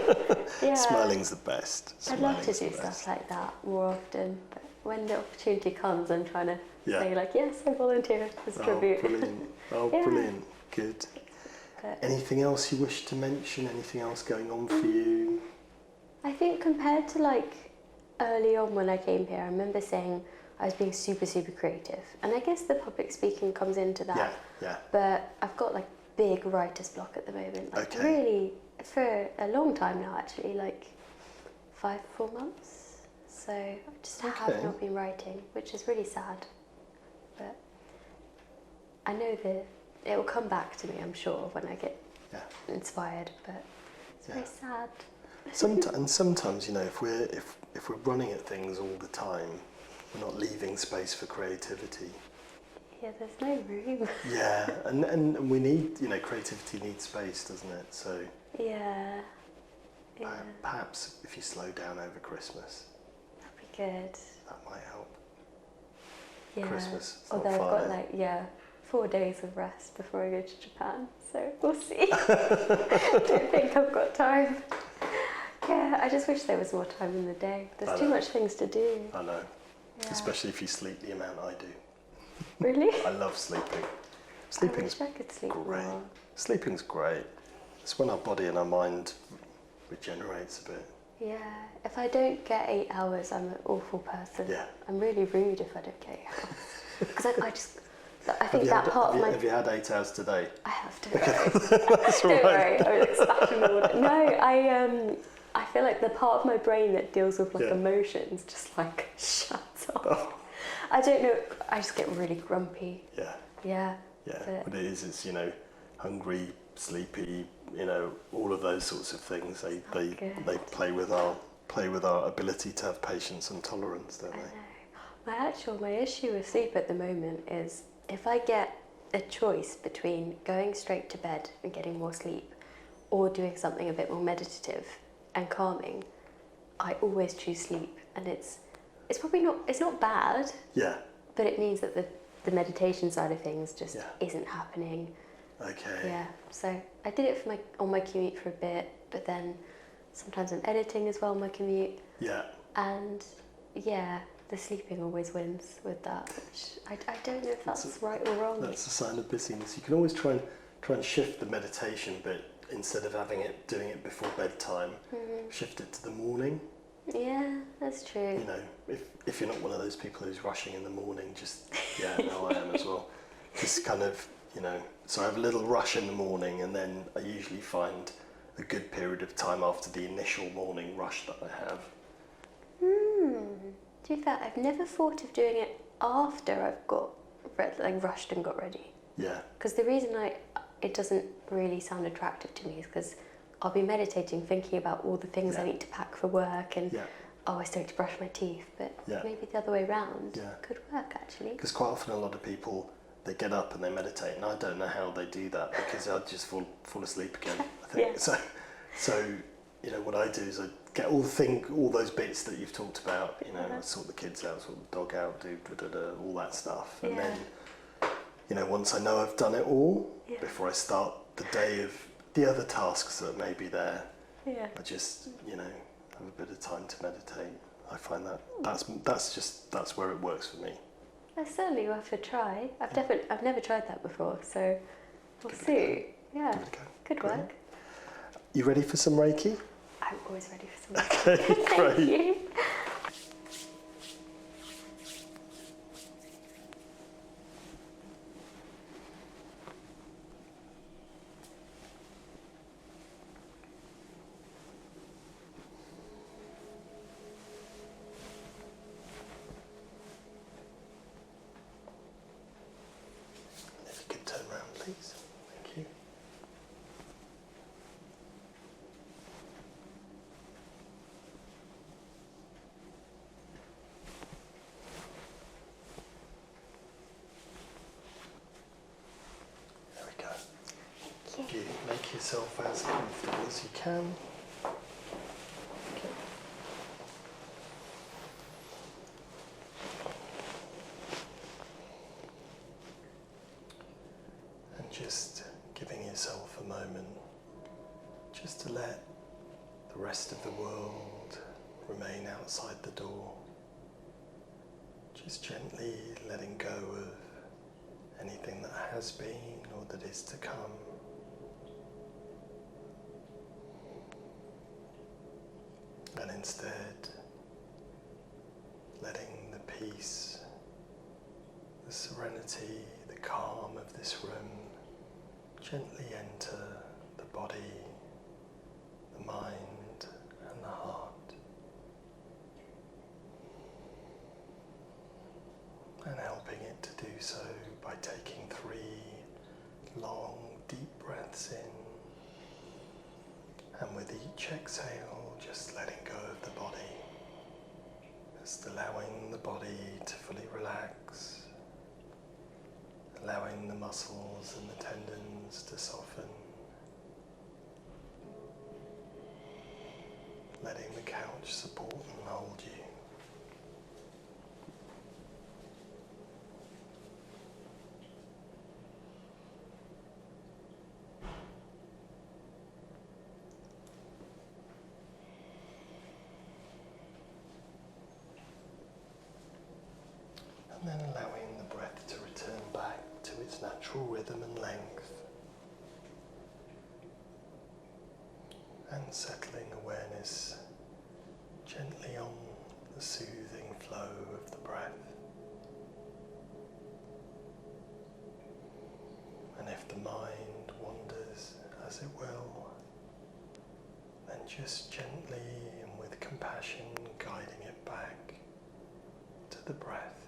Yeah. Smiling's the best. I'd love to do stuff like that more often, but when the opportunity comes, I'm trying to say yes, I volunteer as tribute. Brilliant. Brilliant. Good. But anything else you wish to mention? Anything else going on for you? I think compared to early on when I came here, I remember saying I was being super, super creative. And I guess the public speaking comes into that. Yeah. But I've got big writer's block at the moment. Really, for a long time now actually, 4 months. So I just have not been writing, which is really sad. But I know that it will come back to me, I'm sure, when I get inspired, but it's very sad. Sometimes, if we're running at things all the time, we're not leaving space for creativity. Yeah, there's no room. Yeah, and we need, creativity needs space, doesn't it? So yeah. Perhaps if you slow down over Christmas. That'd be good. That might help. Yeah. Christmas. Although I've got 4 days of rest before I go to Japan, so we'll see. Don't think I've got time. Yeah, I just wish there was more time in the day. There's too much things to do. I know. Yeah. Especially if you sleep the amount I do. Really? I love sleeping. I wish I could sleep great. more. Sleeping's great. It's when our body and our mind regenerates a bit. Yeah, if I don't get 8 hours, I'm an awful person. Yeah. I'm really rude if I don't get 8 hours. Because I think that part of my... Have you had 8 hours today? I have to. That's don't worry, I was smashing the water. No, I feel like the part of my brain that deals with emotions just shuts off. Oh. I don't know, I just get really grumpy. Yeah. Yeah. But it is, it's, hungry, sleepy, all of those sorts of things. They play with our ability to have patience and tolerance, don't they? I know. My issue with sleep at the moment is if I get a choice between going straight to bed and getting more sleep or doing something a bit more meditative and calming, I always choose sleep, and it's probably not bad. Yeah. But it means that the meditation side of things just isn't happening. Okay. Yeah. So I did it on my commute for a bit, but then sometimes I'm editing as well on my commute. Yeah. And the sleeping always wins with that, which I don't know if that's right or wrong. That's a sign of busyness. You can always try and shift the meditation bit. Instead of doing it before bedtime, shift it to the morning. Yeah, that's true. If you're not one of those people who's rushing in the morning, I am as well. Just kind of, so I have a little rush in the morning, and then I usually find a good period of time after the initial morning rush that I have. To be fair, I've never thought of doing it after I've got like rushed and got ready. Yeah. Because the reason it doesn't really sound attractive to me is because I'll be meditating, thinking about all the things I need to pack for work, and oh, I still need to brush my teeth. But maybe the other way around could work actually. Because quite often a lot of people, they get up and they meditate, and I don't know how they do that because I'd just fall asleep again. I think so. You know, what I do is I get all those bits that you've talked about. You know, I sort the kids out, sort the dog out, do all that stuff, and then, you know, once I know I've done it all, before I start the day of the other tasks that may be there, I just, you know, have a bit of time to meditate. I find that's where it works for me. That's certainly worth a try. I've never tried that before, so we'll see. Yeah, good work. You ready for some Reiki? I'm always ready for some Reiki. Okay, great. Thank you. If you could turn around, please. Thank you. There we go. Thank you. Make yourself as comfortable as you can. Okay. And just giving yourself a moment just to let the rest of the world remain outside the door. Just gently letting go of anything that has been or that is to come. And instead, letting the peace, the serenity, the calm of this room gently enter the body, the mind, and the heart. And helping it to do so by taking 3 long, deep breaths in. And with each exhale, just letting go of the body. Just allowing the body to fully relax. Allowing the muscles and the tendons to soften. Letting the couch support and hold you. And then allowing the breath to return back to its natural rhythm and length. And settling awareness gently on the soothing flow of the breath. And if the mind wanders, as it will, then just gently and with compassion guiding it back to the breath.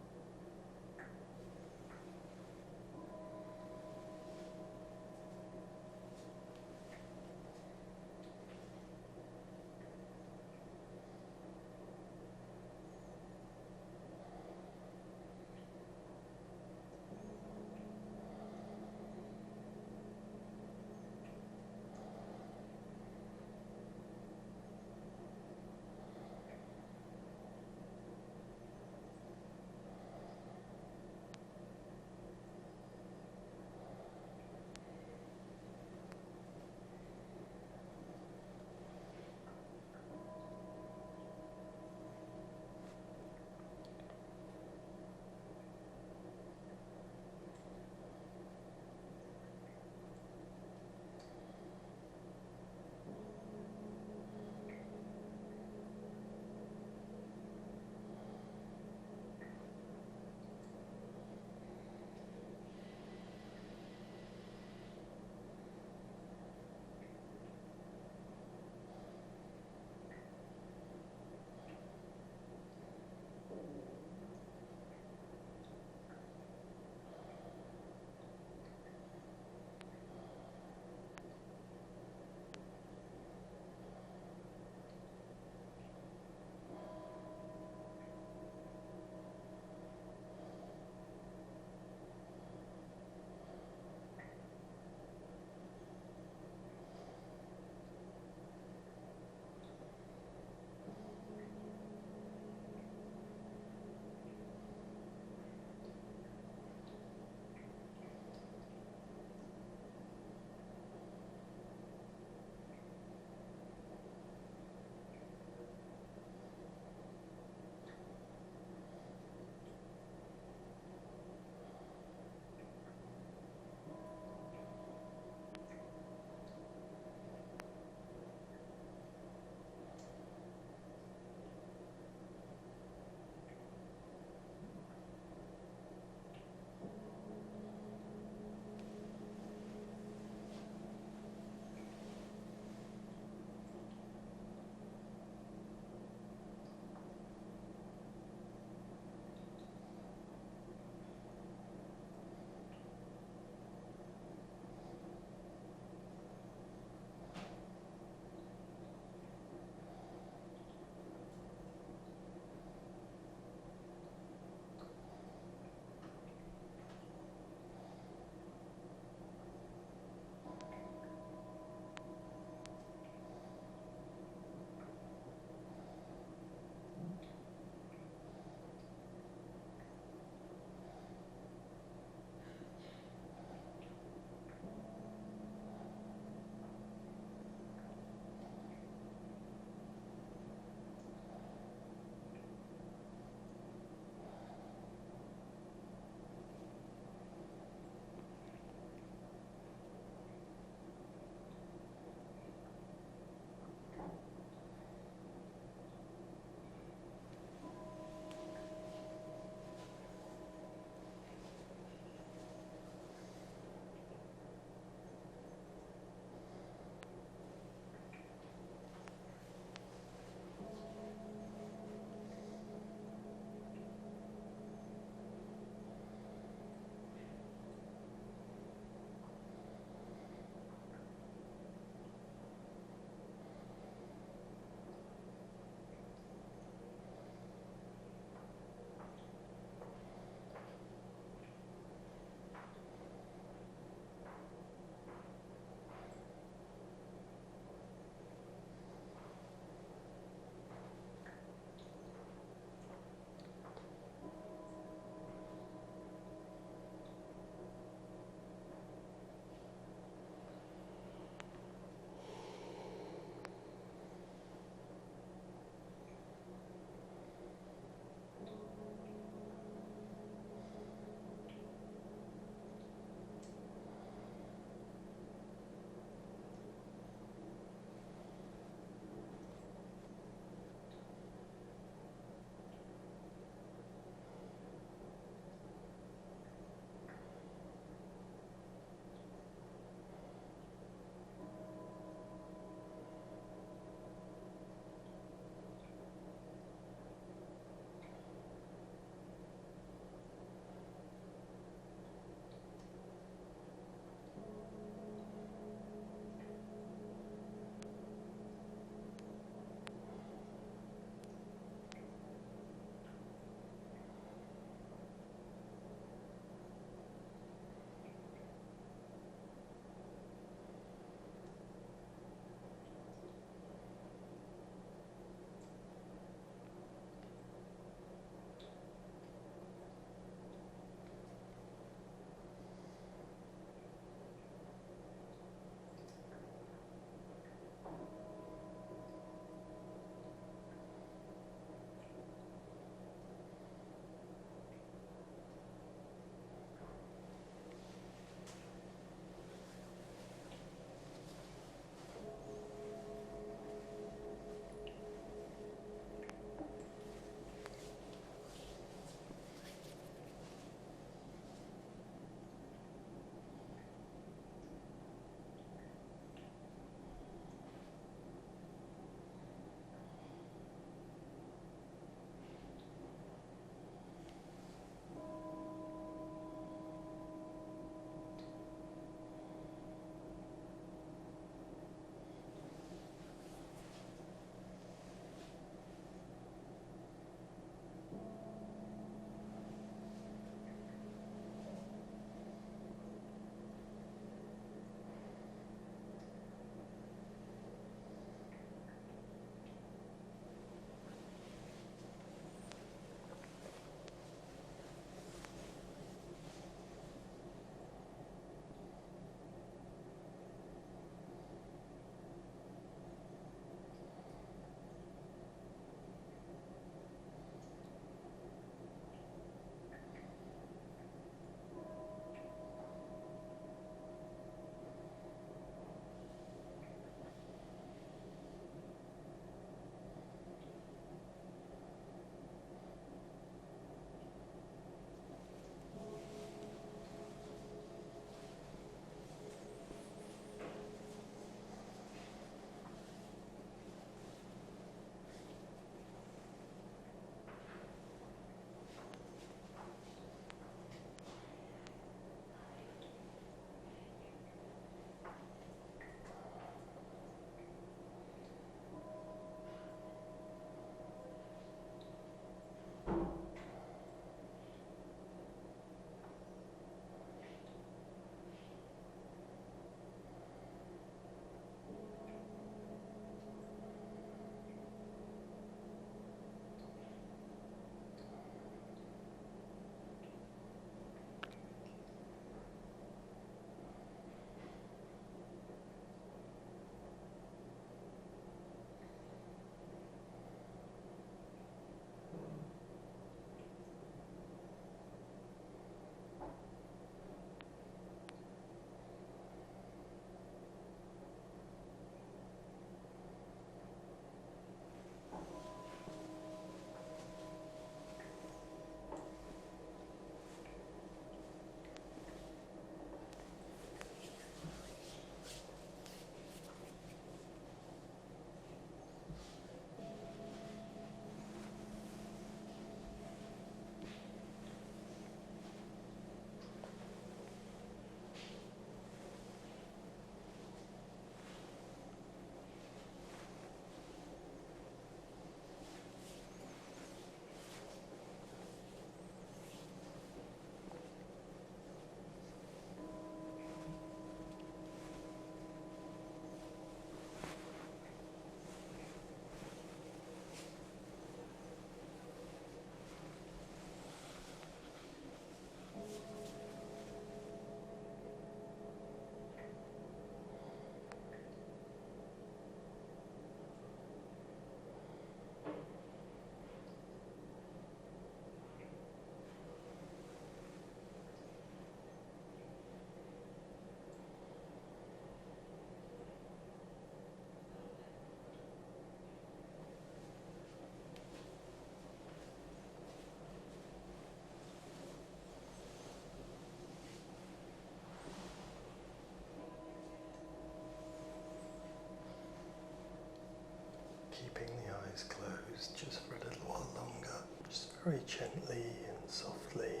just for a little while longer. Just very gently and softly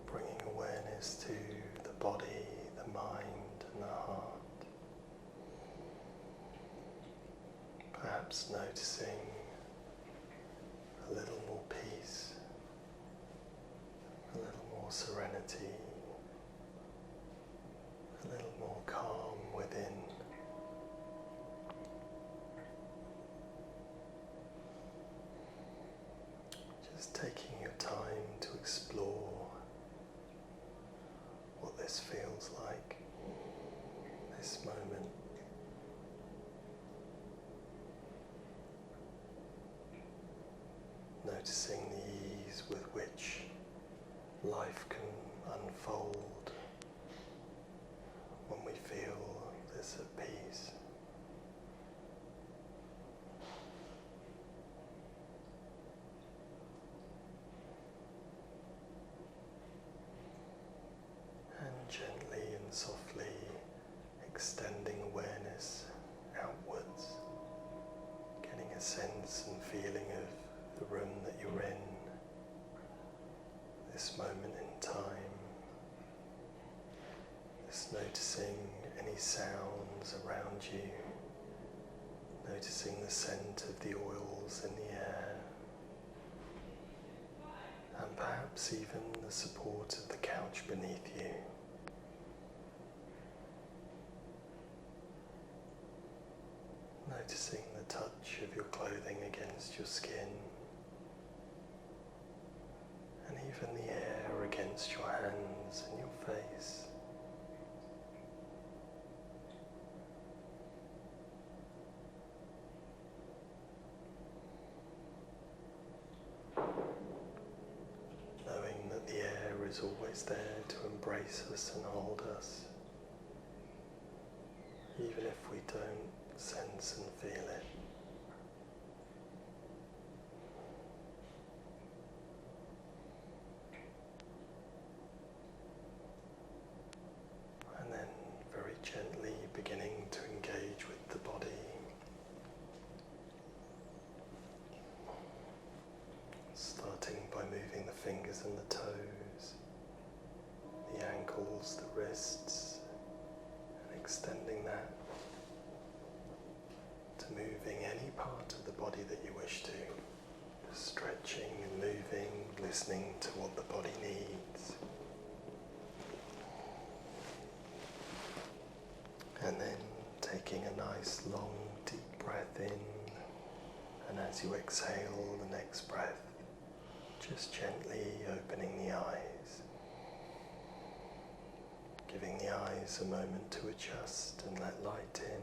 bringing awareness to the body, the mind and the heart. Perhaps noticing a little more peace, a little more serenity, a little more calm within. Just taking your time to explore what this feels like, this moment. Noticing the ease with which life can unfold when we feel this at peace. And gently and softly extending awareness outwards, getting a sense and feeling of the room that you're in, this moment in time, just noticing any sounds around you, noticing the scent of the oils in the air, and perhaps even the support of the couch beneath you. Noticing the touch of your clothing against your skin, and even the air against your hands and your face. Knowing that the air is always there to embrace us and hold us, even if we don't sense and feel it. And then very gently beginning to engage with the body. Starting by moving the fingers and the toes, the ankles, the wrists, and extending that to moving any part of the body that you wish to. Just stretching and moving, listening to what the body needs. And then taking a nice long deep breath in, and as you exhale the next breath, just gently opening the eyes, giving the eyes a moment to adjust and let light in.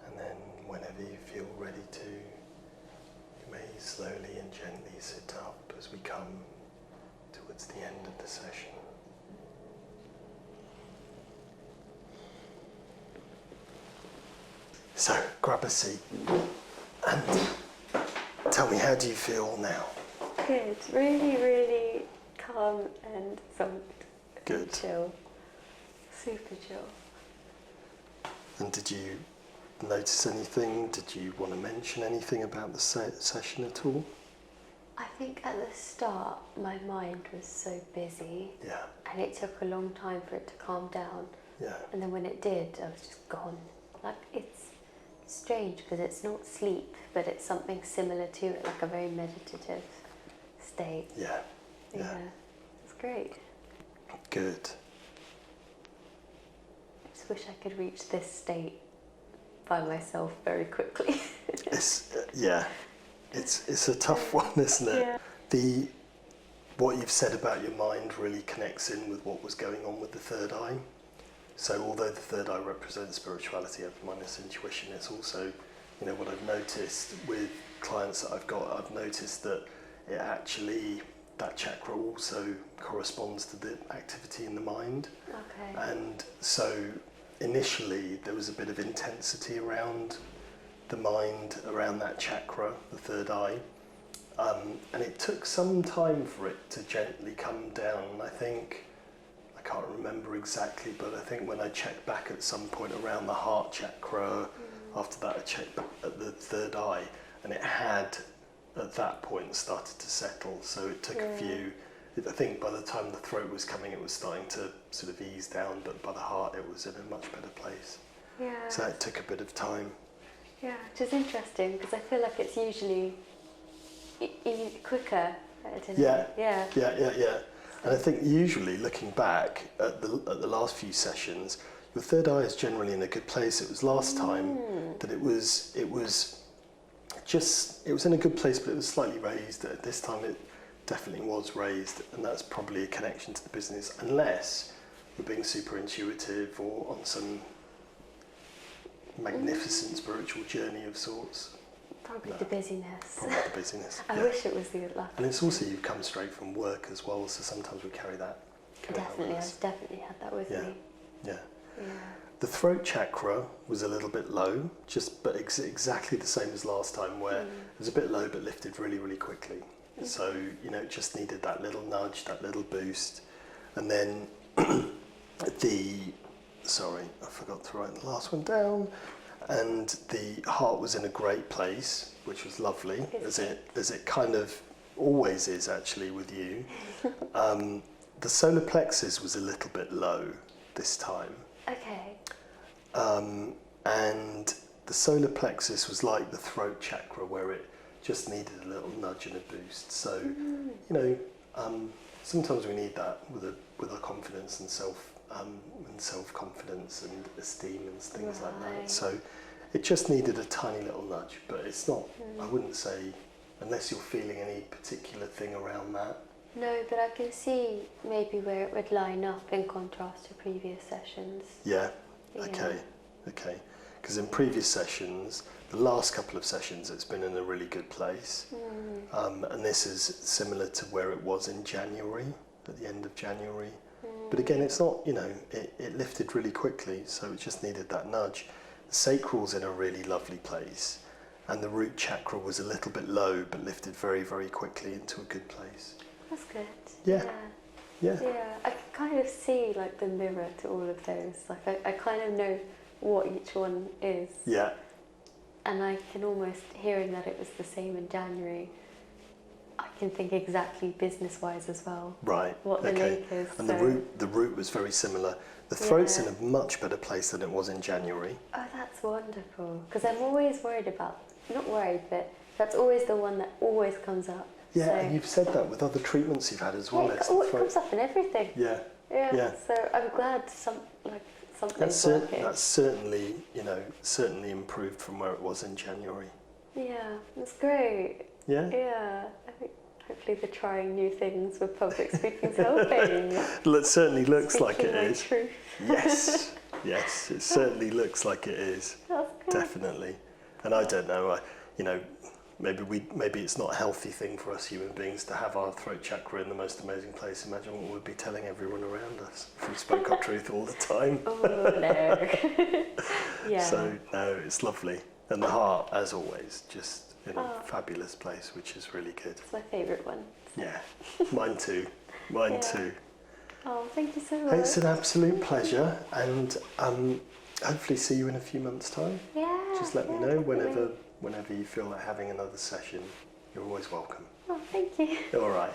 And then whenever you feel ready to, you may slowly and gently sit up as we come towards the end of the session. So, grab a seat and tell me, how do you feel now? Good. Really, really calm and soft. Good. And chill. Super chill. And did you notice anything? Did you want to mention anything about the session at all? I think at the start my mind was so busy. Yeah. And it took a long time for it to calm down. Yeah. And then when it did, I was just gone. Like, it's strange because it's not sleep, but it's something similar to it, like a very meditative state. Yeah. Yeah. It's great. Good. I just wish I could reach this state by myself very quickly. It's it's a tough one, isn't it? Yeah. What you've said about your mind really connects in with what was going on with the third eye. So although the third eye represents spirituality, minus intuition, it's also, what I've noticed with clients that I've got, I've noticed that it actually, that chakra also corresponds to the activity in the mind. Okay. And so initially there was a bit of intensity around the mind, around that chakra, the third eye. And it took some time for it to gently come down. I think like can't remember exactly, but I think when I checked back at some point around the heart chakra, after that I checked back at the third eye, and it had at that point started to settle. So it took a few, I think by the time the throat was coming, it was starting to sort of ease down, but by the heart it was in a much better place. Yeah. So that took a bit of time. Yeah, which is interesting because I feel like it's usually quicker. I don't know. Yeah. And I think usually looking back at the last few sessions, your third eye is generally in a good place. It was last time that it was in a good place, but it was slightly raised. This time it definitely was raised, and that's probably a connection to the business, unless you're being super intuitive or on some magnificent spiritual journey of sorts. Probably the busyness. Probably the busyness. I wish it was the luck. And it's also you've come straight from work as well, so sometimes we carry that. Definitely, I've definitely had that with me. Yeah. Yeah. The throat chakra was a little bit low, but exactly the same as last time, where it was a bit low but lifted really, really quickly. So, it just needed that little nudge, that little boost. And then sorry, I forgot to write the last one down. And the heart was in a great place, which was lovely, as it kind of always is actually with you. The solar plexus was a little bit low this time. Okay. And the solar plexus was like the throat chakra, where it just needed a little nudge and a boost. So, sometimes we need that with our confidence and self-confidence and esteem and things like that. So it just needed a tiny little nudge, but it's not, I wouldn't say, unless you're feeling any particular thing around that. No, but I can see maybe where it would line up in contrast to previous sessions. Yeah. Okay. Because in previous sessions, the last couple of sessions, it's been in a really good place. And this is similar to where it was in January, at the end of January. But again, it's not, it lifted really quickly, so it just needed that nudge. The sacral's in a really lovely place, and the root chakra was a little bit low, but lifted very, very quickly into a good place. That's good. Yeah. I can kind of see like the mirror to all of those. Like I kind of know what each one is. Yeah. And I can almost, hearing that it was the same in January, I can think exactly business-wise as well. Right. What the link is. And the root was very similar. The throat's in a much better place than it was in January. Oh, that's wonderful. Because I'm always worried about, not worried, but that's always the one that always comes up. Yeah, so, and you've said that with other treatments you've had as well. Yeah, it comes up in everything. Yeah. So I'm glad something's working. That's certainly, certainly improved from where it was in January. Yeah, that's great. Yeah? Yeah, I think hopefully the trying new things with public speaking is helping. Well, it certainly looks like it is. Truth. Yes, it certainly looks like it is. That's good. Definitely. And I don't know, maybe it's not a healthy thing for us human beings to have our throat chakra in the most amazing place. Imagine what we'd be telling everyone around us if we spoke our truth all the time. Oh, no. Yeah. So, no, it's lovely. And the heart, as always, just in a fabulous place, which is really good. It's my favourite one. Yeah, mine too. Mine too. Oh, thank you so much. It's an absolute pleasure, and hopefully see you in a few months' time. Yeah. Just let me know definitely. whenever you feel like having another session. You're always welcome. Oh, thank you. All right.